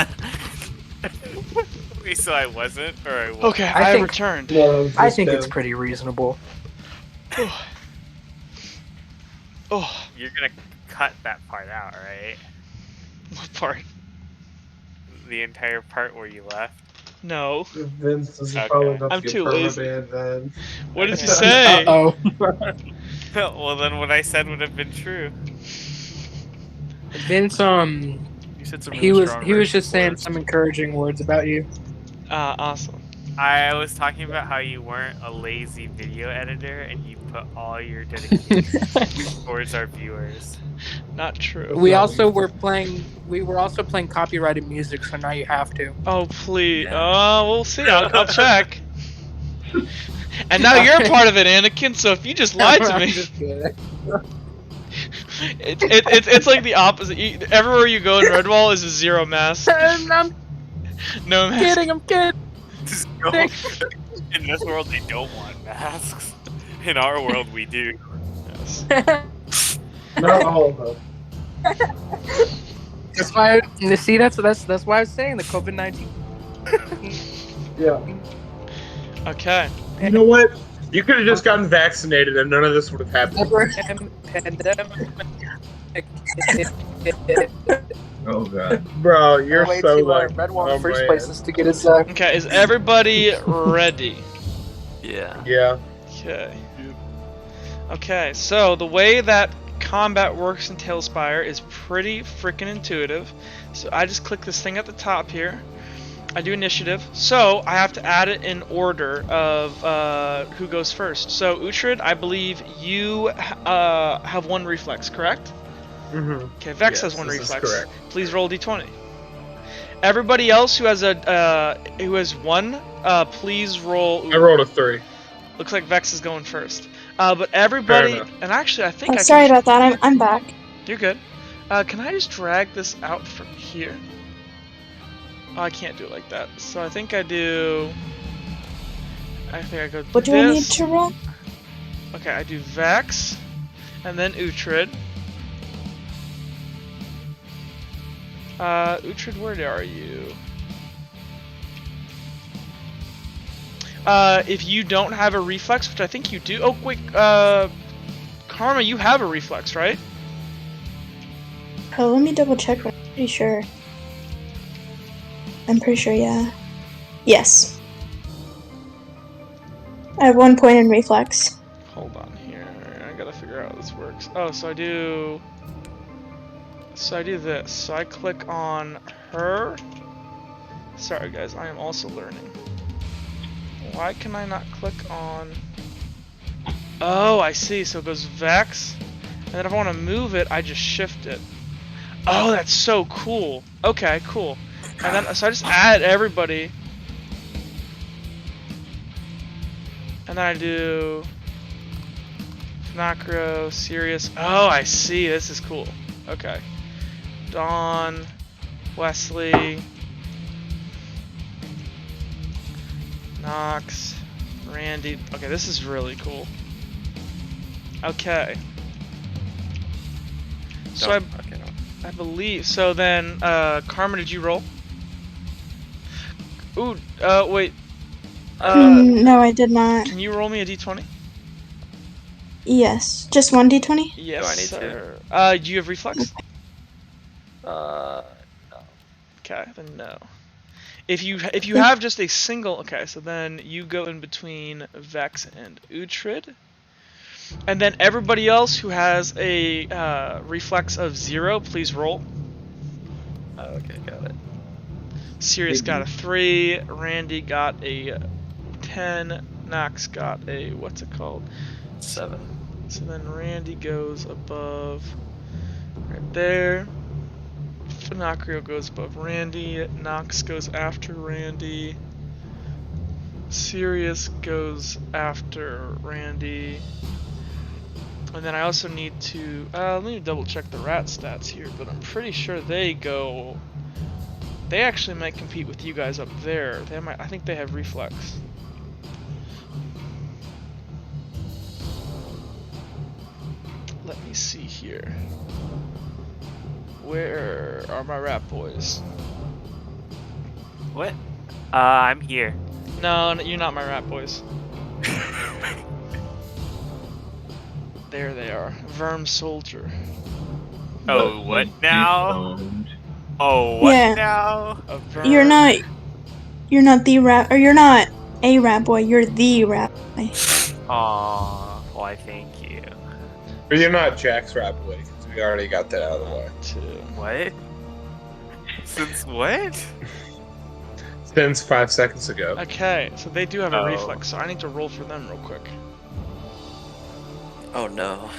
Wait, so I wasn't, or I was? Okay, I I think- returned. No, it was I just think Ben. it's pretty reasonable. Oh, You're gonna cut that part out, right? what part? The entire part where you left. No. Vince is Okay. probably about I'm to get too lazy. permabanned then. What does he Okay. say? Uh-oh. Well, then what I said would have been true. Vince, You said some he really was strong just racist saying words. some encouraging words about you. Awesome. I was talking about how you weren't a lazy video editor and you put all your dedication towards our viewers. Not true. We were also playing copyrighted music, so now you have to. Oh, please. Yeah. We'll see. I'll check. And now you're a part of it, Anakin, so if you just lied to I'm me... just kidding. It's like the opposite. Everywhere you go in Redwall is a zero mask. I'm No mask. kidding. I'm kidding. In this world, they don't want masks. In our world, we do. Yes. Not all of them. That's why. You see, that's why I was saying the COVID-19. Yeah. Okay. You know what? You could have just gotten vaccinated and none of this would have happened. Oh god. Bro, you're Way so to like. Redwall oh, in first man. place is to get his. Okay, is everybody ready? Yeah. Yeah. Okay. Okay, so the way that combat works in Talespire is pretty freaking intuitive. So I just click this thing at the top here. I do initiative. So I have to add it in order of who goes first. So Uhtred, I believe you have one reflex, correct? Mm-hmm. Okay, Vex Yes, has one this is reflex. correct. Please roll d20. Everybody else who has one, please roll. I rolled a 3. Looks like Vex is going first. But everybody, enough. and actually I think Oh, sorry about that. I'm back. You're good. Can I just drag this out from here? Oh, I can't do it like that. So I think I do. I think I go. What do I need to roll? Okay, I do Vex, and then Uhtred. Uhtred, where are you? If you don't have a reflex, which I think you do. Oh, wait, Karma, you have a reflex, right? Oh, let me double check. I'm pretty sure. Yeah. Yes. I have 1 point in reflex. Hold on here. I gotta figure out how this works. Oh, so I do this. So I click on her. Sorry, guys, I am also learning. Why can I not click on... Oh, I see. So it goes Vex, and then if I want to move it, I just shift it. Oh, that's so cool. Okay, cool. And then, so I just add everybody. And then I do... Macro, Sirius. Oh, I see. This is cool. Okay. Dawn, Wesley, Nox, Randy. Okay, this is really cool. Okay. So I believe. So then, Karma, did you roll? Ooh, wait. No, I did not. Can you roll me a d20? Yes. Just 1 d20? Yes, Do I need sir. Do you have reflex? No. Okay, then no. If you have just a single, okay, so then you go in between Vex and Uhtred, and then everybody else who has a reflex of 0, please roll. Okay, got it. Sirius got a 3, Randy got a 10, Nox got a what's it called? 7. So then Randy goes above right there. Finacrio goes above Randy. Nox goes after Randy. Sirius goes after Randy. And then I also need to... let me double check the rat stats here, but I'm pretty sure they go... They actually might compete with you guys up there. They might. I think they have reflex. Let me see here. Where are my rat boys? What? I'm here. No, you're not my rat boys. There they are. Verm Soldier. Oh, what now? Oh, what Yeah. now? A Verm. You're not the rat, or you're not a rat boy, you're the rat boy. Aw, why thank you. But you're not Jack's rat boy, because we already got that out of the way. What? Since what? Since 5 seconds ago. Okay, so they do have a Oh. reflex, so I need to roll for them real quick. Oh no.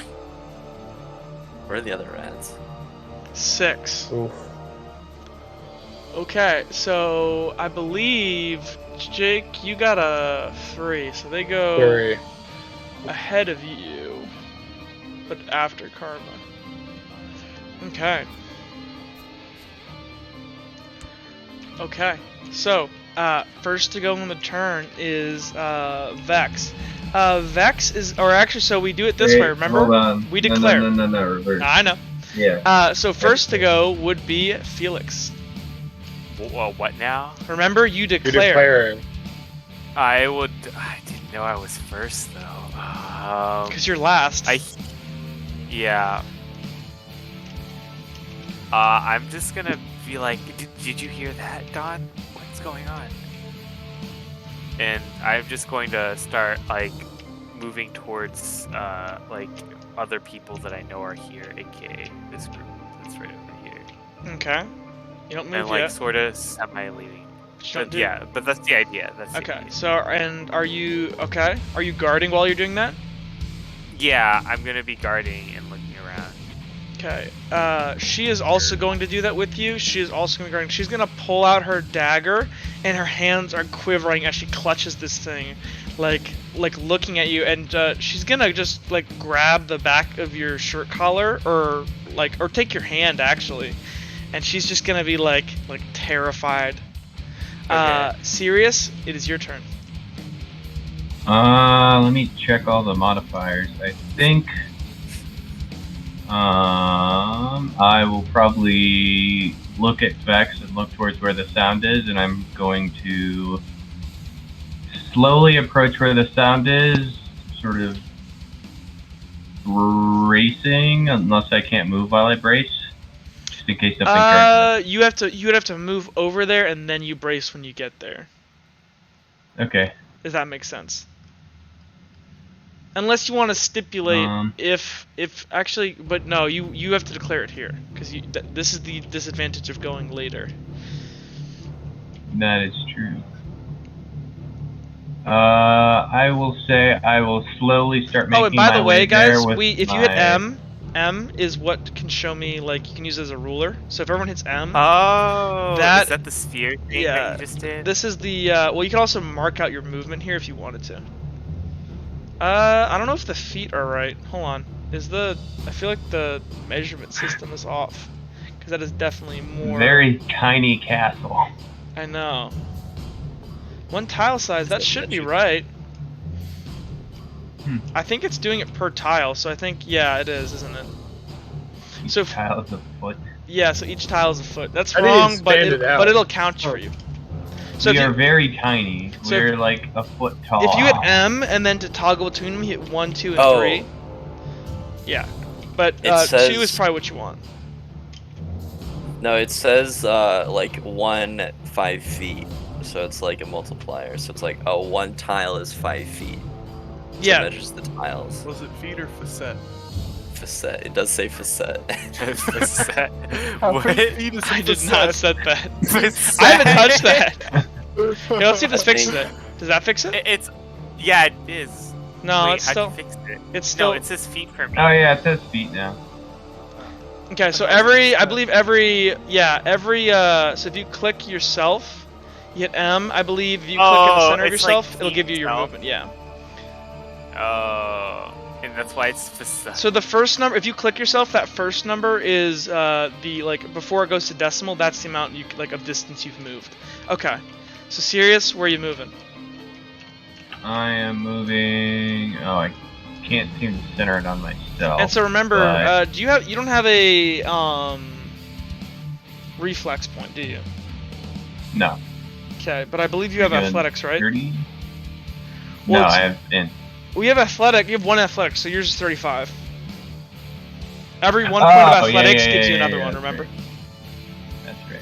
Where are the other rats? 6. Oof. Okay, so I believe Jake, you got a 3, so they go 3. ahead of you, but after Karma. Okay. Okay, so first to go on the turn is Vex. Vex is, or actually, so we do it this way. Remember, hold on. we declare. No, reverse. I know. Yeah. So first to go would be Felix. Well, what now? Remember, you You declare. declare. I didn't know I was first though. Because you're last. Yeah. I'm just gonna be like, did you hear that, Don? What's going on? And I'm just going to start like moving towards like other people that I know are here, aka this group that's right over here. Okay. You don't move And like yet. sort of semi-leaving. Don't But do- yeah, but that's the idea. That's the Okay. idea. So, and are you okay? Are you guarding while you're doing that? Yeah, I'm gonna be guarding and looking around. Okay. She is also going to do that with you. She is also going to be guarding. She's going to pull out her dagger, and her hands are quivering as she clutches this thing, like looking at you. And she's gonna just like grab the back of your shirt collar, or take your hand actually, and she's just gonna be like terrified. Okay. Sirius, it is your turn. Let me check all the modifiers. I think I will probably look at Vex and look towards where the sound is, and I'm going to slowly approach where the sound is, sort of bracing, unless I can't move while I brace, just in case something charges. You would have to move over there and then you brace when you get there. Okay. If that makes sense. Unless you want to stipulate if actually, but no, you have to declare it here because this is the disadvantage of going later. That is true. I will say I will slowly start making and by the way, guys, if you hit my... M is what can show me, like, you can use it as a ruler. So if everyone hits M, Oh, is that the sphere thing that you just did? This is the well, you can also mark out your movement here if you wanted to. I don't know if the feet are right. Hold on. I feel like the measurement system is off. Because that is definitely more... Very tiny castle. I know. 1 tile size, that should be right. I think it's doing it per tile, so I think, yeah, it is, isn't it? Each tile is a foot. Yeah, so each tile is a foot. That's wrong, but it'll count for you. So we are very tiny. We're like a foot tall. If you hit M and then to toggle between them, you hit 1, 2, and 3. Yeah, but 2 is probably what you want. No, it says like 1 5 feet, so it's like a multiplier. So it's like 1 tile is 5 feet. So yeah. It measures the tiles. Was it feet or facet? Facet. It does say facet. Facet. What? I did not set that. I haven't touched that. Here, let's see if this fixes it. Does that fix it? Yeah, it is. No, Wait, it's still. fix it? It's still. No, it says feet for me. Oh yeah, it says feet now. Okay, so so if you click yourself, you hit M. I believe if you click in the center of yourself, it'll give you your movement. Yeah. Oh. And that's why it's facet. So the first number, if you click yourself, that first number is the, like, before it goes to decimal, that's the amount of distance you've moved. Okay. So Sirius, where are you moving? I am moving. Oh, I can't seem to center it on myself. And so remember, you don't have a reflex point, do you? No. Okay, but I believe you have athletics, right? 30? Well, no, I have int. We have athletic. You have 1 athletic, so yours is 35. Every 1 point of athletics gives you another one. Remember? Right. That's right.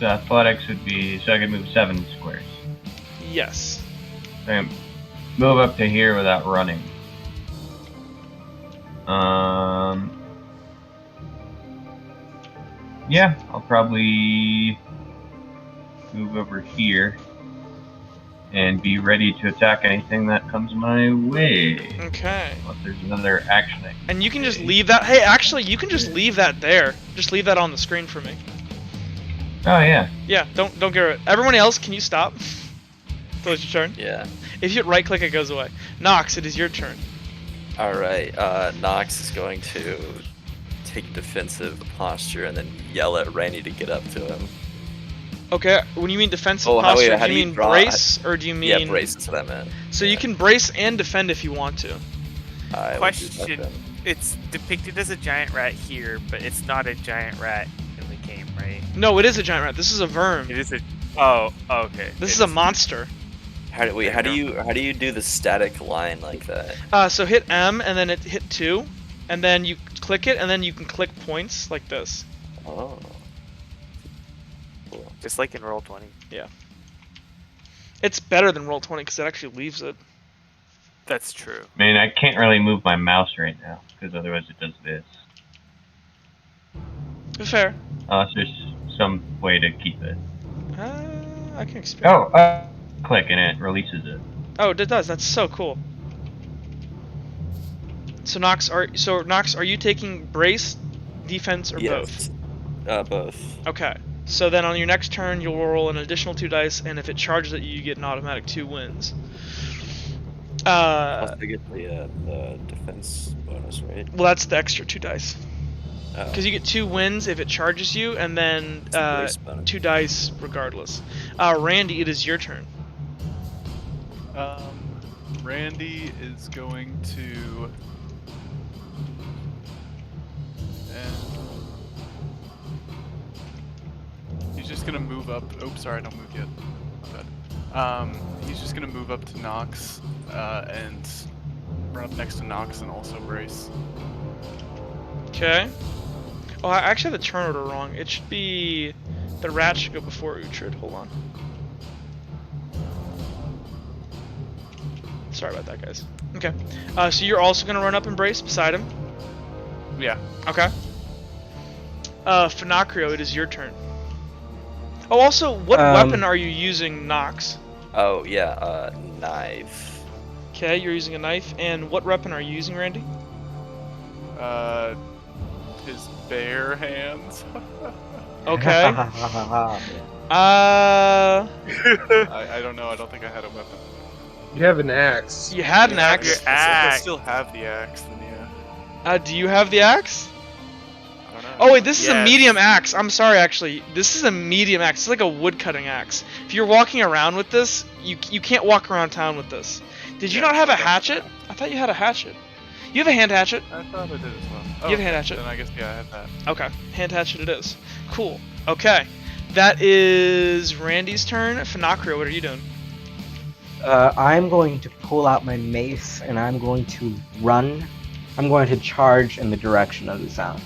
So athletics would be, so I could move 7 squares. Yes. So I can move up to here without running. Yeah, I'll probably move over here and be ready to attack anything that comes my way. Okay. Unless there's another action. And you can just leave that. Hey, actually, you can just leave that there. Just leave that on the screen for me. Oh yeah. Yeah. Don't get rid. Everyone else, can you stop? So it's your turn. Yeah. If you hit right click, it goes away. Nox, it is your turn. All right. Nox is going to take defensive posture and then yell at Randy to get up to him. Okay, when you mean defensive posture, do you mean brace, or do you mean... Yeah, brace is what I meant. So you can brace and defend if you want to. Question, it's depicted as a giant rat here, but it's not a giant rat in the game, right? No, it is a giant rat. This is a verm. It is a... Oh, okay. This is a monster. How do you do the static line like that? So hit M, and then hit 2, and then you click it, and then you can click points like this. Oh. Just like in Roll20. Yeah. It's better than Roll20 because it actually leaves it. That's true. I mean, I can't really move my mouse right now because otherwise it does this. Fair. Unless there's some way to keep it. I can experiment. Oh, click and it releases it. Oh, it does. That's so cool. So Nox, are you taking brace, defense, or both? Both. Okay. So then on your next turn, you'll roll an additional 2 dice, and if it charges it, you get an automatic 2 wins. Plus I get the defense bonus, right? Well, that's the extra 2 dice. Because Oh. you get 2 wins if it charges you, and then It's a brace bonus. 2 dice regardless. Randy, it is your turn. Randy is going to And he's just gonna move up. Oops, sorry, I don't move yet. My bad. He's just gonna move up to Nox and run up next to Nox and also brace. Okay. Oh, I actually have the turn order wrong. It should be the rat should go before Uhtred. Hold on. Sorry about that, guys. Okay. So you're also gonna run up and brace beside him. Yeah. Okay. Finacrio, it is your turn. Oh, also, what weapon are you using, Nox? Oh yeah, knife. Okay, you're using a knife. And what weapon are you using, Randy? His bare hands. Okay. I don't know. I don't think I had a weapon. You have an axe. You had an You have axe. your If I axe. still have the axe, then yeah. Do you have the axe? I don't know. Oh wait, this is a Yes. medium axe. I'm sorry, actually. This is a medium axe. It's like a wood cutting axe. If you're walking around with this, you can't walk around town with this. Did you Yeah, not have a I don't hatchet? I thought you had a hatchet. You have a hand hatchet. I thought I did as well. You have a hand hatchet. Then I guess yeah, I have that. Okay, hand hatchet it is. Cool. Okay, that is Randy's turn. Finacrio, what are you doing? I'm going to pull out my mace and I'm going to run. I'm going to charge in the direction of the sound.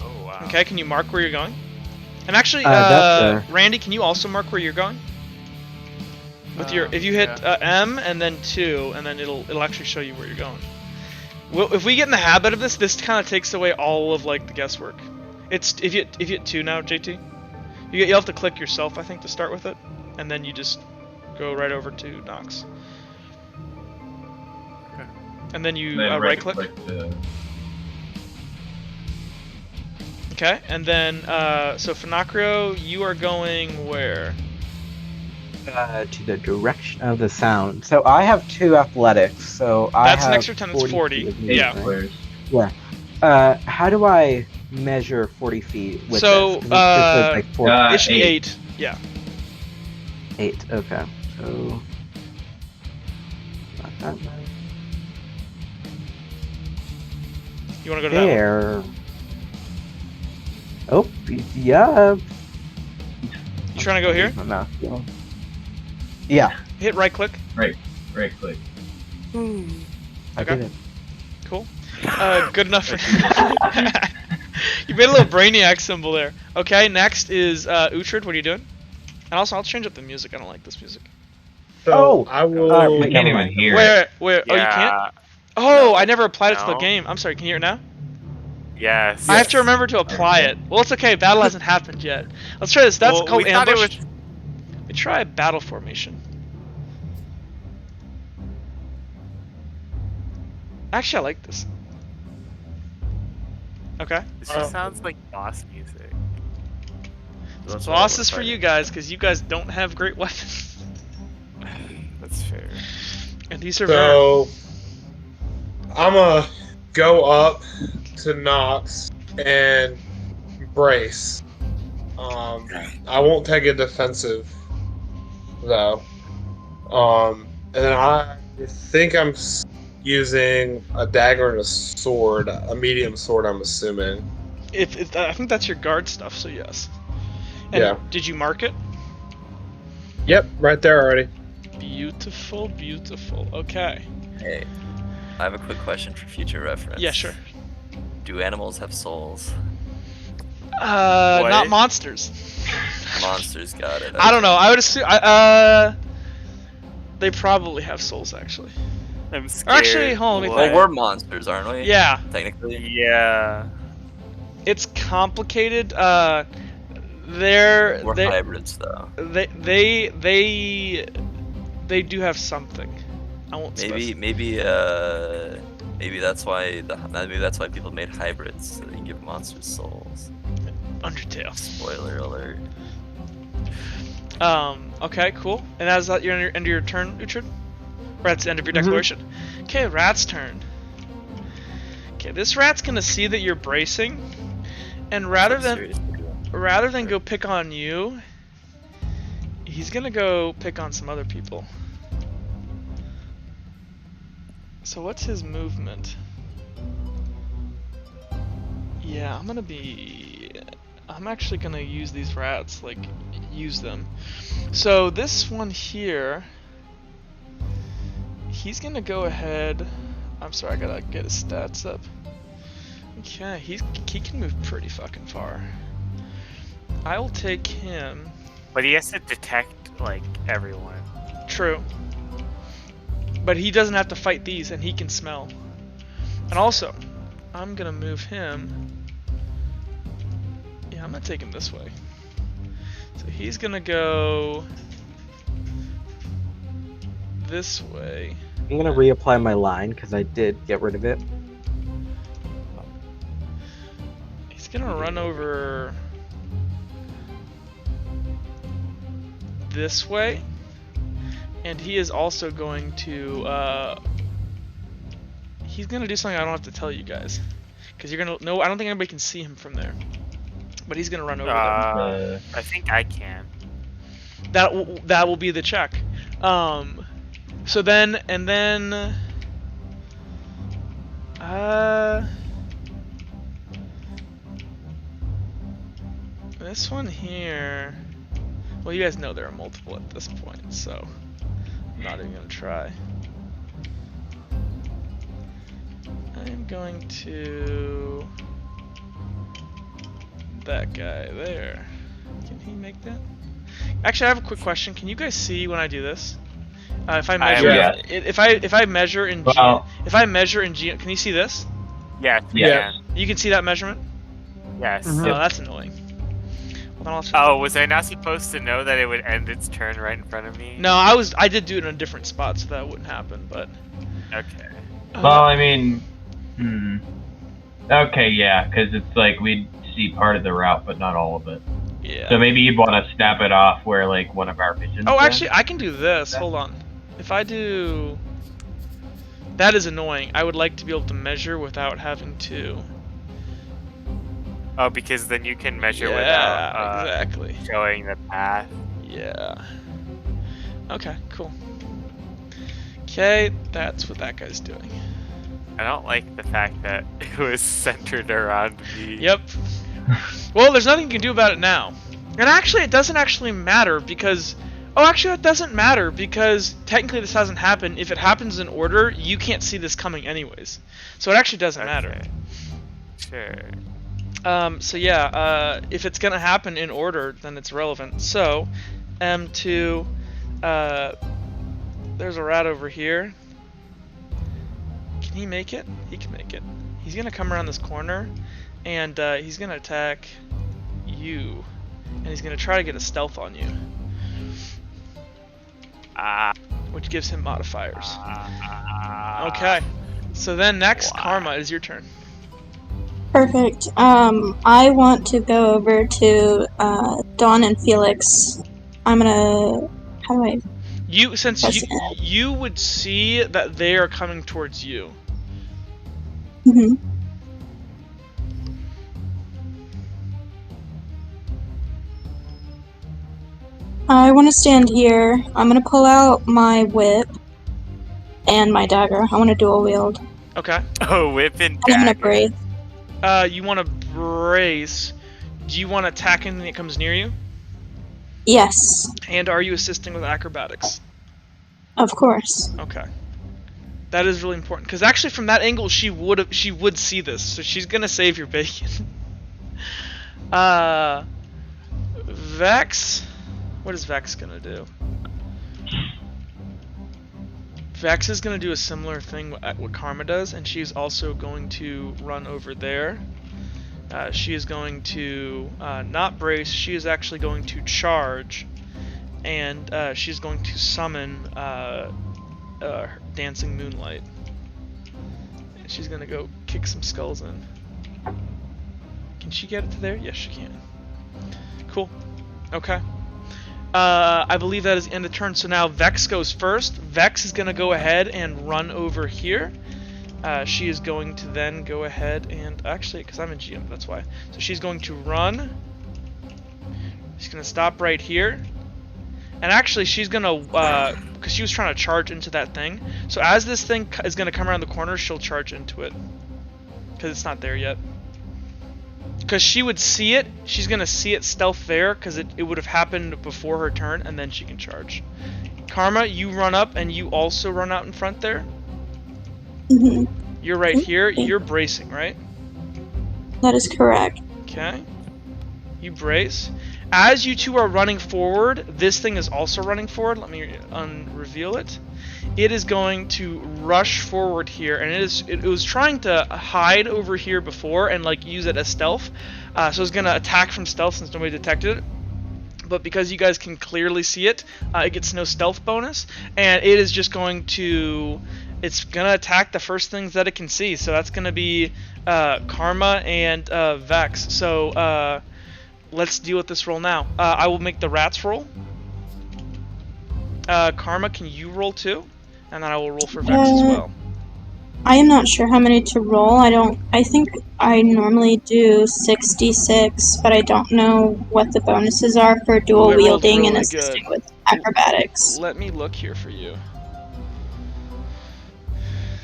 Oh wow. Okay, can you mark where you're going? And actually, that's Randy, can you also mark where you're going? With your, if you hit Yeah. M and then 2, and then it'll actually show you where you're going. Well, if we get in the habit of this kind of takes away all of like the guesswork. It's if you hit 2 now, JT, you have to click yourself, I think, to start with it, and then you just go right over to Nox. Okay. And then you Then right click. Okay, and then so Finacrio, you are going where? To the direction of the sound. So I have 2 athletics. So I That's have next turn. It's 40. feet of Yeah. movement, right? Yeah. How do I measure 40 feet with So, this? 'Cause it just says, like 40 It should be 8. Yeah. 8. Okay. So not that much. You want to go to that one? There. Oh, yeah. You trying to go here? No. Yeah. Hit right click. Right click. I Okay. did it. Cool. Good enough for You made a little brainiac symbol there. Okay, next is Uhtred. What are you doing? And also, I'll change up the music. I don't like this music. So Oh, I will. wait, Can't never even mind. hear it. Where? Oh, you can't? Yeah. Oh, No. I never applied it to the No. game. I'm sorry. Can you hear it now? Yes. I have to remember to apply it. Well, it's okay. Battle hasn't happened yet. Let's try this. That's Well, called we thought it ambush. was- We try battle formation. Actually, I like this. Okay. This just sounds like boss music. That's Boss what is for we're you guys, because you guys don't have great weapons. That's fair. And these are very... So I'm gonna go up to Nox and brace. I won't take a defensive though. And then I think I'm using a dagger and a sword, a medium sword. I'm assuming. If I think that's your guard stuff, so yes. And Yeah. did you mark it? Yep, right there already. Beautiful, beautiful. Okay. Hey, I have a quick question for future reference. Yeah, sure. Do animals have souls? Not What? monsters. Monsters got it. I don't know. I would assume. They probably have souls, actually. I'm Or scared. actually, hold on. Let me Well, think. we're monsters, aren't we? Yeah, Technically. Yeah. it's complicated. They're We're they hybrids, though. they do have something. I won't. Maybe that's why people made hybrids, so they can give monsters souls. Undertale. Spoiler alert. Okay, cool. And that's that. You're end of your turn, Uhtred. Or that's the end of your declaration. Okay, rat's turn. Okay, this rat's gonna see that you're bracing, and rather than go pick on you, he's gonna go pick on some other people. So what's his movement? Yeah, I'm actually gonna use these rats, like, use them. So this one here, he's gonna go ahead. I'm sorry, I gotta get his stats up. Okay, he can move pretty fucking far. I will take him. But he has to detect, like, everyone. True. But he doesn't have to fight these, and he can smell. And also, I'm gonna move him. Yeah, I'm gonna take him this way. So he's gonna go this way. I'm gonna reapply my line because I did get rid of it. He's gonna run over this way, and he is also going to he's gonna do something I don't have to tell you guys, because you're gonna no, I don't think anybody can see him from there, but he's gonna run over them. I think I can. That will be the check. So then, and then this one here, well, you guys know there are multiple at this point, so I'm not even gonna try. I'm going to that guy there. Can he make that? Actually, I have a quick question. Can you guys see when I do this? If I measure, Yes. if I measure in if I measure in G, can you see this? Yes, Yeah. You can see that measurement? Yes. Oh, that's annoying. Well, then I'll Oh, was I not supposed to know that it would end its turn right in front of me? No, I did do it in a different spot, so that wouldn't happen. But Okay. Well, I mean, okay, yeah, because it's like we'd see part of the route, but not all of it. yeah. So maybe you'd want to snap it off where like one of our pigeons. Oh, went. actually, I can do this. Hold on. If I do, that is annoying. I would like to be able to measure without having to. Oh, because then you can measure Yeah, without exactly. showing the path. Yeah. Okay, cool. Okay, that's what that guy's doing. I don't like the fact that it was centered around me. Yep. Well, there's nothing you can do about it now. And actually, it doesn't actually matter because... Oh, actually, it doesn't matter because technically this hasn't happened. If it happens in order, you can't see this coming anyways. So it actually doesn't matter. Sure. So yeah, if it's gonna happen in order, then it's relevant. So, M2, there's a rat over here. Can he make it? He can make it. He's gonna come around this corner, and he's gonna attack you, and he's gonna try to get a stealth on you, which gives him modifiers. Okay. So then next, Karma, it is your turn. Perfect. I want to go over to Dawn and Felix. I'm gonna. How do I? Since you would see that they are coming towards you. Mm-hmm. I want to stand here. I'm gonna pull out my whip and my dagger. I want to dual wield. Okay. Oh, whip and And I'm gonna dagger. brace. You want to brace. Do you want to attack anything that comes near you? Yes, And are you assisting with acrobatics? of course. Okay. That is really important because actually, from that angle, she would see this, so she's gonna save your bacon. Vex. What is Vex gonna do? Vex is gonna do a similar thing what Karma does, and she's also going to run over there. She is going to not brace. She is actually going to charge, and she's going to summon Dancing Moonlight. And she's gonna go kick some skulls in. Can she get it to there? Yes, she can. Cool. Okay. I believe that is the end of turn. So now Vex goes first. Vex is gonna go ahead and run over here. She is going to then go ahead and actually, because I'm in GM, that's why. So she's going to run. She's gonna stop right here. And actually, she's gonna, because she was trying to charge into that thing. So as this thing is gonna come around the corner, she'll charge into it. Because it's not there yet. because she would see it. She's gonna see it stealth there because it would have happened before her turn, and then she can charge. Karma, you run up and you also run out in front there. Mm-hmm. You're right here. You're bracing, right? That is correct. Okay. You brace. As you two are running forward, this thing is also running forward. Let me unreveal it. It is going to rush forward here, and it was trying to hide over here before and like use it as stealth. So it's gonna attack from stealth since nobody detected it. But because you guys can clearly see it, it gets no stealth bonus, and it is just going to. It's gonna attack the first things that it can see. So that's gonna be Karma and Vex. So let's deal with this roll now. I will make the rats roll. Karma, can you roll too? And then I will roll for Vex as well. I am not sure how many to roll. I think I normally do 66, but I don't know what the bonuses are for dual wielding really and assisting good. with acrobatics. Let me look here for you.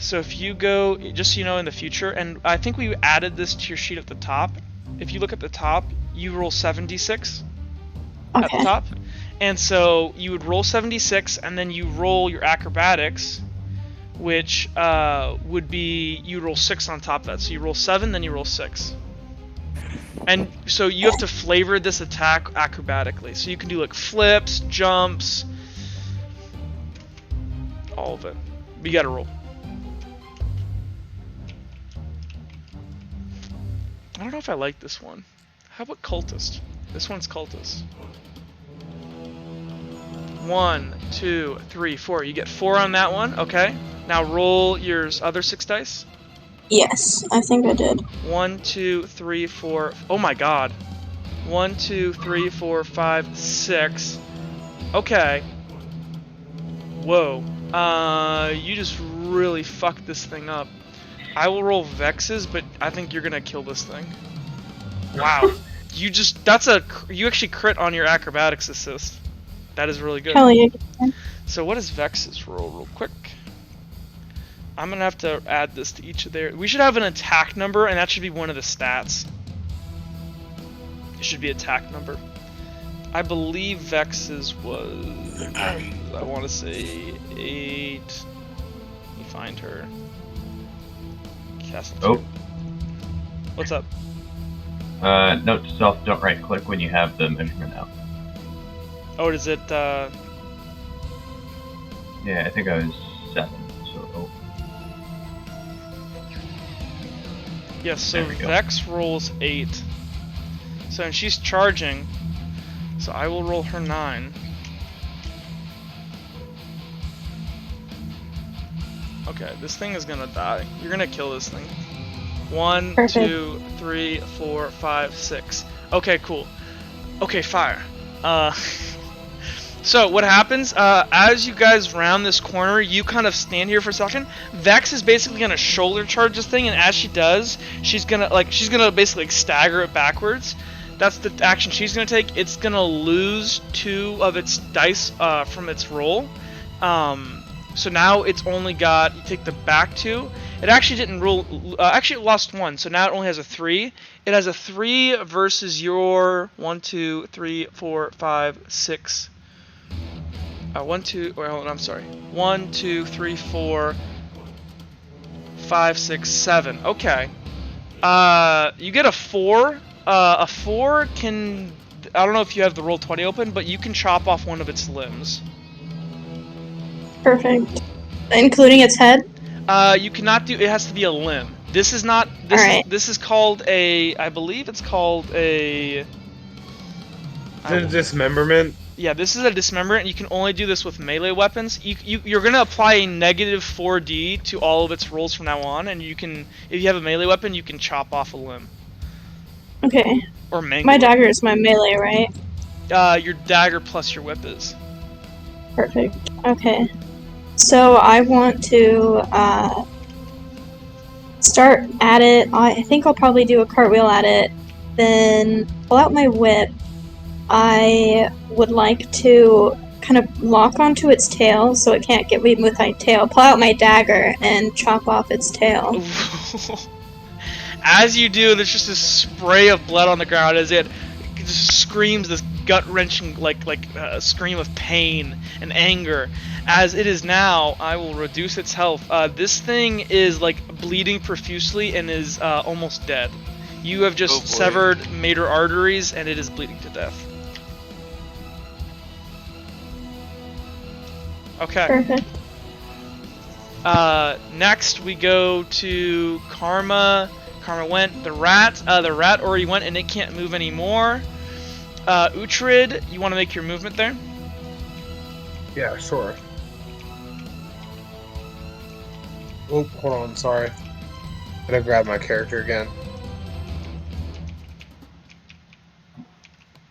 So if you go, just so you know in the future, and I think we added this to your sheet at the top. If you look at the top, you roll 76 at the top. And so you would roll 76, and then you roll your acrobatics, which would be, you roll 6 on top of that. So you roll 7, then you roll 6. And so you have to flavor this attack acrobatically. So you can do like flips, jumps, all of it. But you gotta roll. I don't know if I like this one. How about cultist? This one's cultist. 1, 2, 3, 4. You get 4 on that one. Okay. Now roll your other 6 dice. Yes, I think I did. 1, 2, 3, 4. Oh my god. 1, 2, 3, 4, 5, 6. Okay. Whoa. You just really fucked this thing up. I will roll Vexes, but I think you're gonna kill this thing. Wow. You actually crit on your acrobatics assist. That is really good. Hell yeah. So what is Vex's roll real quick? I'm gonna have to add this to each of their. We should have an attack number, and that should be one of the stats. It should be attack number. I believe Vex's was. I want to say 8. Let me find her. Oh. What's up? Note to self: don't right click when you have the measurement out. Oh, is it? Yeah, I think I was 7. So. Yes. So Vex rolls 8. So and she's charging. So I will roll her 9. Okay, this thing is gonna die. You're gonna kill this thing. 1, Perfect. 2, 3, 4, 5, 6. Okay, cool. Okay, fire. So what happens, as you guys round this corner, you kind of stand here for a second. Vex is basically gonna shoulder charge this thing, and as she does, she's gonna basically stagger it backwards. That's the action she's gonna take. It's gonna lose 2 of its dice from its roll. So now it's only got, you take the back 2. It actually didn't roll, actually it lost 1, so now it only has a 3. It has a 3 versus your 1, 2, 3, 4, 5, 6. 1, 2, well, hold on, I'm sorry. 1, 2, 3, 4, 5, 6, 7. Okay. You get a 4. A 4 can, I don't know if you have the roll 20 open, but you can chop off one of its limbs. Perfect. Including its head? You cannot do, it has to be a limb. This is not, this is called a, I believe it's called a... Dismemberment? Yeah, this is a dismemberment. You can only do this with melee weapons. You're going to apply a negative 4d to all of its rolls from now on, and you can, if you have a melee weapon, you can chop off a limb. Okay. Or mangle My it. dagger is my melee, right? Your dagger plus your whip is. Perfect. Okay. So I want to start at it. I think I'll probably do a cartwheel at it. Then pull out my whip. I would like to kind of lock onto its tail so it can't get me with my tail. Pull out my dagger and chop off its tail. As you do, there's just this spray of blood on the ground as it just screams this gut-wrenching scream of pain and anger. As it is now, I will reduce its health. This thing is like bleeding profusely and is almost dead. You have just severed major arteries and it is bleeding to death. Okay. Perfect. Next we go to Karma. Karma went. The rat already went and it can't move anymore. Uhtred, you want to make your movement there? Yeah, sure. Oh, hold on, sorry. Gotta grab my character again.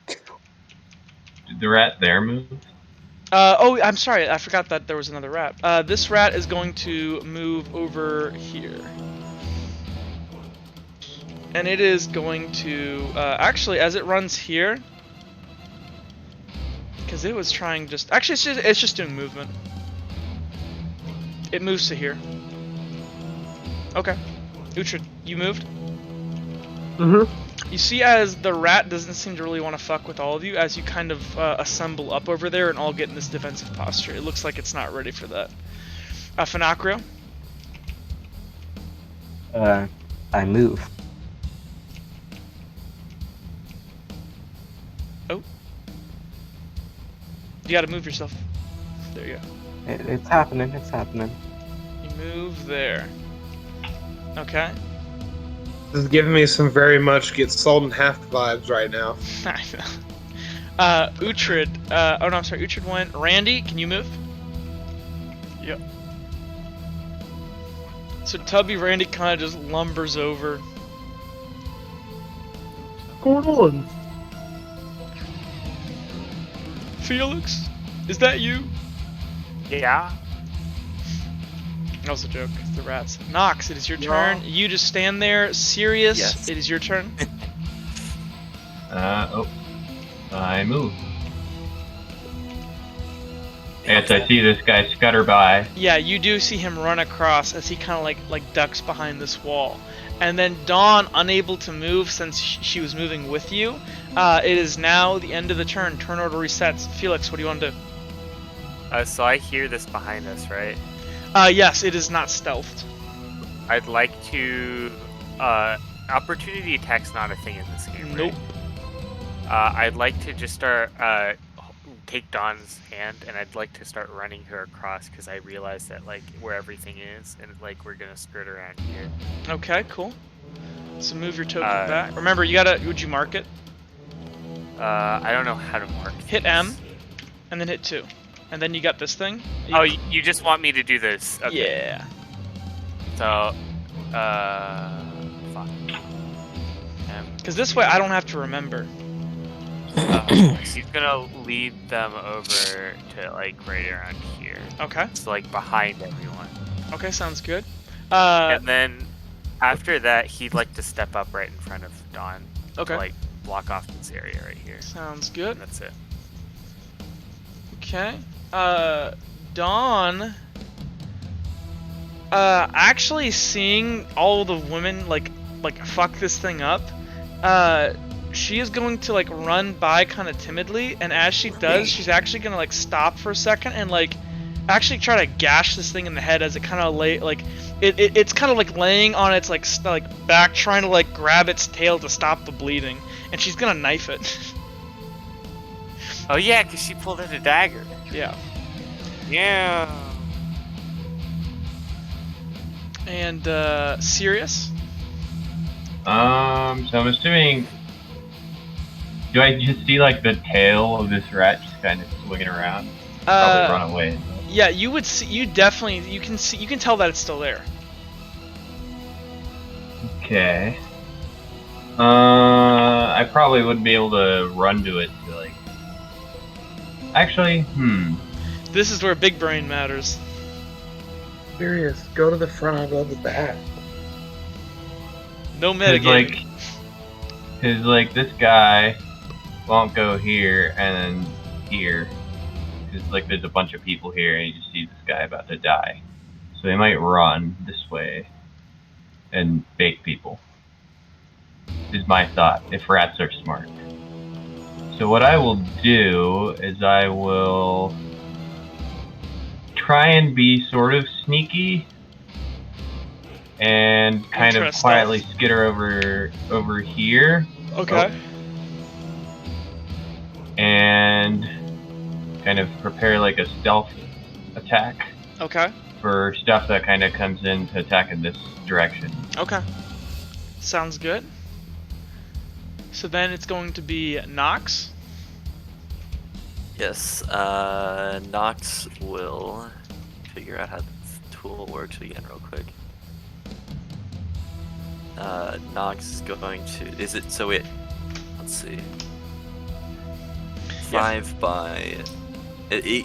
Did the rat there move? Oh, I'm sorry. I forgot that there was another rat. This rat is going to move over here. And it is going to... actually, as it runs here... Because it was trying just... Actually, it's just doing movement. It moves to here. Okay. Uhtred, you moved? You see as the rat doesn't seem to really want to fuck with all of you, as you kind of assemble up over there and all get in this defensive posture. It looks like it's not ready for that. Finacrio? I move. Oh. You gotta move yourself. There you go. It's happening, it's happening. You move there. Okay. This is giving me some very much get sold in half vibes right now. Uhtred. Oh no, I'm sorry. Uhtred went. Randy, can you move? Yep. So Tubby Randy kind of just lumbers over. What's going on? Felix, is that you? Yeah. That was a joke. The rats. Nox, it is your turn. You just stand there. Sirius, Yes. it is your turn. I move. Yes, I see this guy scutter by. Yeah, you do see him run across as he kind of like ducks behind this wall. And then Dawn, unable to move since she was moving with you. It is now the end of the turn. Turn order resets. Felix, what do you want to do? So I hear this behind us, right? Yes, it is not stealthed. I'd like to. Opportunity attack's not a thing in this game, Nope. right? I'd like to just start take Dawn's hand, and I'd like to start running her across because I realize that like where everything is, and like we're gonna skirt around here. Okay, cool. So move your token back. Remember, you gotta. Would you mark it? I don't know how to mark. Hit these. M, and then hit 2, and then you got this thing. Oh, you just want me to do this? Okay. Yeah. So, fuck. Because this way I don't have to remember. She's gonna lead them over to like right around here. Okay. It's like behind everyone. Okay, sounds good. And then after that, he'd like to step up right in front of Dawn. Okay. To, like block off this area right here. Sounds good. And that's it. Okay. Dawn. Actually seeing all the women like fuck this thing up. She is going to like run by kind of timidly, and as she does, she's actually gonna like stop for a second and like actually try to gash this thing in the head as it kind of it's kind of like laying on its like back, trying to like grab its tail to stop the bleeding, and she's gonna knife it. Oh yeah, cause she pulled out a dagger. Yeah. Yeah. And Sirius. So I'm assuming. Do I just see like the tail of this rat just kind of swinging around? Probably run away. Yeah, you would see. You definitely. You can tell that it's still there. Okay. I probably wouldn't be able to run to it to like. Actually, This is where big brain matters. Serious, go to the front, I'll go to the back. No metagaming. Cause like this guy won't go here and then here. Cause like there's a bunch of people here and you just see this guy about to die. So they might run this way and bait people. is my thought, if rats are smart. So what I will do is I will try and be sort of sneaky and kind of Interest quietly stealth. skitter over here. Okay. And kind of prepare like a stealth attack Okay. for stuff that kind of comes in to attack in this direction. Okay. Sounds good. So then it's going to be Nox. Yes, Nox will figure out how the tool works again real quick. Nox is going to, let's see. 5 by,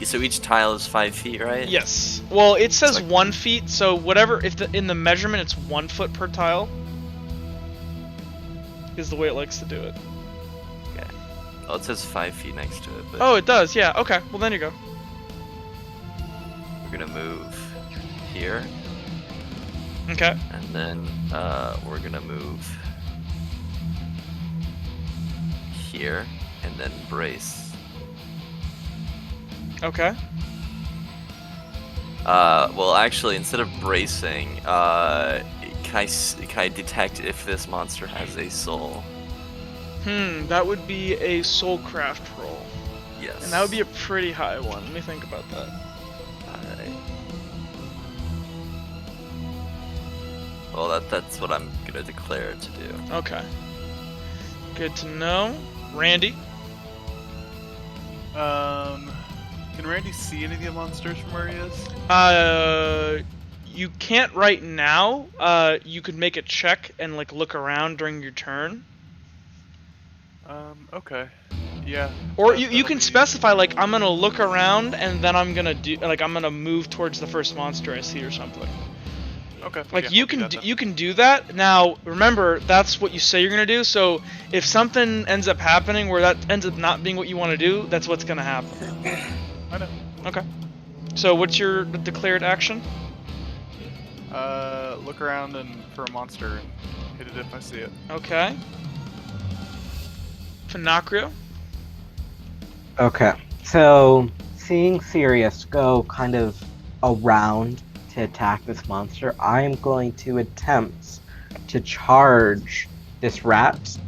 so each tile is 5 feet, right? Yes. Well, it says like- 1 feet, so whatever, in the measurement it's 1 foot per tile. Is the way it likes to do it. Okay. Oh, it says 5 feet next to it, but Oh, it does, yeah, okay. Well, then you go. we're gonna move here, Okay. and then we're gonna move here, and then brace. Okay. Well, actually, instead of bracing, can I detect if this monster has a soul? That would be a soulcraft roll. Yes. And that would be a pretty high one. Let me think about that. Alright. Well, that's what I'm gonna declare it to do. Okay. Good to know. Randy? Can Randy see any of the monsters from where he is? You can't right now. You could make a check and like look around during your turn. Okay. Yeah. Or that- you that'll can be- specify like I'm gonna look around and then I'm gonna move towards the first monster I see or something. Okay. Like yeah, you I'll do can that do, then. you can do that. Now remember that's what you say you're gonna do. So if something ends up happening where that ends up not being what you want to do, that's what's gonna happen. I know. Okay. So what's your declared action? Look around and for a monster and hit it if I see it. Okay. Finacrio. Okay, so seeing Sirius go kind of around to attack this monster, I am going to attempt to charge this rat,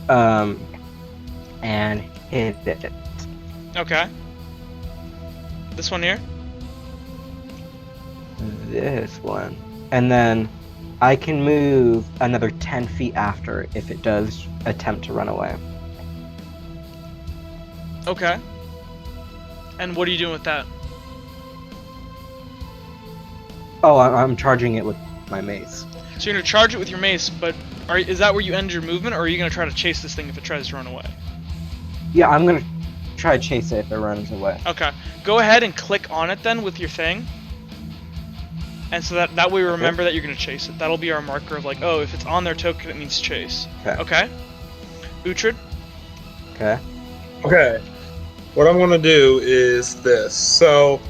and hit it. Okay. This one here. This one, and then I can move another 10 feet after if it does attempt to run away. Okay. And what are you doing with that? Oh, I'm charging it with my mace. So you're gonna charge it with your mace, but is that where you end your movement, or are you gonna try to chase this thing if it tries to run away? Yeah, I'm gonna try to chase it if it runs away. Okay. Go ahead and click on it then with your thing. And so that way we remember that you're gonna chase it. That'll be our marker of like, oh, if it's on their token, it means chase. Okay. Okay. Uhtred. Okay. Okay. What I'm gonna do is this. So,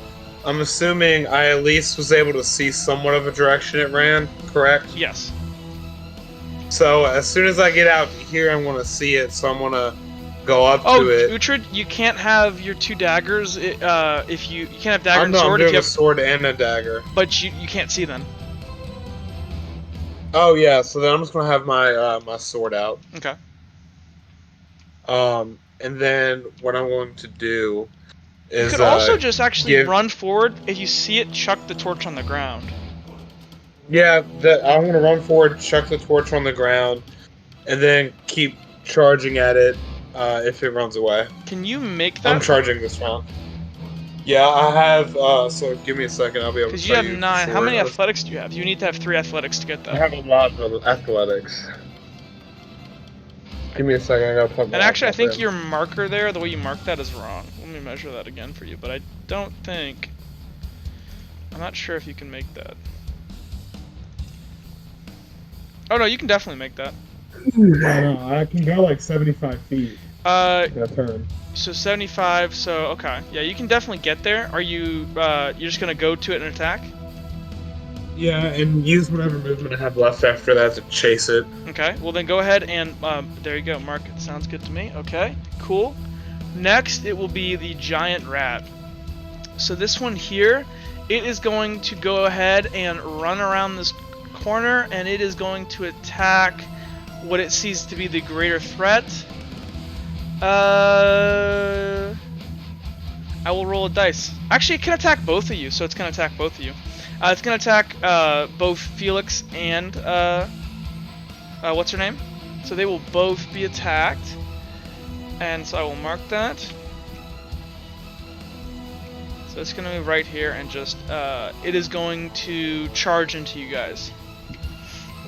I'm assuming I at least was able to see somewhat of a direction it ran, correct? Yes. So, as soon as I get out here, I'm gonna see it, so I'm gonna go up Oh, to it. Uhtred, you can't have your 2 daggers if you can't have dagger I'm and not sword if doing you a have, sword and a dagger. but you can't see them. Oh yeah, so then I'm just gonna have my my sword out. Okay. And then what I'm going to do You is could also just actually give- run forward. If you see it, chuck the torch on the ground. Yeah, I'm gonna run forward, chuck the torch on the ground, and then keep charging at it if it runs away. Can you make that? I'm charging this round. Yeah, I have. So give me a second. I'll be able to. Because you tell have for 9. How sure. many athletics do you have? You need to have 3 athletics to get I that. have a lot of athletics. Give me a second. I gotta plug. And actually, I think your marker there, the way you marked that, is wrong. Let me measure that again for you. But I don't think. I'm not sure if you can make that. Oh no, you can definitely make that. I can go like 75 feet. That turn. So 75. So okay, yeah, you can definitely get there. Are you? You're just gonna go to it and attack? Yeah, and use whatever movement I have left after that to chase it. Okay, well then go ahead and there you go, mark it. Sounds good to me. Okay, cool. Next, it will be the giant rat. So this one here, it is going to go ahead and run around this corner, and it is going to attack what it sees to be the greater threat. I will roll a dice. Actually, it can attack both of you, so it's going to attack both of you. It's going to attack both Felix and what's her name? So they will both be attacked, and so I will mark that. So it's going to move right here, and just it is going to charge into you guys.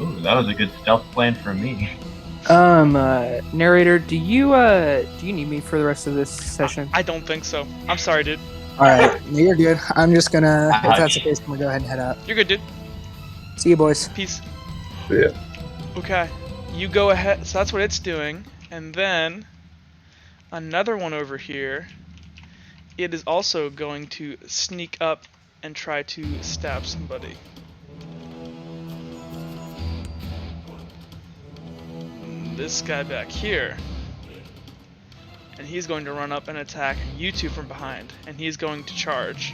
Ooh, that was a good stealth plan for me. Narrator, do you need me for the rest of this session? I don't think so. I'm sorry, dude. All right, no, you're good. I'm just gonna, if that's the Ouch. case, I'm gonna go ahead and head out. You're good, dude. See you, boys. Peace. Yeah. Okay, you go ahead. So that's what it's doing, and then another one over here. It is also going to sneak up and try to stab somebody. This guy back here. And he's going to run up and attack you two from behind. And he's going to charge.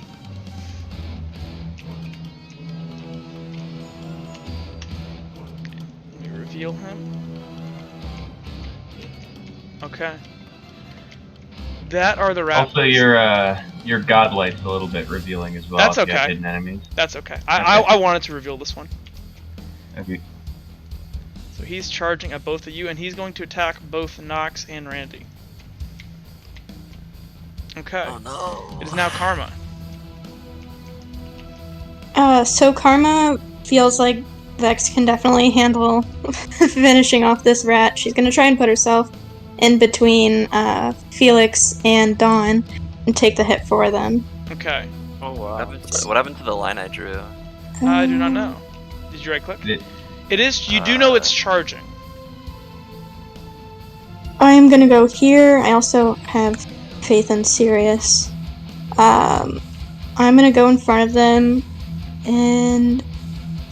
Let me reveal him. Okay. That are the rappers. Also, your godlight's a little bit revealing as well. That's if you have okay. hidden enemies. That's okay. I wanted to reveal this one. Okay. So he's charging at both of you, and he's going to attack both Nox and Randy. Okay. Oh no. It is now Karma. So Karma feels like Vex can definitely handle finishing off this rat. She's gonna try and put herself in between Felix and Dawn and take the hit for them. Okay. Oh wow. What happened to the line I drew? I do not know. Did you right click? It is. You do know it's charging. I'm gonna go here. I also have faith in Sirius. I'm gonna go in front of them, and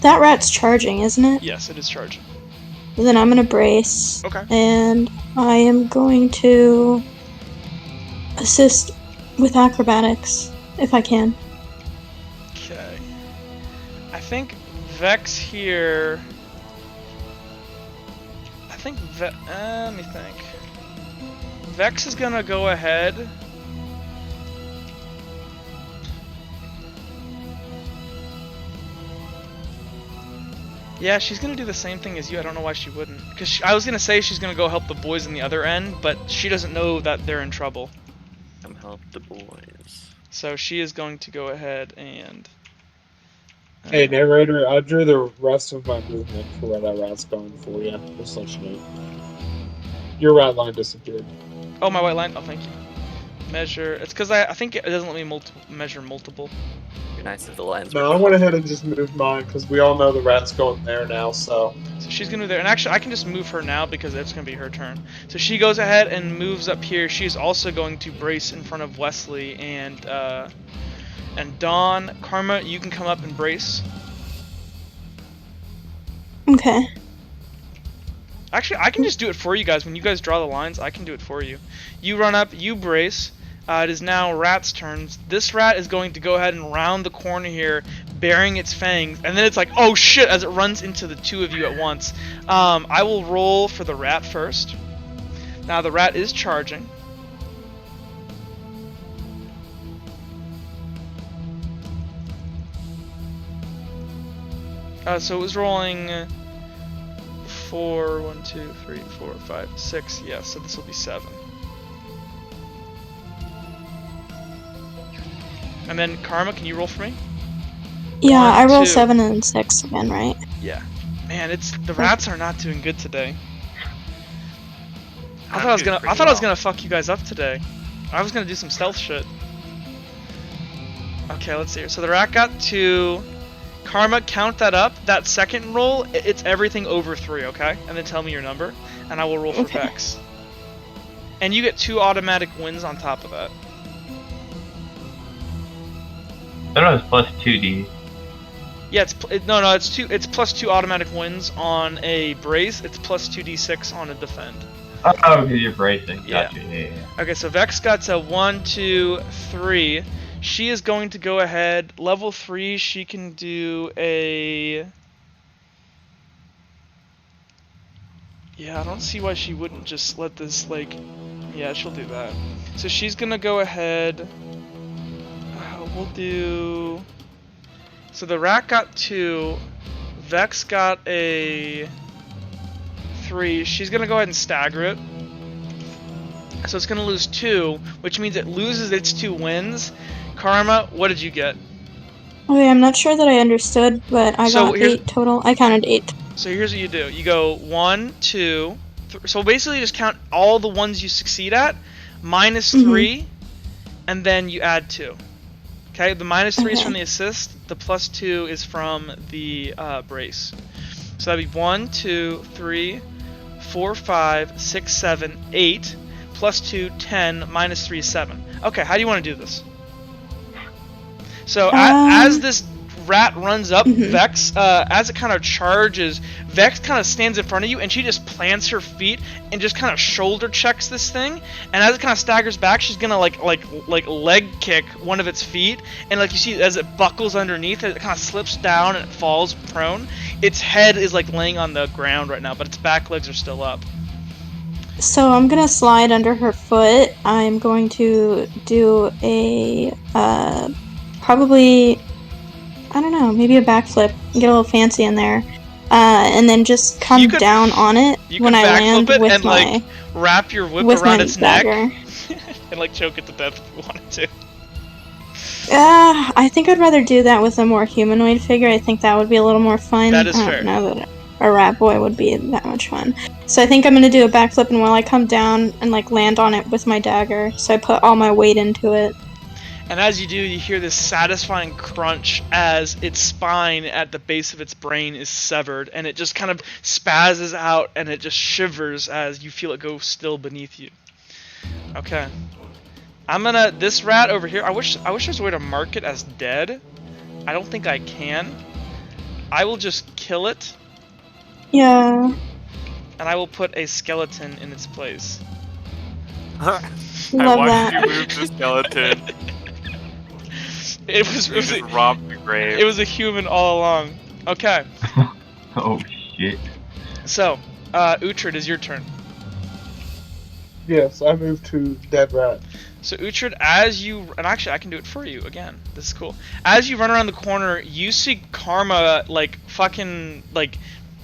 that rat's charging, isn't it? Yes, it is charging. Then I'm gonna brace. Okay. And I am going to assist with acrobatics if I can. Okay. I think Vex here. I think let me think. Vex is gonna go ahead. Yeah, she's gonna do the same thing as you. I don't know why she wouldn't. Because I was gonna say she's gonna go help the boys on the other end, but she doesn't know that they're in trouble. Come help the boys. So she is going to go ahead and. Hey, narrator, I drew the rest of my movement for where that rat's going for you. Just let you know. Your rat line disappeared. Oh, my white line? Oh, thank you. Measure. It's because I think it doesn't let me measure multiple. You're nice if the lines No, I went ahead and just moved mine because we all know the rat's going there now, so. So she's going to move there. And actually, I can just move her now because it's going to be her turn. So she goes ahead and moves up here. She's also going to brace in front of Wesley and Dawn. Karma, you can come up and brace. Okay. Actually, I can just do it for you guys. When you guys draw the lines, I can do it for you. You run up, you brace. It is now Rat's turn. This rat is going to go ahead and round the corner here, baring its fangs. And then it's like, oh shit, as it runs into the two of you at once. I will roll for the rat first. Now the rat is charging. So it was rolling 4, 1, 2, 3, 4, 5, 6. Yeah, so this will be 7. And then Karma, can you roll for me? Yeah, 1, I roll 2. 7 and 6 again, right? Yeah. Man, the rats are not doing good today. I thought I was gonna fuck you guys up today. I was gonna do some stealth shit. Okay, let's see here. So the rat got 2. Karma, count that up. That second roll, it's everything over 3, okay? And then tell me your number, and I will roll for Vex. And you get 2 automatic wins on top of that. I thought it was plus 2D. Yeah, it's +2 automatic wins on a brace. It's +2d6 on a defend. Oh, because you're bracing. Yeah. Gotcha. Yeah. Okay, so Vex got a 1, 2, 3. She is going to go ahead. Level 3, she can do a... Yeah, I don't see why she wouldn't just let this, like... Yeah, she'll do that. So she's gonna go ahead... we'll do... So the rat got 2. Vex got a 3. She's gonna go ahead and stagger it. So it's gonna lose 2, which means it loses its 2 wins. Karma, what did you get? Okay, I'm not sure that I understood, but I got 8 total. I counted 8. So here's what you do. You go 1, 2, 3. So basically just count all the ones you succeed at, minus 3, and then you add 2. Okay, the minus 3 is from the assist, the plus 2 is from the brace. So that'd be 1, 2, 3, 4, 5, 6, 7, 8, plus 2, 10, minus 3 is 7. Okay, how do you want to do this? So as this rat runs up, Vex, as it kind of charges, Vex kind of stands in front of you, and she just plants her feet and just kind of shoulder checks this thing. And as it kind of staggers back, she's gonna like leg kick one of its feet, and like you see as it buckles underneath, it kind of slips down and it falls prone. Its head is like laying on the ground right now, but its back legs are still up. So I'm gonna slide under her foot. I'm going to do a probably, I don't know, maybe a backflip, get a little fancy in there, and then just come down on it when I land with and, my like, wrap your whip with around my its dagger. neck and like choke it to death if you wanted to. I think I'd rather do that with a more humanoid figure. I think that would be a little more fun. That is I fair. don't know that a rat boy would be that much fun. So I think I'm gonna do a backflip, and while I come down and like land on it with my dagger, so I put all my weight into it. And as you do, you hear this satisfying crunch as its spine at the base of its brain is severed, and it just kind of spazzes out, and it just shivers as you feel it go still beneath you. Okay. This rat over here, I wish there was a way to mark it as dead. I don't think I can. I will just kill it. Yeah. And I will put a skeleton in its place. I Love watched that. you move the skeleton. It was just robbed the grave. It was a human all along. Okay. Oh shit. So, Uhtred, is your turn. Yes, I moved to dead rat. So Uhtred, and actually I can do it for you again. This is cool. As you run around the corner, you see Karma like fucking like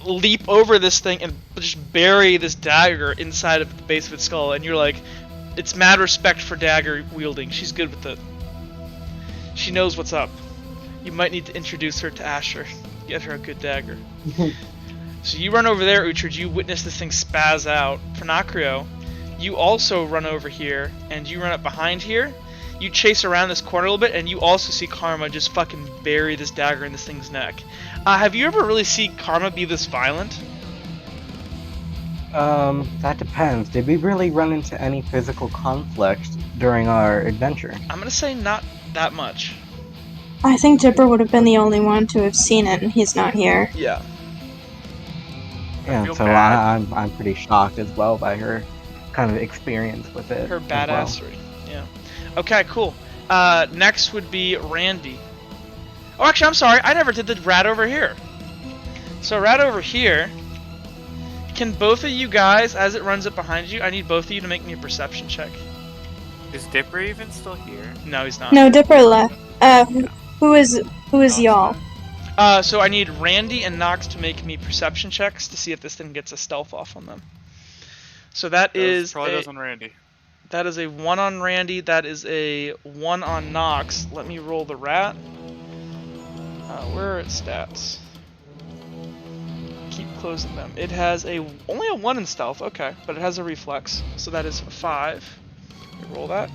leap over this thing and just bury this dagger inside of the base of its skull, and you're like, it's mad respect for dagger wielding. She's good with it. She knows what's up. You might need to introduce her to Asher. Get her a good dagger. So you run over there, Uhtred. You witness this thing spaz out. Pranacrio, you also run over here, and you run up behind here. You chase around this corner a little bit, and you also see Karma just fucking bury this dagger in this thing's neck. Have you ever really seen Karma be this violent? That depends. Did we really run into any physical conflict during our adventure? I'm gonna say not that much. I think Dipper would have been the only one to have seen it, and he's not here. Yeah. Yeah, feel so bad. I'm pretty shocked as well by her kind of experience with it. Her as well. badassery. Yeah. Okay, cool. Next would be Randy. Oh, actually, I'm sorry. I never did the rat over here. So rat over here. Can both of you guys, as it runs up behind you, I need both of you to make me a perception check. Is Dipper even still here? No, he's not. No, Dipper left. Who is y'all? So I need Randy and Nox to make me perception checks to see if this thing gets a stealth off on them. So that is Probably does on Randy. That is a 1 on Randy. That is a 1 on Nox. Let me roll the rat. Where are its stats? Keep closing them. It has only a 1 in stealth. Okay, but it has a reflex. So that is 5. Let me roll that.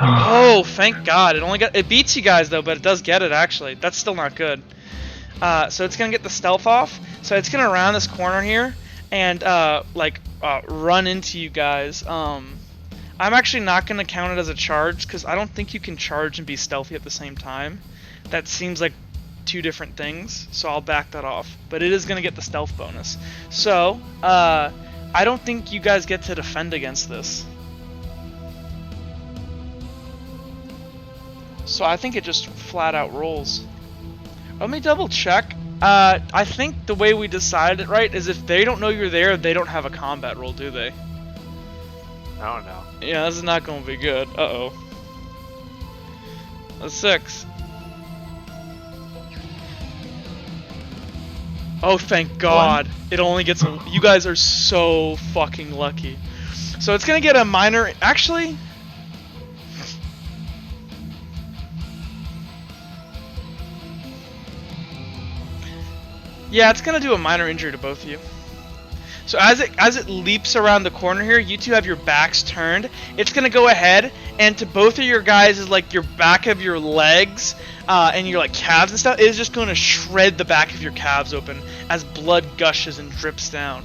Oh, thank God! It beats you guys though, but it does get it actually. That's still not good. So it's gonna get the stealth off. So it's gonna round this corner here and run into you guys. I'm actually not going to count it as a charge because I don't think you can charge and be stealthy at the same time. That seems like two different things, so I'll back that off. But it is going to get the stealth bonus. So, I don't think you guys get to defend against this. So I think it just flat out rolls. Let me double check. I think the way we decided it, right, is if they don't know you're there, they don't have a combat roll, do they? I don't know. Yeah, this is not going to be good. Uh-oh. A 6. Oh, thank God. It only gets a... You guys are so fucking lucky. So it's going to get a minor... Actually... Yeah, it's going to do a minor injury to both of you. So as it leaps around the corner here, you two have your backs turned. It's gonna go ahead, and to both of your guys is like your back of your legs and your like calves and stuff. It is just gonna shred the back of your calves open as blood gushes and drips down.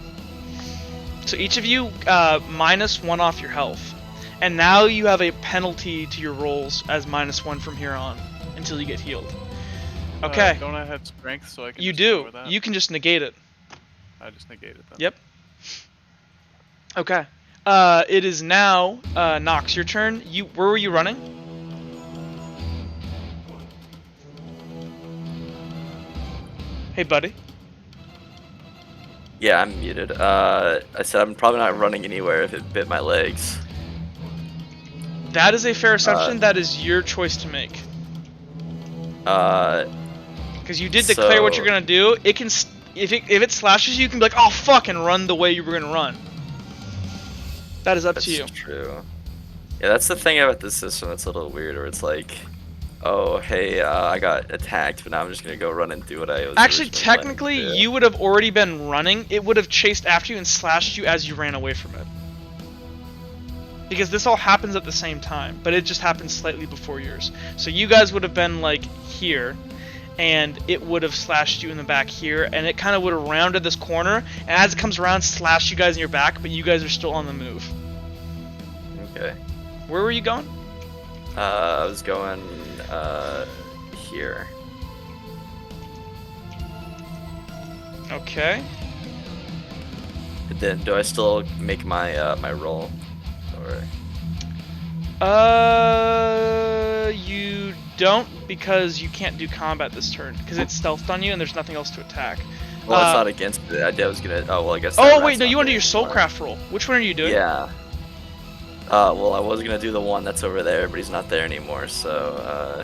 So each of you -1 off your health, and now you have a penalty to your rolls as -1 from here on until you get healed. Okay. Don't I have strength so I can? You just do. ignore that? You can just negate it. I just negate it then. Yep. Okay. It is now Nox, your turn. Where were you running? Hey, buddy. Yeah, I'm muted. I said I'm probably not running anywhere if it bit my legs. That is a fair assumption. That is your choice to make. Because you did declare what you're gonna do. It can, if it slashes you, you can be like, oh fuck, and run the way you were gonna run. That is up to you. That's true. Yeah, that's the thing about this system that's a little weird, where it's like, oh, hey, I got attacked, but now I'm just gonna go run and do what I was. Actually, technically, you would have already been running. It would have chased after you and slashed you as you ran away from it. Because this all happens at the same time, but it just happens slightly before yours. So you guys would have been like here, and it would have slashed you in the back here, and it kind of would have rounded this corner, and as it comes around, slashed you guys in your back, but you guys are still on the move. Okay. Where were you going? I was going here. Okay. And then do I still make my my roll, or? You don't, because you can't do combat this turn because it's stealthed on you and there's nothing else to attack. Well, it's not against it. I was gonna. Oh well, I guess. Oh wait, no, you want to do your soulcraft roll. Which one are you doing? Yeah. Well, I was gonna do the one that's over there, but he's not there anymore, so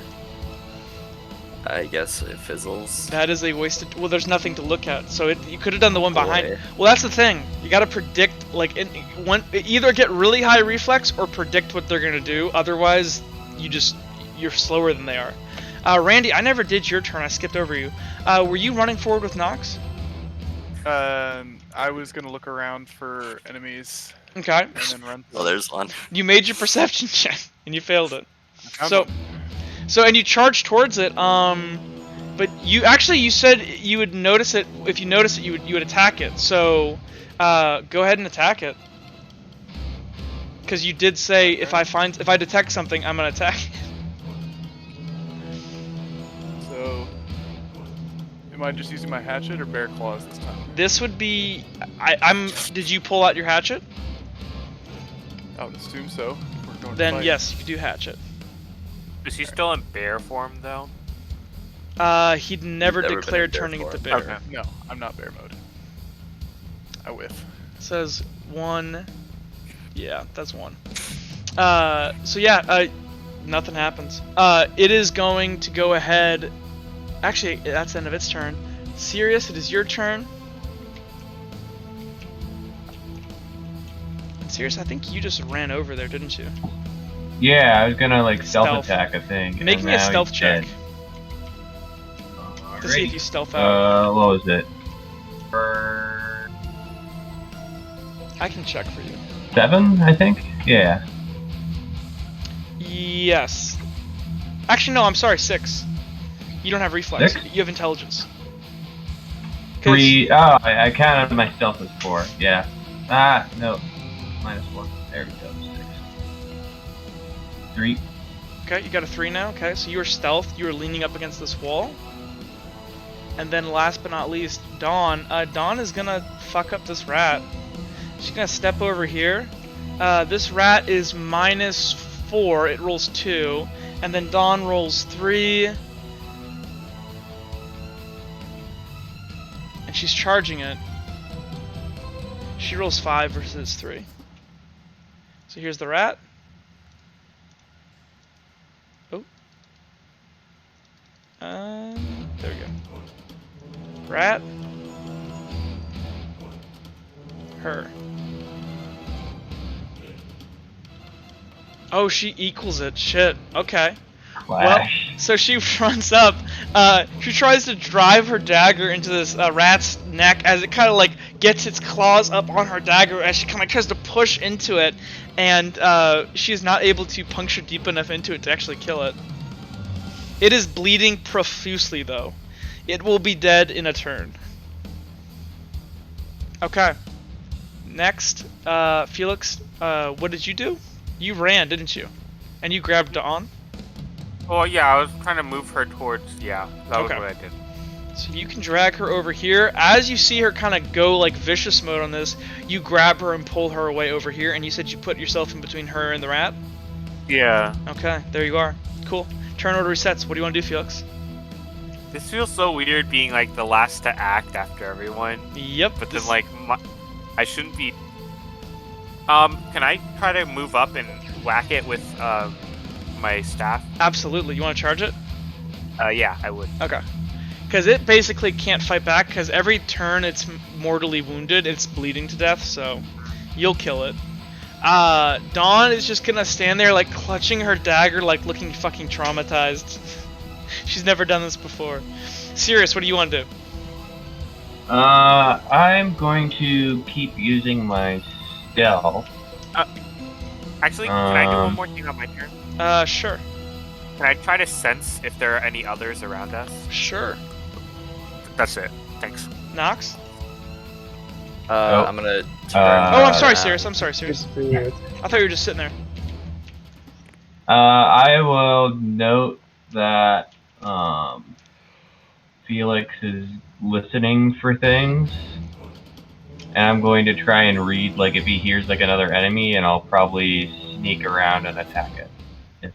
I guess it fizzles. That is a wasted. Well, there's nothing to look at, so you could have done the one behind. Well, that's the thing. You gotta predict, like, either get really high reflex or predict what they're gonna do. Otherwise, you're slower than they are. Randy, I never did your turn. I skipped over you. Were you running forward with Nox? I was gonna look around for enemies. Okay. And then run. Oh, there's one. You made your perception check and you failed it. So and you charged towards it. But you said you would notice it. If you notice it, you would attack it. So, go ahead and attack it. Because you did say if I detect something, I'm gonna attack it. So, am I just using my hatchet or bear claws this time? This would be. Did you pull out your hatchet? I would assume so. We're going to Then fight. yes, you could do hatchet. Is he still in bear form though? He'd never Never been declared in bear turning form. into bear. Okay. No, I'm not bear mode. I whiff. It says 1. Yeah, that's 1. So yeah, nothing happens. It is going to go ahead. Actually, that's the end of its turn. Sirius, it is your turn. Sirius, I think you just ran over there, didn't you? Yeah, I was gonna like Stealth. stealth attack a thing. Make and me a now stealth he's check dead. to see if you stealth out. What was it? I can check for you. 7, I think. Yeah. Yes. Actually, no. I'm sorry. 6. You don't have reflex. 6? You have intelligence. 3. Oh, I counted my stealth as 4. Yeah. Ah, no. -1. There we go. 6. 3. Okay, you got a 3 now. Okay, so you were stealth. You were leaning up against this wall. And then last but not least, Dawn. Dawn is gonna fuck up this rat. She's gonna step over here. This rat is -4. It rolls 2. And then Dawn rolls 3. And she's charging it. She rolls 5 versus 3. So here's the rat. Oh. There we go. Rat. Her. Oh, she equals it. Shit. Okay. Well, so she runs up. She tries to drive her dagger into this rat's neck as it kind of like gets its claws up on her dagger as she kind of tries to push into it, and she's not able to puncture deep enough into it to actually kill it. It is bleeding profusely though. It will be dead in a turn. Okay. Next, Felix, what did you do? You ran, didn't you? And you grabbed Dawn? Oh yeah, I was trying to move her towards. Yeah, that was Okay. what I did. So you can drag her over here. As you see her kind of go like vicious mode on this, you grab her and pull her away over here. And you said you put yourself in between her and the rat? Yeah. Okay, there you are. Cool. Turn order resets. What do you want to do, Felix? This feels so weird being like the last to act after everyone. Yep. But then like I shouldn't be. Can I try to move up and whack it with my staff? Absolutely. You want to charge it? Yeah, I would. Okay. Because it basically can't fight back, because every turn it's mortally wounded, it's bleeding to death, so you'll kill it. Dawn is just gonna stand there, like, clutching her dagger, like, looking fucking traumatized. She's never done this before. Sirius, what do you want to do? I'm going to keep using my stealth. Actually, can I do one more thing on my turn? Sure. Can I try to sense if there are any others around us? Sure. That's it. Thanks. Nox? I'm gonna turn. Oh, I'm sorry, around. Sirius. I'm sorry, Sirius. I thought you were just sitting there. I will note that Felix is listening for things, and I'm going to try and read like if he hears like another enemy, and I'll probably sneak around and attack it if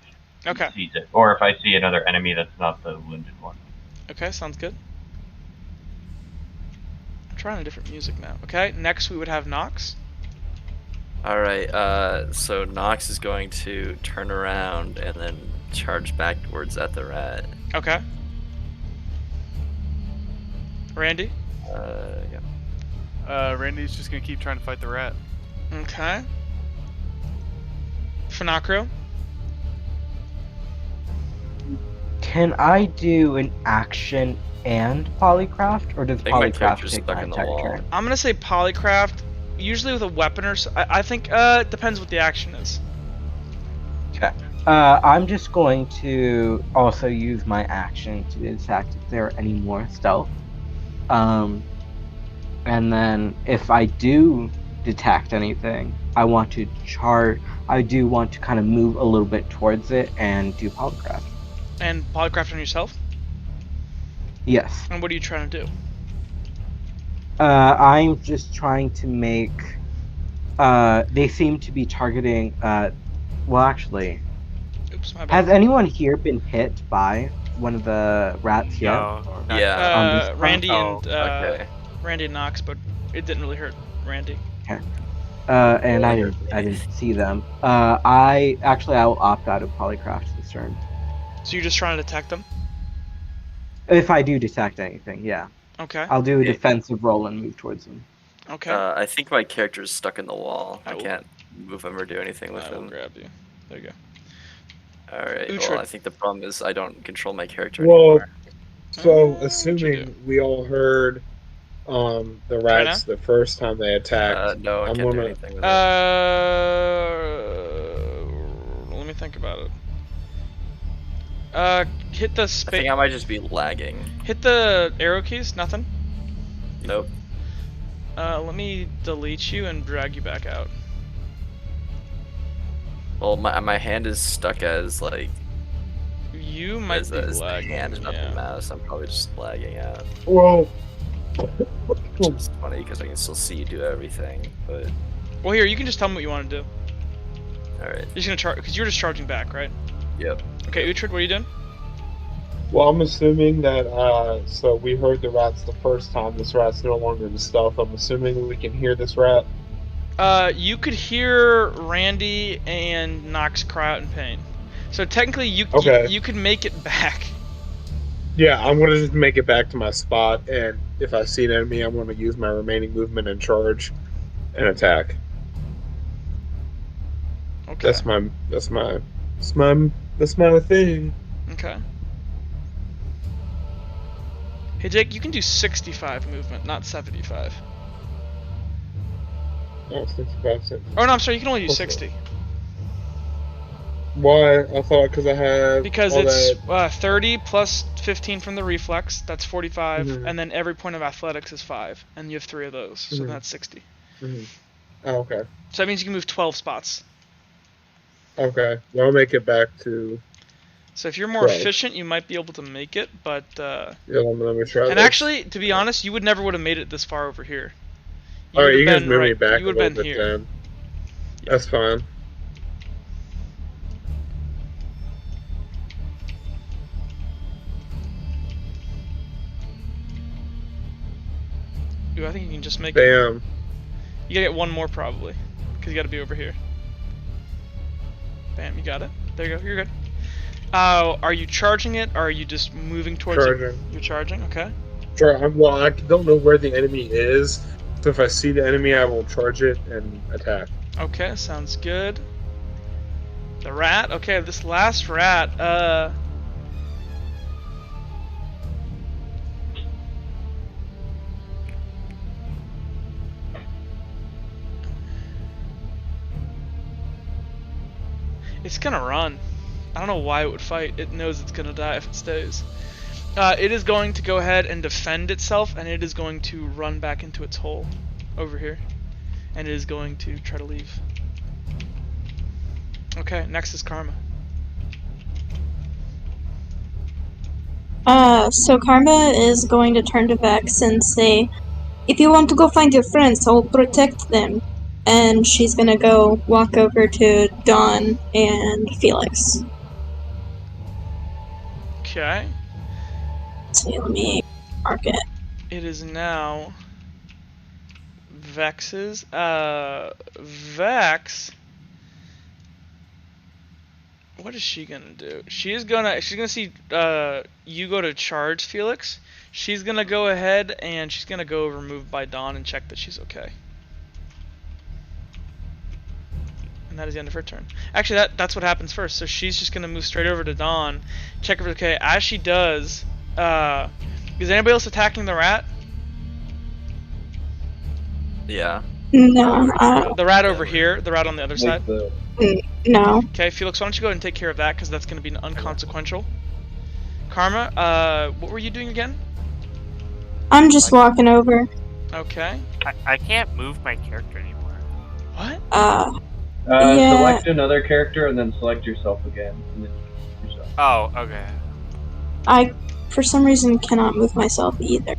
Okay. he sees it, or if I see another enemy that's not the wounded one. Okay, sounds good. I'm trying a different music now. Okay, next we would have Nox. Alright, so Nox is going to turn around and then charge backwards at the rat. Okay. Randy? Yeah. Randy's just gonna keep trying to fight the rat. Okay. Finacro? Can I do an action and polycraft, or does I think my polycraft character's take stuck my in the entire wall. turn? I'm gonna say polycraft, usually with a weapon or so. I think, it depends what the action is. Okay. I'm just going to also use my action to detect if there are any more stealth. And then if I do detect anything, I want to I do want to kind of move a little bit towards it and do polycraft. And polycraft on yourself? Yes. And what are you trying to do? I'm just trying to make. They seem to be targeting. Well, actually, Oops, my has bad. anyone here been hit by one of the rats yet? No. not- Yeah. on this Randy Oh, and Okay. Randy and Nox, but it didn't really hurt Randy. And I didn't see them. I will opt out of polycraft this turn. So you're just trying to detect them? If I do detect anything, yeah. Okay. I'll do a Okay. defensive roll and move towards them. Okay. I think my character's stuck in the wall. I I will- can't move him or do anything with I will him. grab you. There you go. Alright, Uhtred. well, I think the problem is I don't control my character Well, anymore. so What'd you assuming do? we all heard the rats the first time they attacked, No, I I'm can't do gonna. anything with it. Let me think about it. Hit the I space. think I might just be lagging. Hit the arrow keys. Nothing. Nope. Let me delete you and drag you back out. Well, my hand is stuck as like You might be as the lagging. hand, not the Yeah. mouse. I'm probably just lagging out, Well, which is funny because I can still see you do everything. But Well, here you can just tell me what you want to do. all right. You're just gonna charge because you're just charging back, right? Yep. Okay, Uhtred, what are you doing? well, I'm assuming that. So we heard the rats the first time. This rat's no longer in stealth. I'm assuming we can hear this rat. You could hear Randy and Nox cry out in pain. So technically, Okay. you could make it back. Yeah, I'm gonna just make it back to my spot, and if I see an enemy, I'm gonna use my remaining movement and charge and attack. Okay. That's my thing. Okay. Hey Jake, you can do 65 movement, not 75. Oh, 65 cents. Oh no, I'm sorry, you can only do Okay. 60. Why? I thought because I had Because all it's that. 30 plus 15 from the reflex, that's 45, Mhm. and then every point of athletics is 5, and you have 3 of those, so Mhm. that's 60. Mhm. Oh, okay. So that means you can move 12 spots. Okay. Well, I'll make it back to. So if you're more 12. efficient, you might be able to make it, but Yeah, let me try and this. actually, to be honest, you would never would have made it this far over here. You All would right, have you can just been move me right. back You a would have little been bit here. then. That's fine. Ooh, I think you can just make it. Bam. You gotta get one more probably, because you gotta be over here. Bam, you got it. There you go. You're good. Are you charging it, or are you just moving towards it? Charging. You're charging. Okay. Well, I don't know where the enemy is, so if I see the enemy, I will charge it and attack. Okay, sounds good. The rat. Okay, this last rat. It's gonna run. I don't know why it would fight. It knows it's gonna die if it stays. It is going to go ahead and defend itself, and it is going to run back into its hole over here. And it is going to try to leave. Okay, next is Karma. So Karma is going to turn to Vex and say, if you want to go find your friends, I'll protect them. And she's gonna go walk over to Dawn and Felix. Okay. See, let me mark it. It is now Vex's. Vex. What is she gonna do? She's gonna see you go to charge Felix. She's gonna go ahead and she's gonna go remove by Dawn and check that she's okay. And that is the end of her turn. Actually, that's what happens first. So she's just gonna move straight over to Dawn, check if it's okay. As she does, is anybody else attacking the rat? Yeah. No, The rat over here, the rat on the other side. no. Okay, Felix, why don't you go ahead and take care of that, because that's going to be unconsequential. Karma, what were you doing again? I'm just walking over. Okay. I can't move my character anymore. What? Yeah. Select another character and then select yourself again. And then yourself. Oh, okay. I, for some reason, cannot move myself either.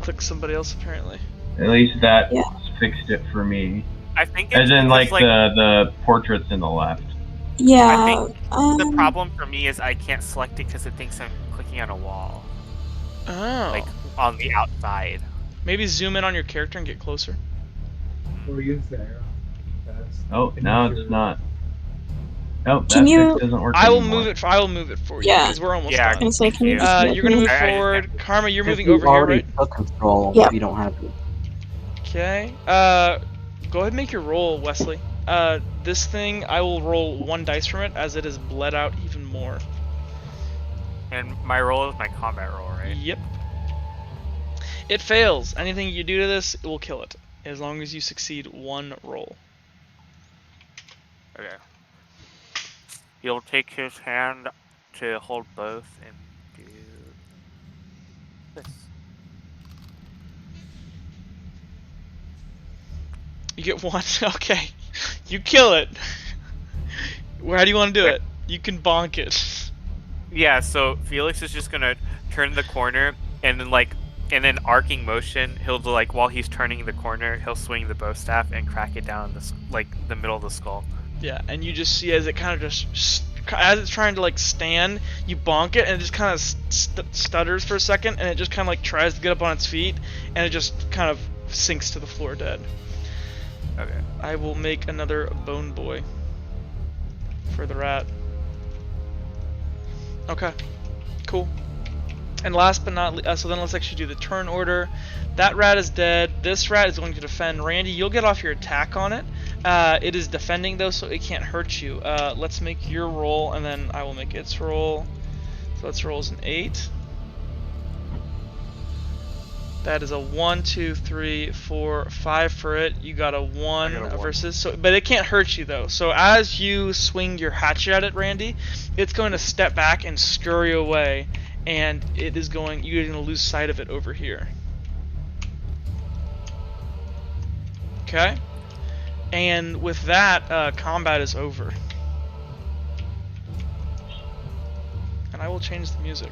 Click somebody else, apparently. At least that Yeah. fixed it for me. I think it's As in, because, like, the portraits in the left. Yeah. I think the problem for me is I can't select it because it thinks I'm clicking on a wall, Oh. like on the outside. Maybe zoom in on your character and get closer. We'll use the arrow. Oh, now it's not. Nope, Can that you- fix doesn't work I will anymore. move it. I will move it for you Yeah. because we're almost Yeah, done. I was like, can you just You're gonna move I just forward. can't- Karma, you're moving You over here, already right? took control. Yeah. You don't have to. Okay. Go ahead and make your roll, Wesley. This thing, I will roll 1 dice from it as it is bled out even more. And my roll is my combat roll, right? Yep. It fails. Anything you do to this, it will kill it. As long as you succeed 1 roll. Okay. He'll take his hand to hold both and do this. You get 1. Okay. You kill it. How do you want to do it? You can bonk it. Yeah, so Felix is just gonna turn the corner and then in an arcing motion, he'll do while he's turning the corner, he'll swing the bow staff and crack it down the middle of the skull. Yeah, and you just see as it kind of as it's trying to stand, you bonk it and it just kind of stutters for a second, and it just kind of tries to get up on its feet, and it just kind of sinks to the floor dead. Okay. I will make another bone boy for the rat. Okay, cool. And last but not least, so then let's actually do the turn order. That rat is dead. This rat is going to defend. Randy, you'll get off your attack on it. It is defending though, so it can't hurt you. Let's make your roll, and then I will make its roll. So its roll is an 8. That is a 1, 2, 3, 4, 5 for it. You got a 1 versus, but it can't hurt you though. So as you swing your hatchet at it, Randy, it's going to step back and scurry away, and you're going to lose sight of it over here. Okay, and with that, combat is over, and I will change the music.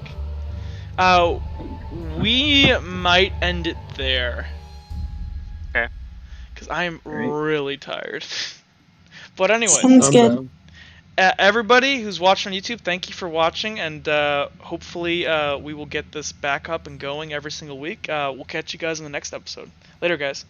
We might end it there. Okay. Because I am really tired. But anyway. Sounds good. Everybody who's watching on YouTube, thank you for watching, and hopefully we will get this back up and going every single week. We'll catch you guys in the next episode. Later, guys.